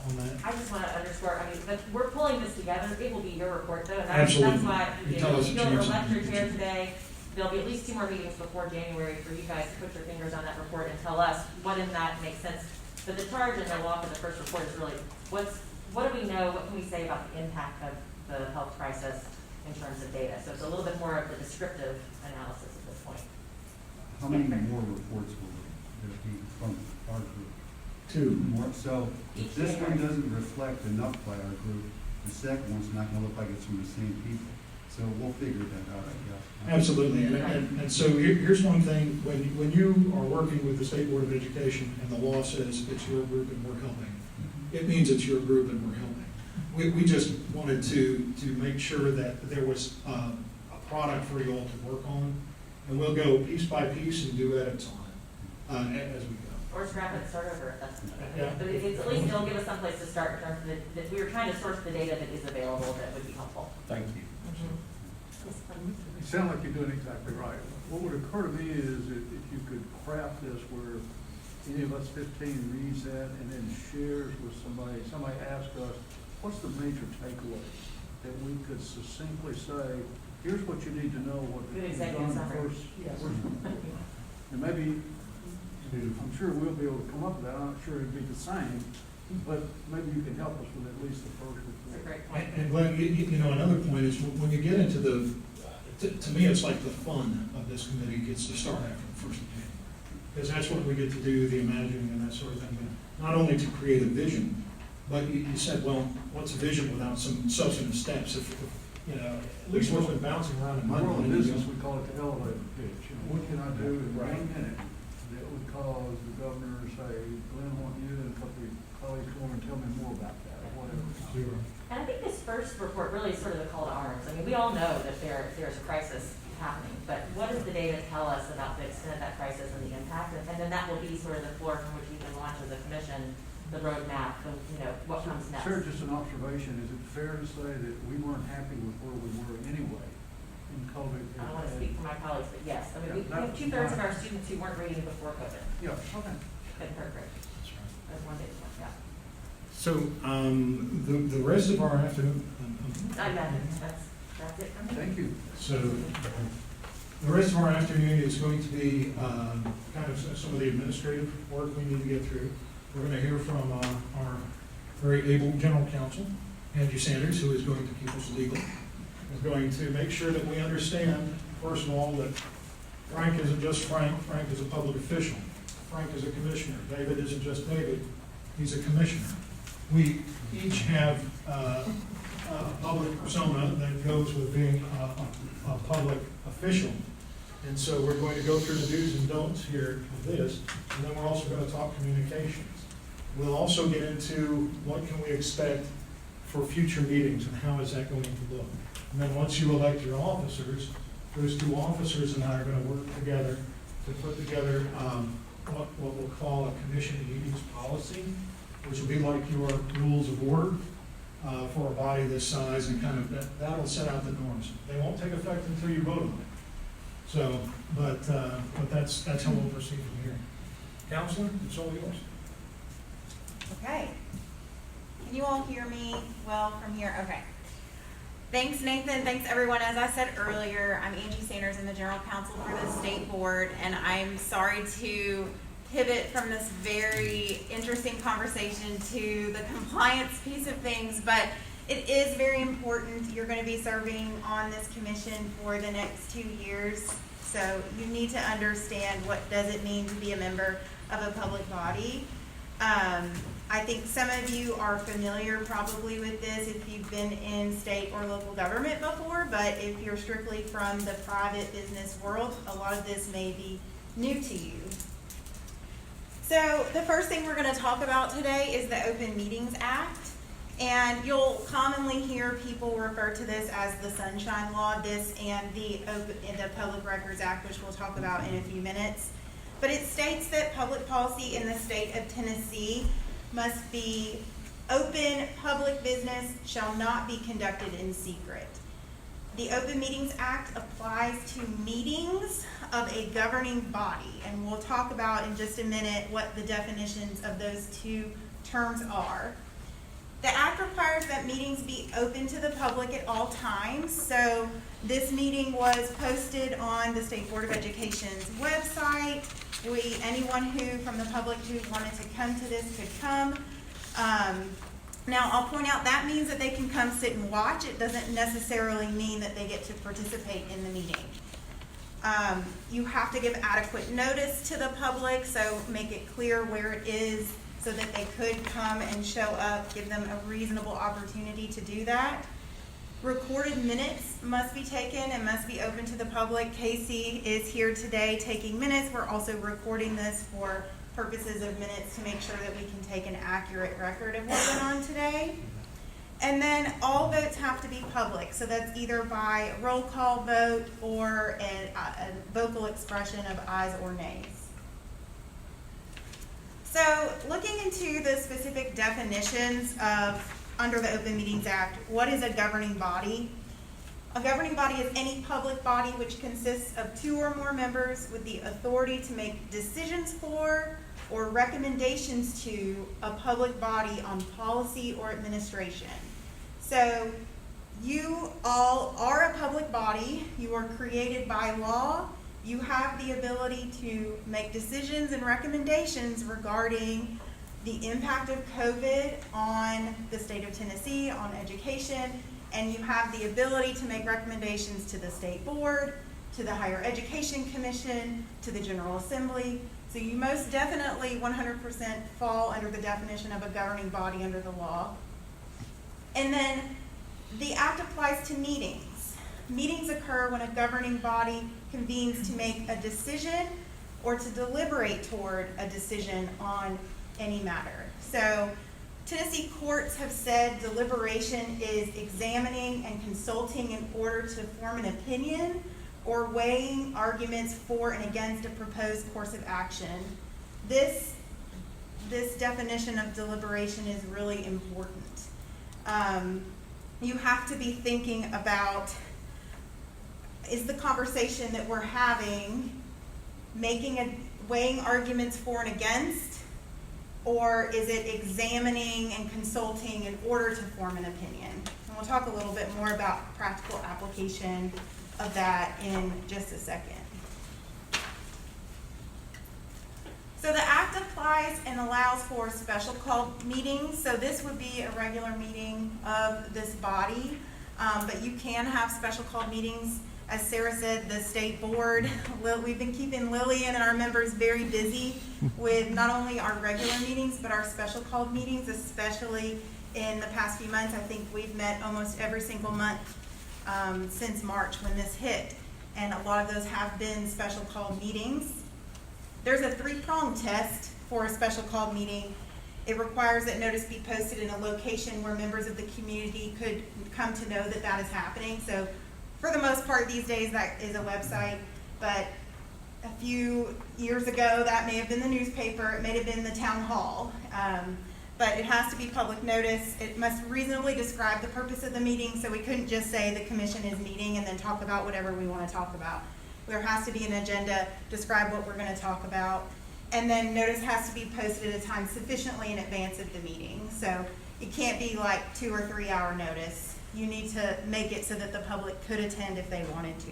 on that? I just want to underscore, but we're pulling this together. It will be your report, though. And Absolutely. That's why You'll you'll lecture here today. There'll be at least 2 more meetings before January for you guys to put your fingers on that report and tell us what in that makes sense. But the charge and the law for the first report is really, what do we know, what can we say about the impact of the health crisis in terms of data? So it's a little bit more of the descriptive analysis at this point. How many more reports will there be from our group? 2 more. So if this one doesn't reflect enough by our group, the second one's not gonna look like it's from the same people. So we'll figure that out, I guess. Absolutely, and so here's one thing, when you are working with the State Board of Education and the law says it's your group and we're helping, it means it's your group and we're helping. We just wanted to make sure that there was a product for you all to work on, and we'll go piece by piece and do edits on it as we go. Or scrap it and start over if that's, Yeah. but it's at least it'll give us some place to start in terms of that we were trying to source the data that is available that would be helpful. Thank you. You sound like you're doing exactly right. What would occur to me is if you could craft this where any of us 15 reads that and then shares with somebody asks us, what's the major takeaway? That we could succinctly say, here's what you need to know, what Good you've executive done summary. first. And maybe, I'm sure we'll be able to come up with that, I'm not sure it'd be the same, but maybe you can help us with at least the first report. That's a great point. And Glenn, another point is when you get into to me, it's like the fun of this committee gets to start after the first meeting. Because that's what we get to do, the imagining and that sort of thing. Not only to create a vision, but you said, well, what's a vision without some substantive steps? If at least what's been bouncing around in my We're in mind. business, we call it the elevator pitch. What can I do in 1 minute that would cause the governor to say, Glenn, I want you and a couple of your colleagues come over and tell me more about that, or whatever. And I think this first report really is sort of a call to arms. I mean, we all know that there's a crisis happening, but what does the data tell us about the extent of that crisis and the impact? And then that will be sort of the floor from which we can launch as a commission, the roadmap, what comes next. Sir, just an observation, is it fair to say that we weren't happy with where we were anyway in COVID? I don't want to speak for my colleagues, but yes, I mean, we have 2/3 of our students who weren't reading before COVID. Yeah, okay. In third grade. That's one data point, yeah. So, the rest of our afternoon. That's it for me. Thank you. So, the rest of our afternoon is going to be kind of some of the administrative work we need to get through. We're going to hear from our very able general counsel, Angie Sanders, who is going to keep us legal. Is going to make sure that we understand, first of all, that Frank isn't just Frank. Frank is a public official. Frank is a commissioner. David isn't just David. He's a commissioner. We each have a public persona that goes with being a public official. And so we're going to go through the do's and don'ts here of this, and then we're also going to talk communications. We'll also get into what can we expect for future meetings and how is that going to look. And then once you elect your officers, those two officers and I are going to work together to put together what we'll call a commission meetings policy, which will be like your rules of order for a body this size, and kind of that'll set out the norms. They won't take effect until you vote on it. So, but that's how we'll proceed from here. Counselor, it's all yours. Okay. Can you all hear me well from here? Okay. Thanks, Nathan. Thanks, everyone. As I said earlier, I'm Angie Sanders. I'm the General Counsel for the State Board, and I'm sorry to pivot from this very interesting conversation to the compliance piece of things, but it is very important. You're going to be serving on this commission for the next 2 years, so you need to understand what does it mean to be a member of a public body. I think some of you are familiar probably with this if you've been in state or local government before, but if you're strictly from the private business world, a lot of this may be new to you. So the first thing we're going to talk about today is the Open Meetings Act, and you'll commonly hear people refer to this as the Sunshine Law, this and the Public Records Act, which we'll talk about in a few minutes. But it states that public policy in the state of Tennessee must be open, public business shall not be conducted in secret. The Open Meetings Act applies to meetings of a governing body, and we'll talk about in just a minute what the definitions of those two terms are. The act requires that meetings be open to the public at all times, so this meeting was posted on the State Board of Education's website. Anyone from the public who wanted to come to this could come. Now, I'll point out that means that they can come sit and watch. It doesn't necessarily mean that they get to participate in the meeting. You have to give adequate notice to the public, so make it clear where it is so that they could come and show up, give them a reasonable opportunity to do that. Recorded minutes must be taken and must be open to the public. Casey is here today taking minutes. We're also recording this for purposes of minutes to make sure that we can take an accurate record of what went on today. And then all votes have to be public. So that's either by roll call vote or a vocal expression of ayes or nays. So looking into the specific definitions of under the Open Meetings Act, what is a governing body? A governing body is any public body which consists of 2 or more members with the authority to make decisions for or recommendations to a public body on policy or administration. So you all are a public body. You are created by law. You have the ability to make decisions and recommendations regarding the impact of COVID on the state of Tennessee, on education, and you have the ability to make recommendations to the State Board, to the Higher Education Commission, to the General Assembly. So you most definitely 100% fall under the definition of a governing body under the law. And then the act applies to meetings. Meetings occur when a governing body convenes to make a decision or to deliberate toward a decision on any matter. So Tennessee courts have said deliberation is examining and consulting in order to form an opinion or weighing arguments for and against a proposed course of action. This definition of deliberation is really important. You have to be thinking about, is the conversation that we're having weighing arguments for and against, or is it examining and consulting in order to form an opinion? And we'll talk a little bit more about practical application of that in just a second. So the Act applies and allows for special called meetings. So this would be a regular meeting of this body, but you can have special called meetings. As Sarah said, the state board, we've been keeping Lillian and our members very busy with not only our regular meetings, but our special called meetings, especially in the past few months. I think we've met almost every single month since March when this hit. And a lot of those have been special called meetings. There's a 3-pronged test for a special called meeting. It requires that notice be posted in a location where members of the community could come to know that that is happening. So for the most part these days that is a website, but a few years ago that may have been the newspaper, it may have been the town hall. But it has to be public notice. It must reasonably describe the purpose of the meeting, so we couldn't just say the commission is meeting and then talk about whatever we want to talk about. There has to be an agenda, describe what we're going to talk about, and then notice has to be posted at a time sufficiently in advance of the meeting. So it can't be like 2 or 3 hour notice. You need to make it so that the public could attend if they wanted to.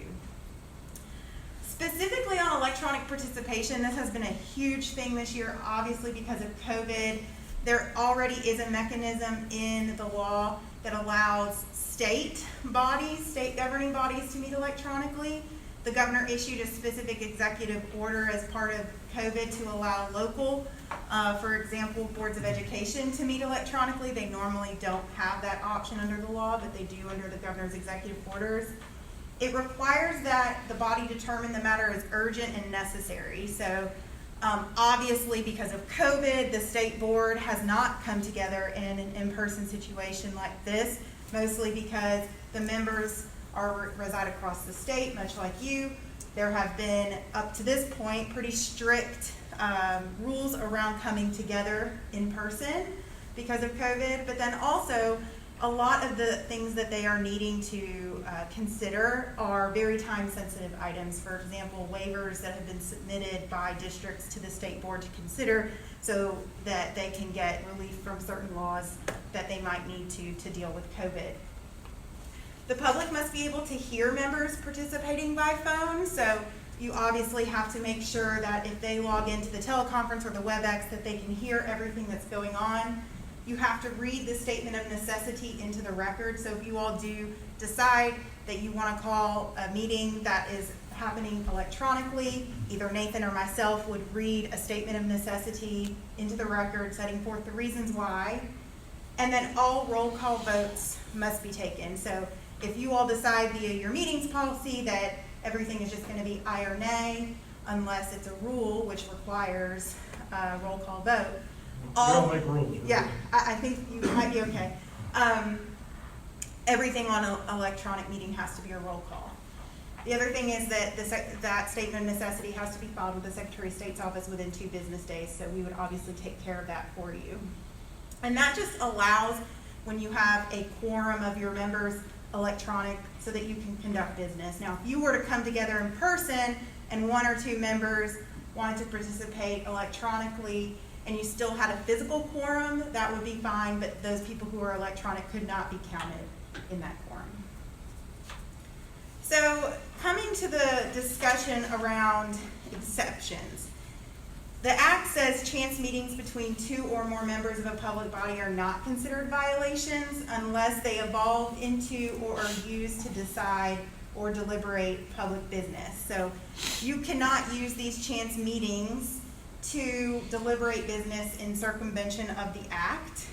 Specifically on electronic participation, this has been a huge thing this year, obviously because of COVID. There already is a mechanism in the law that allows state governing bodies to meet electronically. The governor issued a specific executive order as part of COVID to allow local, for example, boards of education to meet electronically. They normally don't have that option under the law, but they do under the governor's executive orders. It requires that the body determine the matter as urgent and necessary. So obviously because of COVID, the state board has not come together in an in-person situation like this, mostly because the members reside across the state, much like you. There have been, up to this point, pretty strict rules around coming together in person because of COVID, but then also a lot of the things that they are needing to consider are very time-sensitive items. For example, waivers that have been submitted by districts to the state board to consider so that they can get relief from certain laws that they might need to deal with COVID. The public must be able to hear members participating by phone, so you obviously have to make sure that if they log into the teleconference or the WebEx that they can hear everything that's going on. You have to read the statement of necessity into the record, so if you all do decide that you want to call a meeting that is happening electronically, either Nathan or myself would read a statement of necessity into the record setting forth the reasons why, and then all roll call votes must be taken. So if you all decide via your meetings policy that everything is just going to be aye or nay, unless it's a rule which requires a roll call vote. We don't make rules. Yeah, I think you might be okay. Everything on an electronic meeting has to be a roll call. The other thing is that that statement of necessity has to be filed with the Secretary of State's office within 2 business days, so we would obviously take care of that for you. And that just allows, when you have a quorum of your members electronic, so that you can conduct business. Now, if you were to come together in person and 1 or 2 members wanted to participate electronically and you still had a physical quorum, that would be fine, but those people who are electronic could not be counted in that quorum. So, coming to the discussion around exceptions. The Act says chance meetings between 2 or more members of a public body are not considered violations unless they evolve into or are used to decide or deliberate public business. So you cannot use these chance meetings to deliberate business in circumvention of the Act.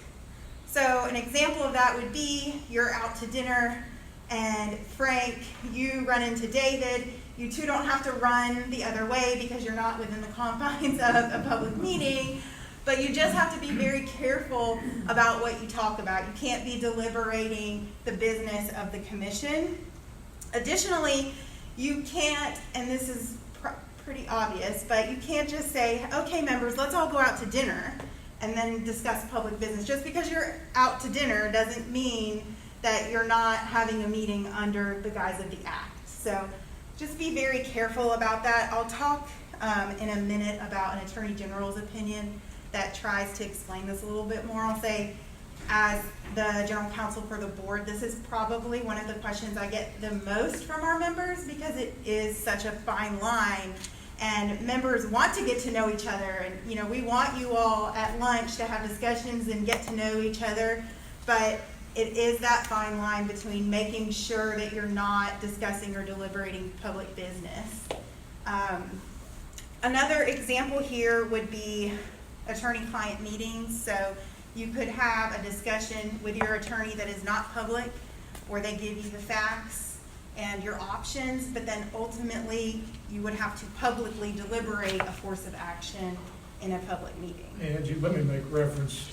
So an example of that would be you're out to dinner and Frank, you run into David. You two don't have to run the other way because you're not within the confines of a public meeting, But you just have to be very careful about what you talk about. You can't be deliberating the business of the commission. Additionally, you can't, and this is pretty obvious, but you can't just say, okay, members, let's all go out to dinner and then discuss public business. Just because you're out to dinner doesn't mean that you're not having a meeting under the guise of the act. So just be very careful about that. I'll talk in a minute about an attorney general's opinion that tries to explain this a little bit more. I'll say, as the general counsel for the board, this is probably one of the questions I get the most from our members because it is such a fine line, and members want to get to know each other, and you know, we want you all at lunch to have discussions and get to know each other, but it is that fine line between making sure that you're not discussing or deliberating public business. Another example here would be attorney-client meetings. So you could have a discussion with your attorney that is not public, where they give you the facts and your options, but then ultimately you would have to publicly deliberate a course of action in a public meeting. Angie, let me make reference,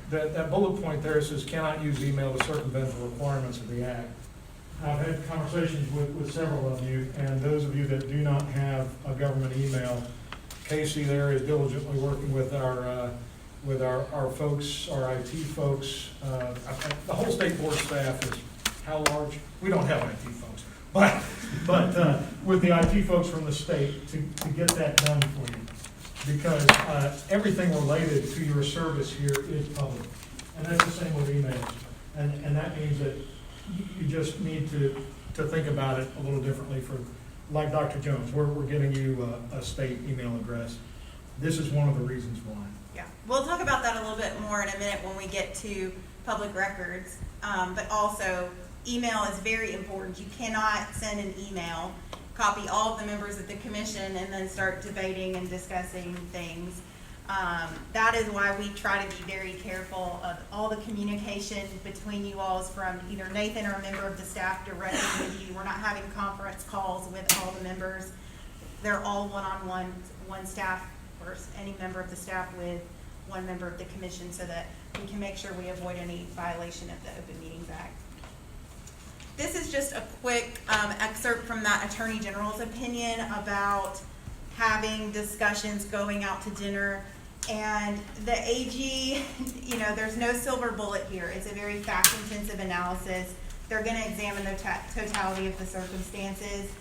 that bullet point there says cannot use email to circumvent the requirements of the act. I've had conversations with several of you, and those of you that do not have a government email, Casey there is diligently working with our folks, our IT folks. The whole state board staff is how large? We don't have IT folks, but with the IT folks from the state to get that done for you, because everything related to your service here is public, and that's the same with emails, and that means that you just need to think about it a little differently. For like Dr. Jones, we're getting you a state email address. This is one of the reasons why. Yeah, we'll talk about that a little bit more in a minute when we get to public records, but also email is very important. You cannot send an email, copy all of the members of the commission, and then start debating and discussing things. That is why we try to be very careful of all the communication between you all is from either Nathan or a member of the staff directly with you. We're not having conference calls with all the members. They're all one-on-one, one staff or any member of the staff with one member of the commission, so that we can make sure we avoid any violation of the Open Meetings Act. This is just a quick excerpt from that Attorney General's opinion about having discussions going out to dinner. And the AG, you know, there's no silver bullet here. It's a very fact-intensive analysis. They're going to examine the totality of the circumstances.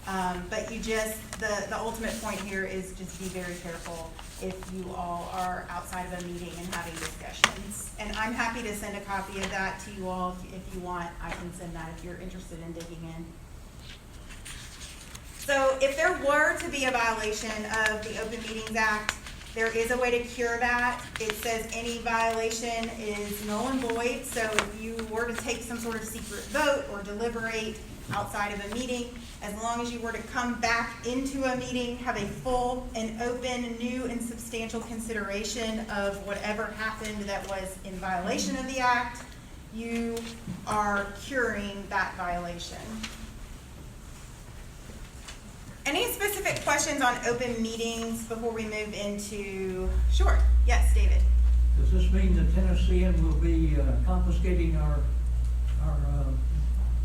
But you just, the ultimate point here is just be very careful if you all are outside of a meeting and having discussions. And I'm happy to send a copy of that to you all if you want. I can send that if you're interested in digging in. So if there were to be a violation of the Open Meetings Act, there is a way to cure that. It says any violation is null and void. So if you were to take some sort of secret vote or deliberate outside of a meeting, as long as you were to come back into a meeting, have a full and open, new and substantial consideration of whatever happened that was in violation of the act, you are curing that violation. Any specific questions on open meetings before we move into, sure, yes, David. Does this mean the Tennessean will be confiscating our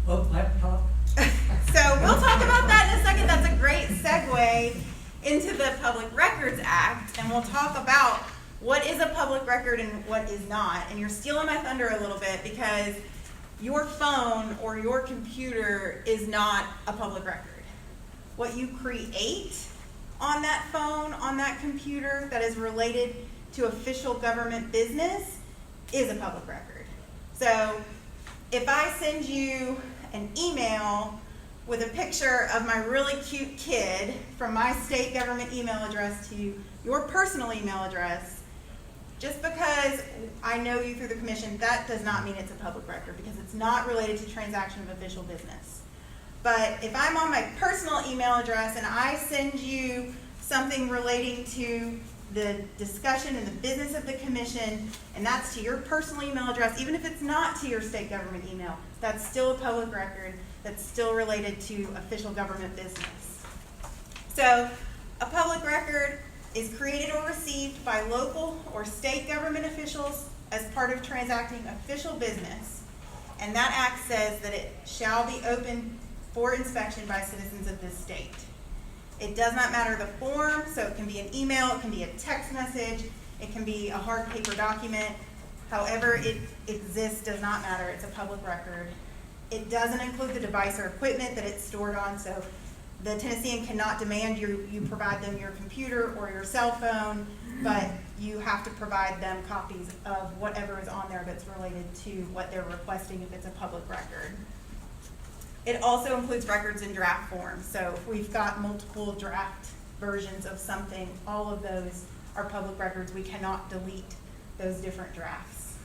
laptop? So we'll talk about that in a second. That's a great segue into the Public Records Act, and we'll talk about what is a public record and what is not. And you're stealing my thunder a little bit, because your phone or your computer is not a public record. What you create on that phone, on that computer, that is related to official government business is a public record. So if I send you an email with a picture of my really cute kid from my state government email address to your personal email address, just because I know you through the commission, that does not mean it's a public record, because it's not related to transaction of official business. But if I'm on my personal email address and I send you something relating to the discussion and the business of the commission, and that's to your personal email address, even if it's not to your state government email, that's still a public record, that's still related to official government business. So a public record is created or received by local or state government officials as part of transacting official business. And that act says that it shall be open for inspection by citizens of this state. It does not matter the form, so it can be an email, it can be a text message, it can be a hard paper document. However it exists does not matter, it's a public record. It doesn't include the device or equipment that it's stored on, so the Tennessean cannot demand you provide them your computer or your cell phone, but you have to provide them copies of whatever is on there that's related to what they're requesting if it's a public record. It also includes records in draft form. So if we've got multiple draft versions of something, all of those are public records. We cannot delete those different drafts.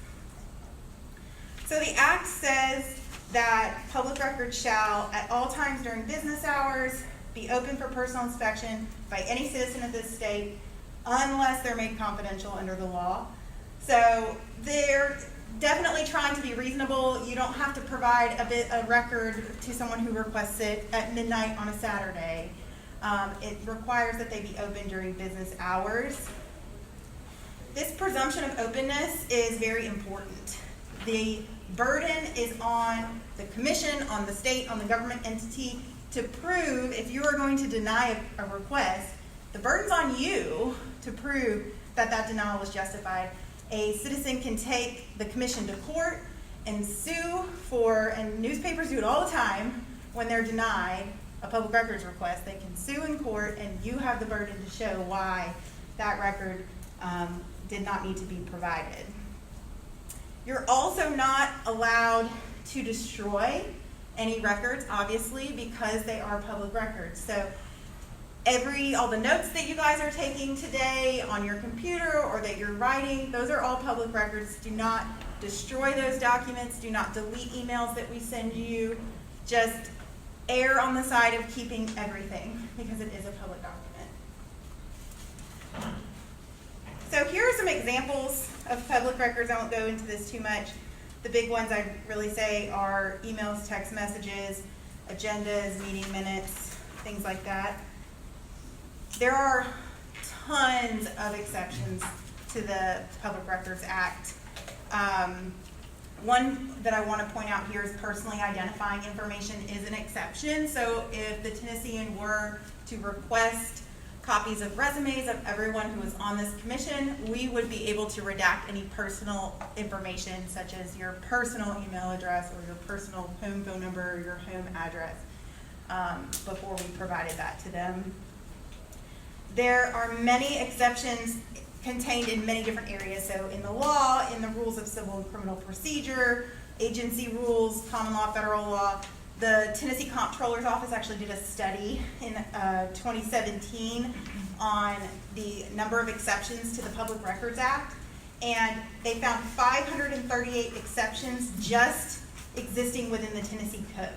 So the act says that public records shall, at all times during business hours, be open for personal inspection by any citizen of this state unless they're made confidential under the law. So they're definitely trying to be reasonable. You don't have to provide a record to someone who requests it at midnight on a Saturday. It requires that they be open during business hours. This presumption of openness is very important. The burden is on the commission, on the state, on the government entity to prove if you are going to deny a request. The burden's on you to prove that that denial was justified. A citizen can take the commission to court and sue for, and newspapers do it all the time when they're denied a public records request. They can sue in court and you have the burden to show why that record did not need to be provided. You're also not allowed to destroy any records, obviously, because they are public records. So all the notes that you guys are taking today on your computer or that you're writing, those are all public records. Do not destroy those documents. Do not delete emails that we send you. Just err on the side of keeping everything because it is a public document. So here are some examples of public records. I won't go into this too much. The big ones I'd really say are emails, text messages, agendas, meeting minutes, things like that. There are tons of exceptions to the Public Records Act. One that I want to point out here is personally identifying information is an exception. So if the Tennessean were to request copies of resumes of everyone who is on this commission, we would be able to redact any personal information such as your personal email address or your personal home phone number or your home address before we provided that to them. There are many exceptions contained in many different areas. So in the law, in the rules of civil and criminal procedure, agency rules, common law, federal law. The Tennessee Comptroller's Office actually did a study in 2017 on the number of exceptions to the Public Records Act, and they found 538 exceptions just existing within the Tennessee Code.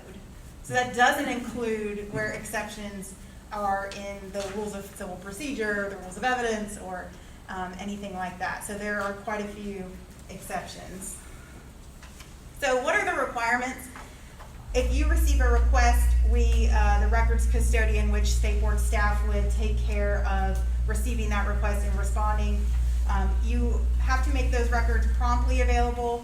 So that doesn't include where exceptions are in the rules of civil procedure, the rules of evidence, or anything like that. So there are quite a few exceptions. So what are the requirements? If you receive a request, the records custodian, which state board staff would take care of receiving that request and responding. You have to make those records promptly available.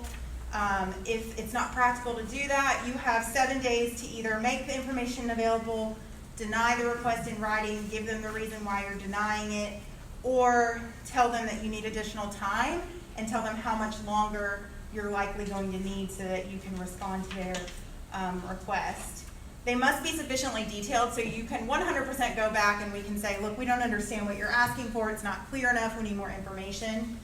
If it's not practical to do that, you have 7 days to either make the information available, deny the request in writing, give them the reason why you're denying it, or tell them that you need additional time and tell them how much longer you're likely going to need so that you can respond to their request. They must be sufficiently detailed so you can 100% go back and we can say, look, we don't understand what you're asking for, it's not clear enough, we need more information.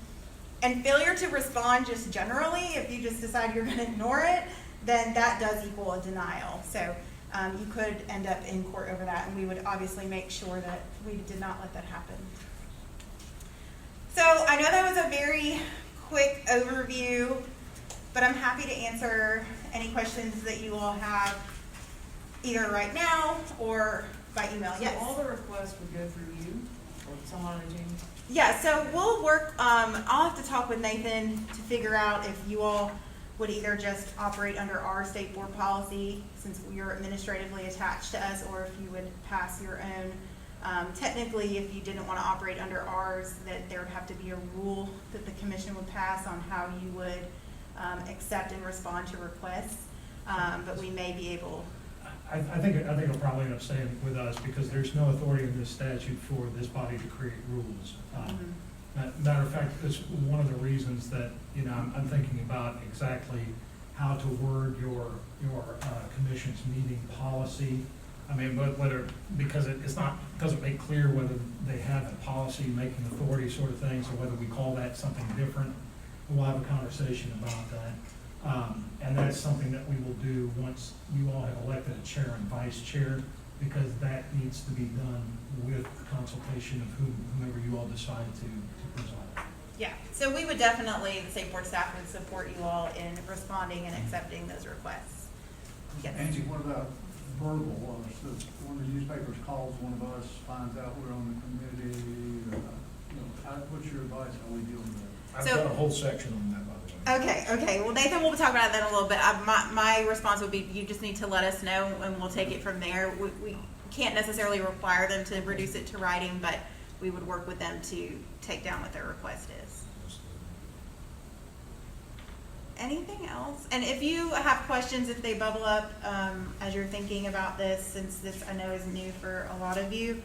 And failure to respond just generally, if you just decide you're going to ignore it, then that does equal a denial. So you could end up in court over that, and we would obviously make sure that we did not let that happen. So I know that was a very quick overview, but I'm happy to answer any questions that you all have either right now or by email. So Yes? all the requests would go through you or someone on the team? Yeah, so we'll work, I'll have to talk with Nathan to figure out if you all would either just operate under our state board policy since you're administratively attached to us, or if you would pass your own Technically, if you didn't want to operate under ours, that there would have to be a rule that the commission would pass on how you would accept and respond to requests, but we may be able. I think it'll probably end up staying with us because there's no authority in this statute for this body to create rules. Matter of fact, it's one of the reasons that, you know, I'm thinking about exactly how to word your commission's meeting policy. I mean, but whether, because it's not, doesn't make clear whether they have a policy making authority sort of thing, so whether we call that something different, we'll have a conversation about that. And that's something that we will do once you all have elected a chair and vice chair, because that needs to be done with consultation of whomever you all decide to preside. Yeah, so we would definitely, the state board staff would support you all in responding and accepting those requests. Yes. Angie, what about verbal? So one of the newspapers calls one of us, finds out we're on the committee, what's your advice? How we deal with that? I've got a whole section on that, by the way. Okay. Well, Nathan, we'll talk about that in a little bit. My response would be, you just need to let us know, and we'll take it from there. We can't necessarily require them to reduce it to writing, but we would work with them to take down what their request is. Anything else? And if you have questions, if they bubble up as you're thinking about this, since this I know is new for a lot of you,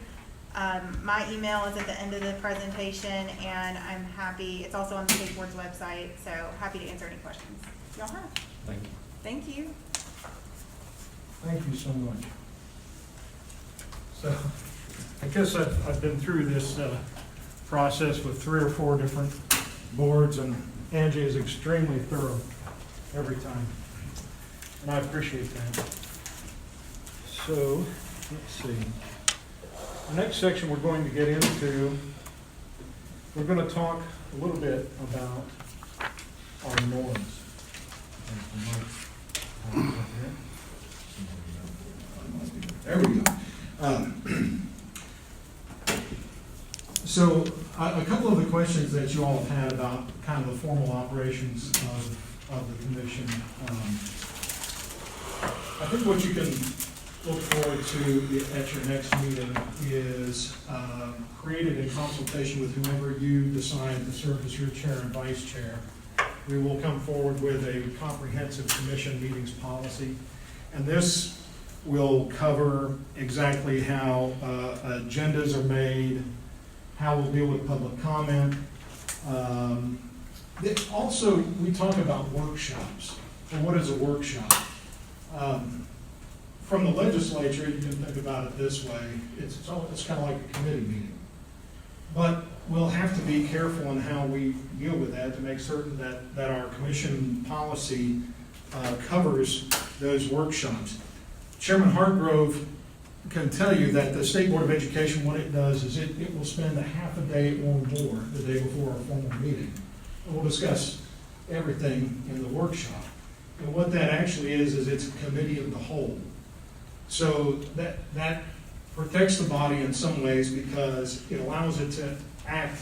my email is at the end of the presentation, and I'm happy, it's also on the state board's website, so happy to answer any questions y'all have. Thank you. Thank you. Thank you so much. So, I guess I've been through this process with 3 or 4 different boards, and Angie is extremely thorough every time, and I appreciate that. So, let's see. The next section we're going to get into, we're going to talk a little bit about our norms. There we go. So a couple of the questions that you all have had about kind of the formal operations of the commission. I think what you can look forward to at your next meeting is created in consultation with whomever you decide to serve as your chair and vice chair. We will come forward with a comprehensive commission meetings policy, and this will cover exactly how agendas are made, how we'll deal with public comment. Also, we talk about workshops. Well, what is a workshop? From the legislature, you can think about it this way. It's kind of like a committee meeting. But we'll have to be careful in how we deal with that to make certain that our commission policy covers those workshops. Chairman Hartgrove can tell you that the State Board of Education, what it does is it will spend a half a day or more the day before our formal meeting. And we'll discuss everything in the workshop. And what that actually is it's a committee of the whole. So that protects the body in some ways because it allows it to act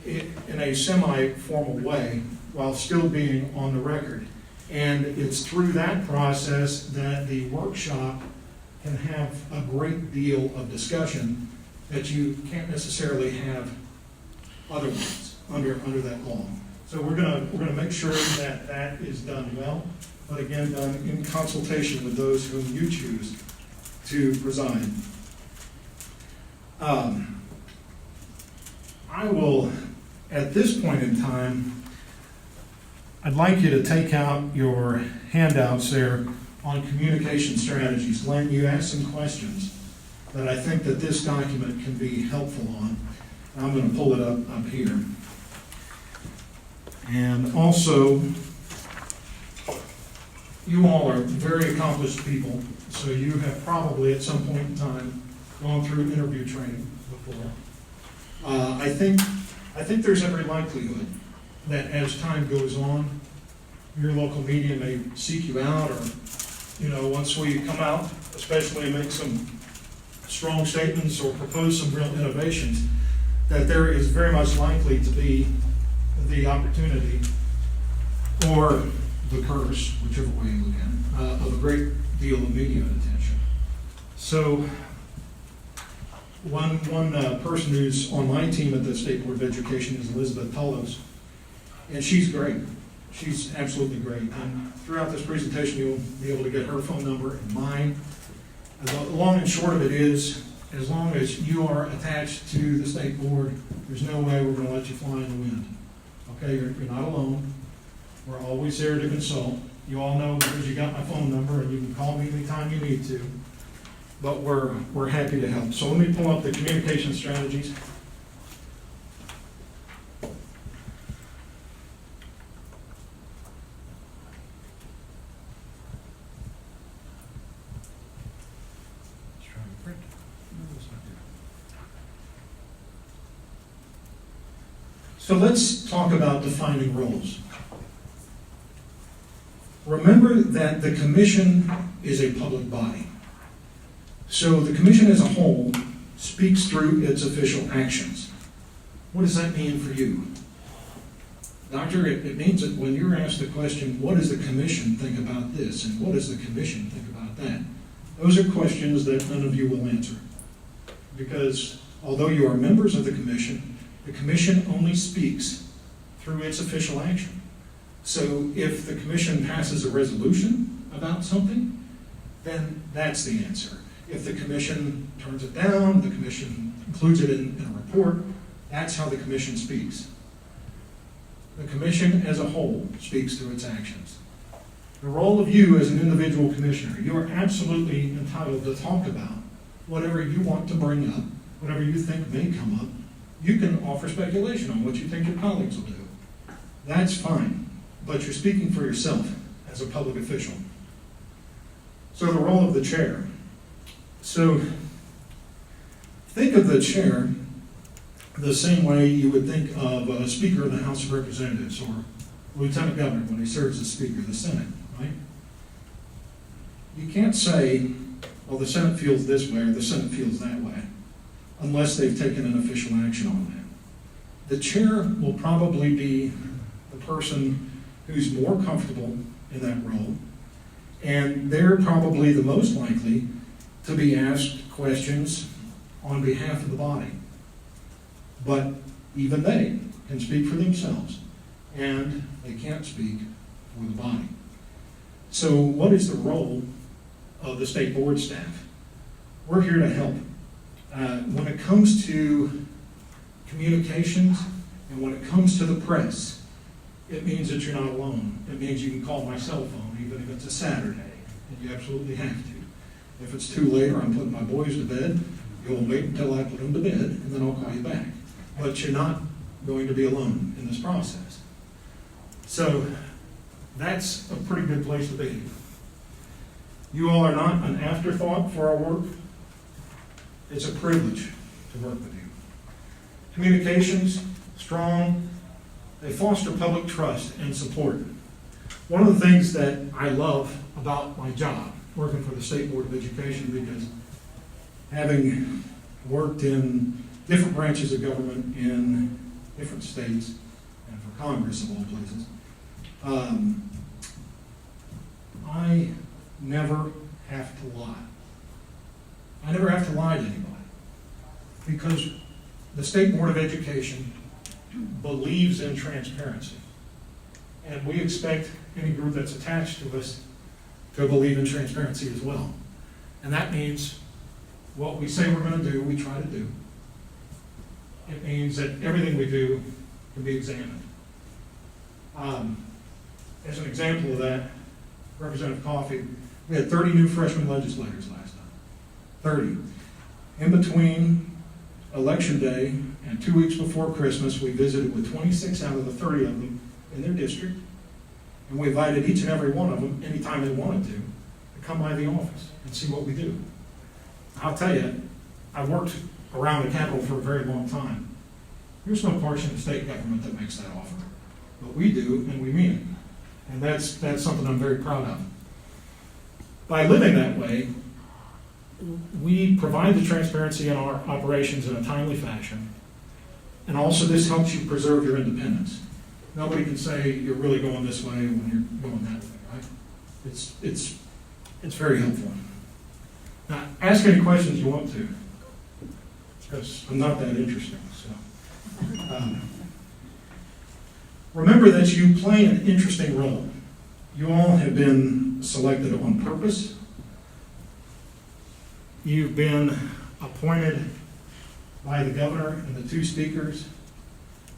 in a semi-formal way while still being on the record. And it's through that process that the workshop can have a great deal of discussion that you can't necessarily have otherwise under that law. So we're gonna make sure that is done well, but again, done in consultation with those whom you choose to preside. I will, at this point in time, I'd like you to take out your handouts there on communication strategies. Glenn, you asked some questions that I think that this document can be helpful on. I'm going to pull it up here. And also, you all are very accomplished people, so you have probably at some point in time gone through interview training before. I think there's every likelihood that as time goes on, your local media may seek you out, or, once we come out, especially make some strong statements or propose some real innovations, that there is very much likely to be the opportunity or the curse, whichever way you look at it, of a great deal of media attention. So One person who's on my team at the State Board of Education is Elizabeth Tullos, and she's great. She's absolutely great. And throughout this presentation, you'll be able to get her phone number and mine. The long and short of it is, as long as you are attached to the state board, there's no way we're going to let you fly in the wind. Okay, you're not alone. We're always there to consult. You all know because you got my phone number, and you can call me anytime you need to. But we're happy to help. So let me pull up the communication strategies. So let's talk about defining roles. Remember that the commission is a public body. So the commission as a whole speaks through its official actions. What does that mean for you? Doctor, it means that when you're asked the question, what does the commission think about this, and what does the commission think about that? Those are questions that none of you will answer. Because although you are members of the commission only speaks through its official action. So if the commission passes a resolution about something, then that's the answer. If the commission turns it down, the commission includes it in a report, that's how the commission speaks. The commission as a whole speaks through its actions. The role of you as an individual commissioner, you are absolutely entitled to talk about whatever you want to bring up, whatever you think may come up. You can offer speculation on what you think your colleagues will do. That's fine, but you're speaking for yourself as a public official. So the role of the chair. So think of the chair the same way you would think of a Speaker of the House of Representatives or Lieutenant Governor when he serves as Speaker of the Senate, right? You can't say, well, the Senate feels this way or the Senate feels that way, unless they've taken an official action on that. The chair will probably be the person who's more comfortable in that role, and they're probably the most likely to be asked questions on behalf of the body. But even they can speak for themselves, and they can't speak for the body. So what is the role of the state board staff? We're here to help. When it comes to communications and when it comes to the press, it means that you're not alone. It means you can call my cell phone even if it's a Saturday, and you absolutely have to. If it's too late or I'm putting my boys to bed, you'll wait until I put them to bed, and then I'll call you back. But you're not going to be alone in this process. So that's a pretty good place to be. You all are not an afterthought for our work. It's a privilege to work with you. Communications, strong, they foster public trust and support. One of the things that I love about my job, working for the State Board of Education, because having worked in different branches of government in different states, and for Congress of all places, I never have to lie. I never have to lie to anybody, because the State Board of Education believes in transparency. And we expect any group that's attached to us to believe in transparency as well. And that means what we say we're going to do, we try to do. It means that everything we do can be examined. As an example of that, Representative Coffey, we had 30 new freshman legislators last time. 30. In between Election Day and 2 weeks before Christmas, we visited with 26 out of the 30 of them in their district, and we invited each and every one of them, anytime they wanted to come by the office and see what we do. I'll tell you, I worked around the Capitol for a very long time. There's no portion of state government that makes that offer, but we do, and we mean it. And that's something I'm very proud of. By living that way, we provide the transparency in our operations in a timely fashion, and also this helps you preserve your independence. Nobody can say you're really going this way when you're going that way, right? It's very helpful. Now, ask any questions you want to. because I'm not that interesting, so. Remember that you play an interesting role. You all have been selected on purpose. You've been appointed by the governor and the two speakers.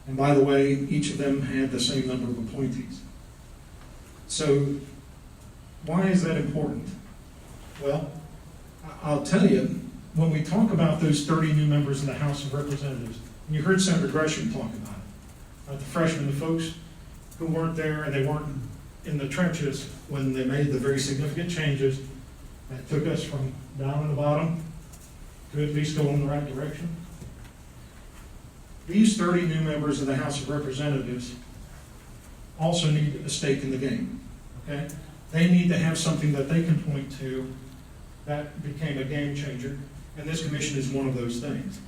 And by the way, each of them had the same number of appointees. So why is that important? Well, I'll tell you, when we talk about those 30 new members in the House of Representatives, and you heard Senator Gresham talk about it, the freshmen, the folks who weren't there and they weren't in the trenches when they made the very significant changes that took us from down in the bottom to at least go in the right direction. These 30 new members of the House of Representatives also need a stake in the game, okay? They need to have something that they can point to that became a game changer, and this commission is one of those things.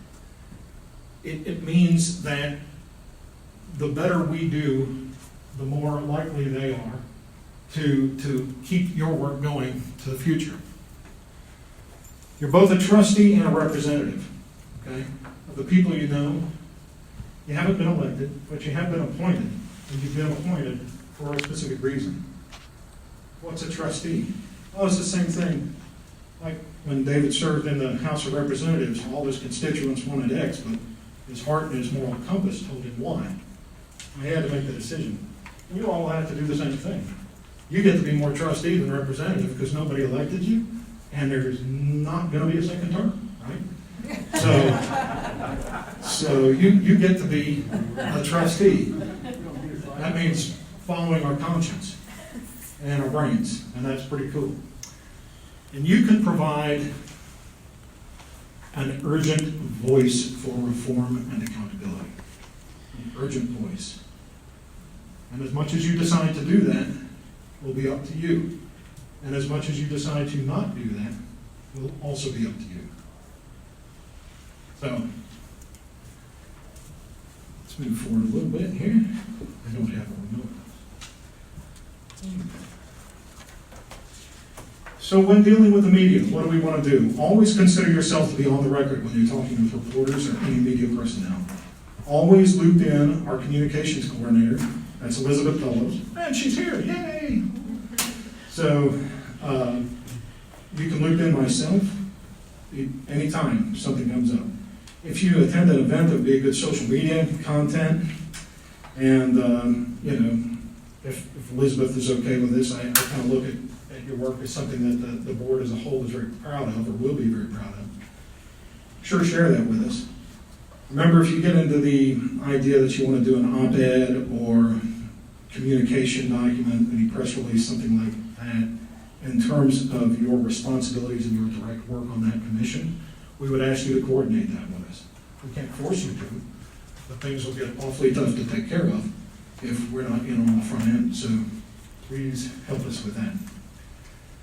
It means that the better we do, the more likely they are to keep your work going to the future. You're both a trustee and a representative, okay, of the people you know. You haven't been elected, but you have been appointed, and you've been appointed for a specific reason. What's a trustee? Oh, it's the same thing. Like when David served in the House of Representatives, all his constituents wanted X, but his heart and his moral compass told him Y. He had to make the decision. You all have to do the same thing. You get to be more trustee than representative because nobody elected you, and there's not going to be a second term, right? So you get to be a trustee. That means following our conscience and our brains, and that's pretty cool. And you can provide an urgent voice for reform and accountability. An urgent voice. And as much as you decide to do that will be up to you. And as much as you decide to not do that will also be up to you. So, let's move forward a little bit here. I don't have a remote. So when dealing with the media, what do we want to do? Always consider yourself to be on the record when you're talking with reporters or any media personnel. Always loop in our communications coordinator, that's Elizabeth Fellows, and she's here, yay! So you can loop in myself anytime something comes up. If you attend an event, that would be a good social media content, and if Elizabeth is okay with this, I kind of look at your work as something that the board as a whole is very proud of, or will be very proud of. Sure, share that with us. Remember, if you get into the idea that you want to do an op-ed or communication document, any press release, something like that, in terms of your responsibilities and your direct work on that commission, we would ask you to coordinate that with us. We can't force you to, but things will get awfully tough to take care of if we're not in on the front end. So please help us with that.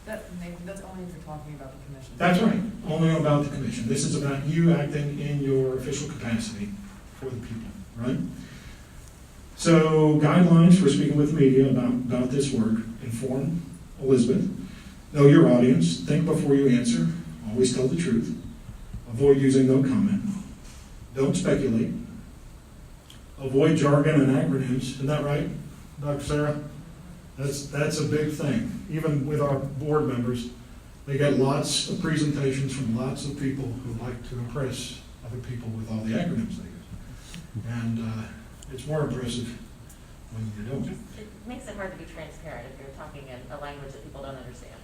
That's only if you're talking about the commission. That's right, only about the commission. This is about you acting in your official capacity for the people, right? So guidelines for speaking with the media about this work: inform Elizabeth, know your audience, think before you answer, always tell the truth, avoid using no comment, don't speculate, avoid jargon and acronyms. Isn't that right, Dr. Sarah? That's a big thing. Even with our board members, they get lots of presentations from lots of people who like to impress other people with all the acronyms they use. And it's more impressive when you don't. It makes it hard to be transparent if you're talking in a language that people don't understand.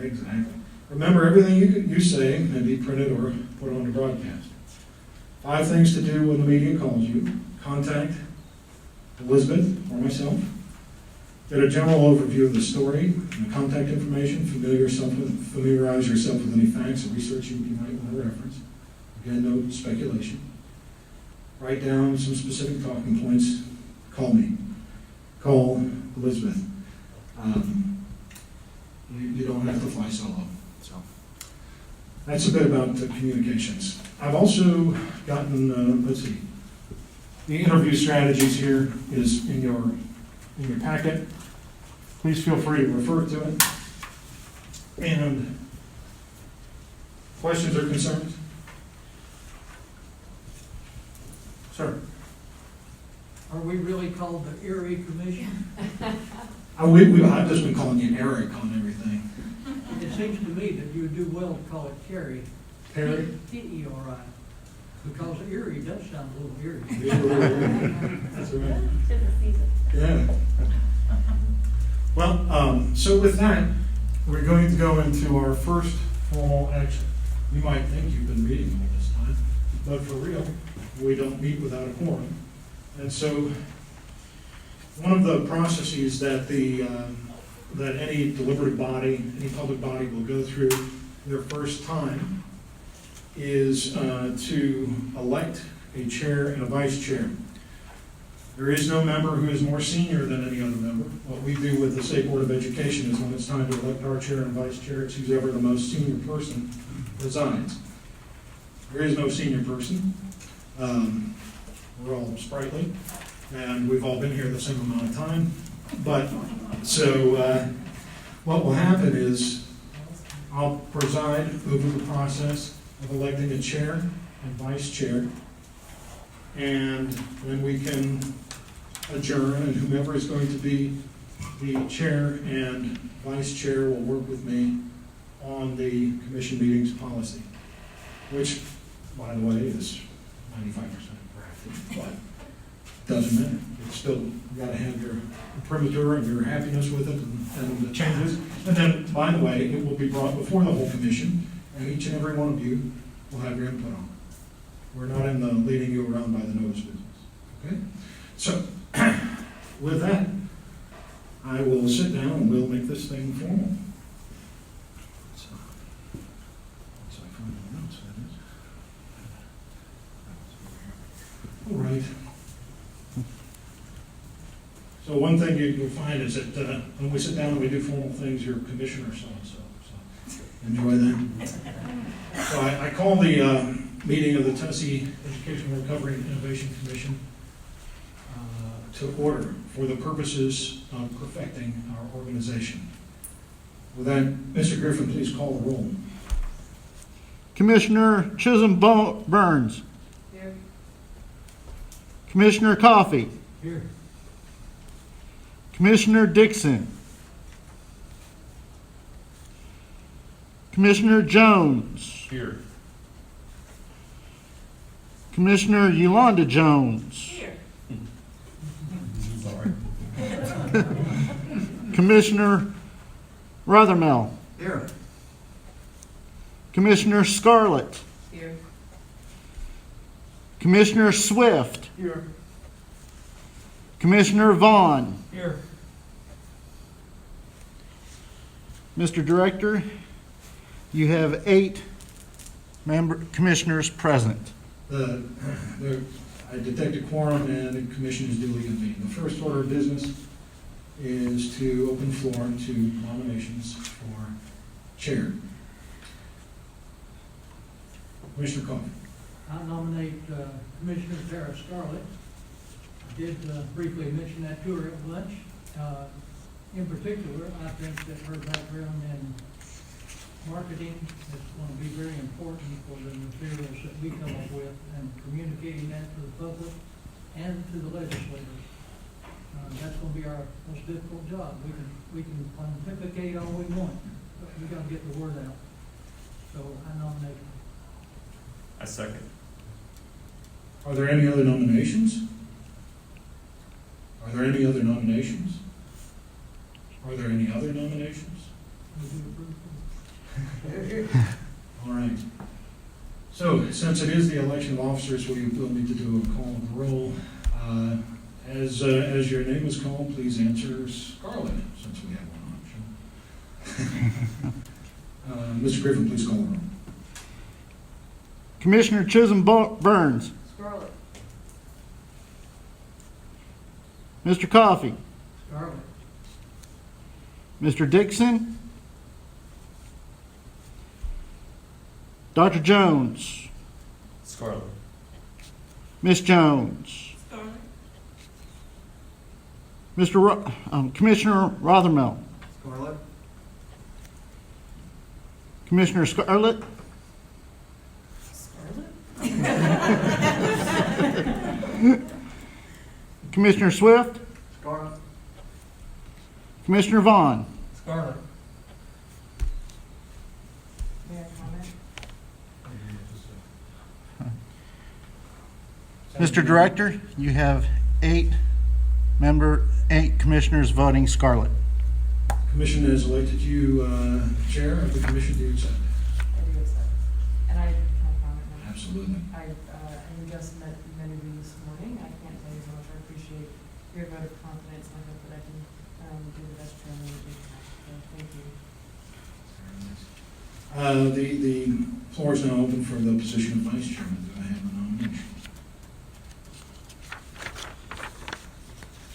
Exactly. Remember, everything you say may be printed or put on the broadcast. 5 things to do when the media calls you: contact Elizabeth or myself. Get a general overview of the story and the contact information. Familiarize yourself with any facts or research you might want to reference. Again, no speculation. Write down some specific talking points. Call me. Call Elizabeth. You don't have to fly solo. So that's a bit about the communications. I've also gotten, the interview strategies here is in your packet. Please feel free to refer to it. And questions or concerns? Sir? Are we really called the Erie Commission? I've just been calling you Eric on everything. It seems to me that you would do well to call it Kerry. Perry? T-E-R-I. Because Erie does sound a little eerie. That's right. Yeah. Well, so with that, we're going to go into our first formal action. You might think you've been meeting all this time, but for real, we don't meet without a quorum. And so, one of the processes that that any deliberative body, any public body will go through their first time is to elect a chair and a vice chair. There is no member who is more senior than any other member. What we do with the State Board of Education is when it's time to elect our chair and vice chair, it's whoever the most senior person resides. There is no senior person. We're all sprightly, and we've all been here the same amount of time. But, so, what will happen is I'll preside over the process of electing a chair and vice chair, and then we can adjourn, and whomever is going to be the chair and vice chair will work with me on the commission meetings policy, which, by the way, is 95% drafted, but doesn't matter. It's still, you gotta have your perimeter and your happiness with it and the changes. And then, by the way, it will be brought before the whole commission, and each and every one of you will have your input on it. We're not in the leading you around by the nose business, okay? So, with that, I will sit down and we'll make this thing formal. So, once I find the notes, that is. All right. So one thing you'll find is that when we sit down and we do formal things, you're commissioner so-and-so. So enjoy that. So I call the meeting of the Tennessee Educational Recovery and Innovation Commission to order for the purposes of perfecting our organization. With that, Mr. Griffin, please call the roll. Commissioner Chisholm Burns. Here. Commissioner Coffey. Here. Commissioner Dixon. Commissioner Jones. Here. Commissioner Yolanda Jones. Here. Sorry. Commissioner Rothermel. Here. Commissioner Scarlett. Here. Commissioner Swift. Here. Commissioner Vaughn. Here. Mr. Director, you have 8 commissioners present. I detect a quorum and the commission is duly convened. The first order of business is to open floor to nominations for chair. Commissioner Coffey. I nominate Commissioner Tara Scarlett. I did briefly mention that to her at lunch. In particular, I think that her background in marketing is going to be very important for the materials that we come up with and communicating that to the public and to the legislators. That's going to be our most difficult job. We can pontificate all we want, but we got to get the word out. So I nominate her. I second. Are there any other nominations? Are there any other nominations? Are there any other nominations? All right. So, since it is the election of officers, we will need to do a call of the roll. As your name is called, please answer Scarlett, since we have one option. Mr. Griffin, please call the roll. Commissioner Chisholm Burns. Scarlett. Mr. Coffey. Scarlett. Mr. Dixon. Dr. Jones. Scarlett. Miss Jones. Commissioner Rothermel. Scarlett. Commissioner Scarlett. Commissioner Swift, Scarlett. Commissioner Vaughn. Scarlett. May I comment? Mr. Director, you have 8 commissioners voting scarlet. Commission has elected you chair of the commission. Do you accept? I do accept. And I can comment now. Absolutely. I just met many of you this morning. I can't tell you how much I appreciate your vote of confidence, and I hope that I can do the best training that we can. So thank you. The floor is now open for the position of vice chairman. Do I have a nomination?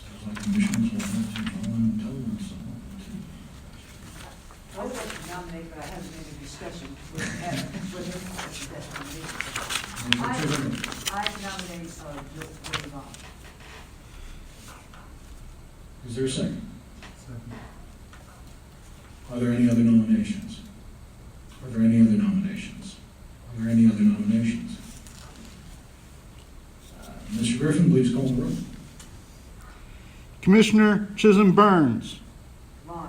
Sounds like commissioners will have to follow and tell them so. I would like to nominate, but I haven't been in discussion with him. I nominate Joe Vaughn. Is there a second? Are there any other nominations? Are there any other nominations? Are there any other nominations? Mr. Griffin, please call the roll. Commissioner Chisholm Burns. Vaughn.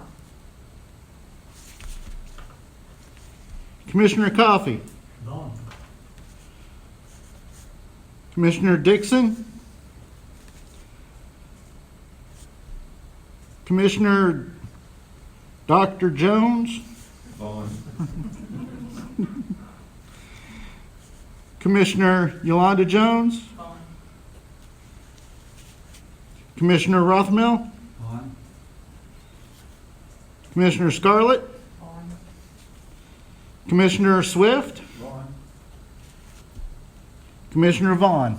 Commissioner Coffey. Vaughn. Commissioner Dixon. Commissioner Dr. Jones. Vaughn. Commissioner Yolanda Jones. Commissioner Rothmel. Vaughn. Commissioner Scarlett. Commissioner Swift. Vaughn. Commissioner Vaughn.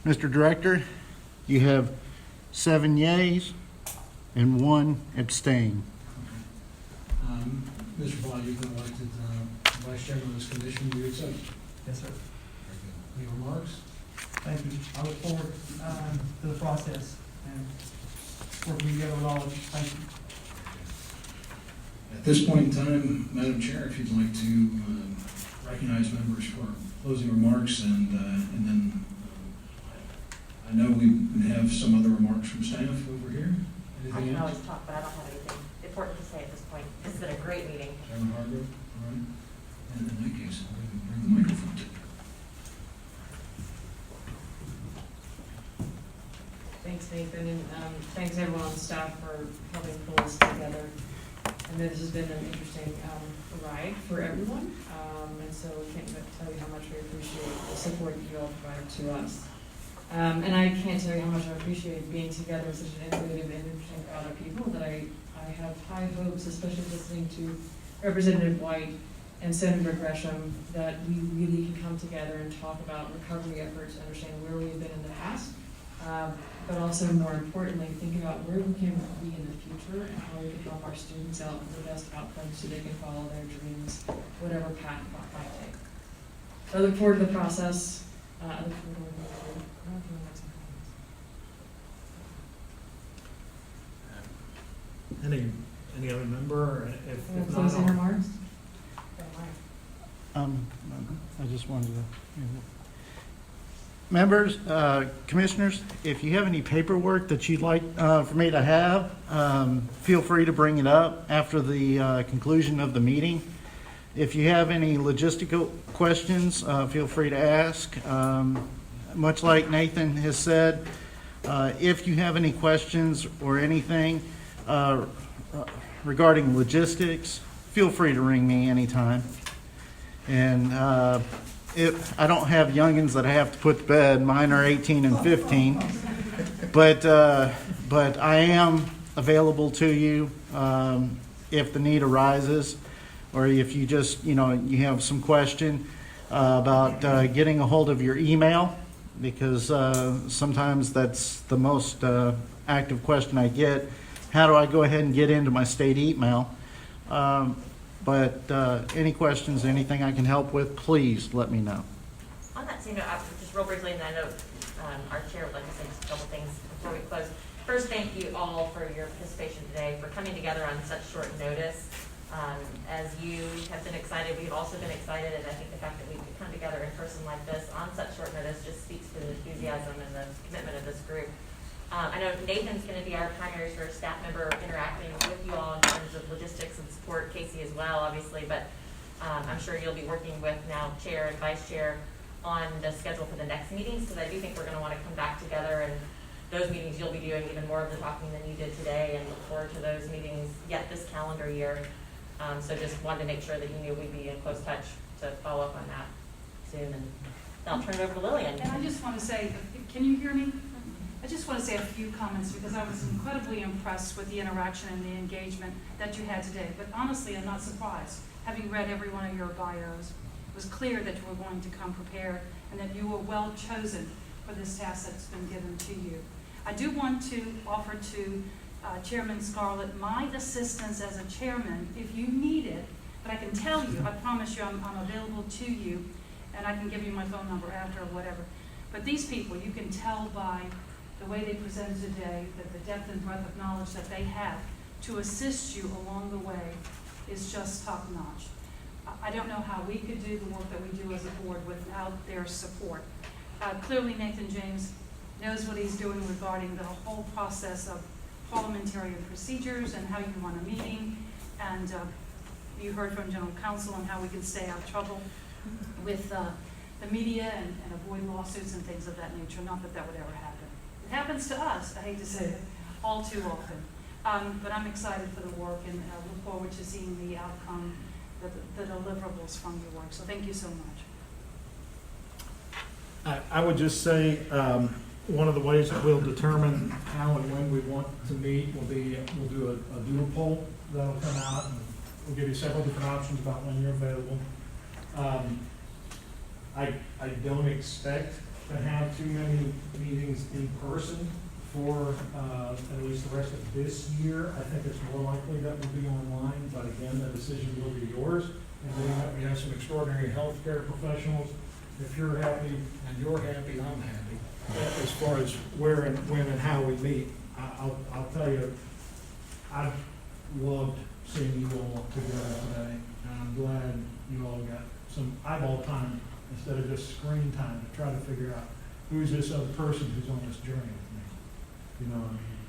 Mr. Director, you have 7 yeas and 1 abstain. Mr. Vaughn, you've been elected vice chairman of this commission. Do you accept? Yes, sir. Any remarks? Thank you. I look forward to the process and working together with all of you. Thank you. At this point in time, Madam Chair, if you'd like to recognize members for closing remarks, and then I know we have some other remarks from staff over here. I Anything can else? always talk, but I don't have anything important to say at this point. This has been a great meeting. Chairman Hargrove, all right. And in that case, I'll bring the microphone to you. Thanks, Nathan, and thanks everyone on staff for helping pull this together. I know this has been an interesting ride for everyone, and so we can't tell you how much we appreciate the support you all provide to us. And I can't tell you how much I appreciate being together with such an innovative and interesting crowd of people that I have high hopes, especially listening to Representative White and Senator Gresham, that we really can come together and talk about recovery efforts, understand where we've been in the past, but also more importantly, think about where we can be in the future and how we can help our students out with the best outcomes so they can follow their dreams, whatever path that might take. So I look forward to the process. I look forward to working with you. I don't know if you want to make some comments. Any other member, if not, Closing I'll- remarks? I just wanted to. Members, commissioners, if you have any paperwork that you'd like for me to have, feel free to bring it up after the conclusion of the meeting. If you have any logistical questions, feel free to ask. Much like Nathan has said, if you have any questions or anything regarding logistics, feel free to ring me anytime. And I don't have youngins that I have to put to bed. Mine are 18 and 15. But I am available to you if the need arises, or if you just, you have some question about getting a hold of your email, because sometimes that's the most active question I get. How do I go ahead and get into my state email? But any questions, anything I can help with, please let me know. On that same note, just real briefly, and I know our chair would like to say just a couple things before we close. First, thank you all for your participation today, for coming together on such short notice. As you have been excited, we've also been excited, and I think the fact that we could come together in person like this on such short notice just speaks to the enthusiasm and the commitment of this group. I know Nathan's going to be our primary sort of staff member interacting with you all in terms of logistics and support, Casey as well, obviously, but I'm sure you'll be working with now Chair and Vice Chair on the schedule for the next meetings, because I do think we're going to want to come back together, and those meetings you'll be doing even more of the talking than you did today, and look forward to those meetings yet this calendar year. So just wanted to make sure that you knew we'd be in close touch to follow up on that soon, and I'll turn it over to Lillian. And I just want to say, can you hear me? I just want to say a few comments because I was incredibly impressed with the interaction and the engagement that you had today. But honestly, I'm not surprised. Having read every one of your bios, it was clear that you were going to come prepared and that you were well chosen for this task that's been given to you. I do want to offer to Chairman Scarlett my assistance as a chairman if you need it, but I can tell you, I promise you I'm available to you, and I can give you my phone number after or whatever. But these people, you can tell by the way they presented today that the depth and breadth of knowledge that they have to assist you along the way is just top notch. I don't know how we could do the work that we do as a board without their support. Clearly Nathan James knows what he's doing regarding the whole process of parliamentary procedures and how you run a meeting, and you heard from General Counsel on how we can stay out of trouble with the media and avoid lawsuits and things of that nature. Not that that would ever happen. It happens to us, I hate to say it, all too often. But I'm excited for the work, and I look forward to seeing the outcome, the deliverables from your work. So thank you so much. I would just say, one of the ways that we'll determine how and when we want to meet will be, we'll do a doodle poll that'll come out, and we'll give you several different options about when you're available. I don't expect to have too many meetings in person for at least the rest of this year. I think it's more likely that we'll be online, but again, the decision will be yours. And then we have some extraordinary healthcare professionals. If you're happy and you're happy, I'm happy. As far as where and when and how we meet, I'll tell you, I've loved seeing you all together today. And I'm glad you all got some eyeball time instead of just screen time to try to figure out who's this other person who's on this journey with me. You know what I mean?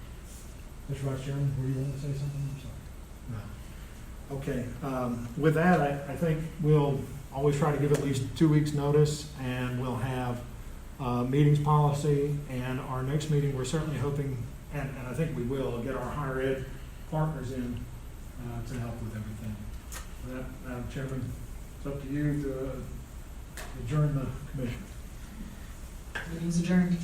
Mr. Vice Chairman, were you wanting to say something? I'm sorry. No. Okay. With that, I think we'll always try to give at least 2 weeks notice, and we'll have meetings policy, and our next meeting, we're certainly hoping, and I think we will, get our higher ed partners in to help with everything. With that, Madam Chairman, it's up to you to adjourn the commission. Meeting's adjourned.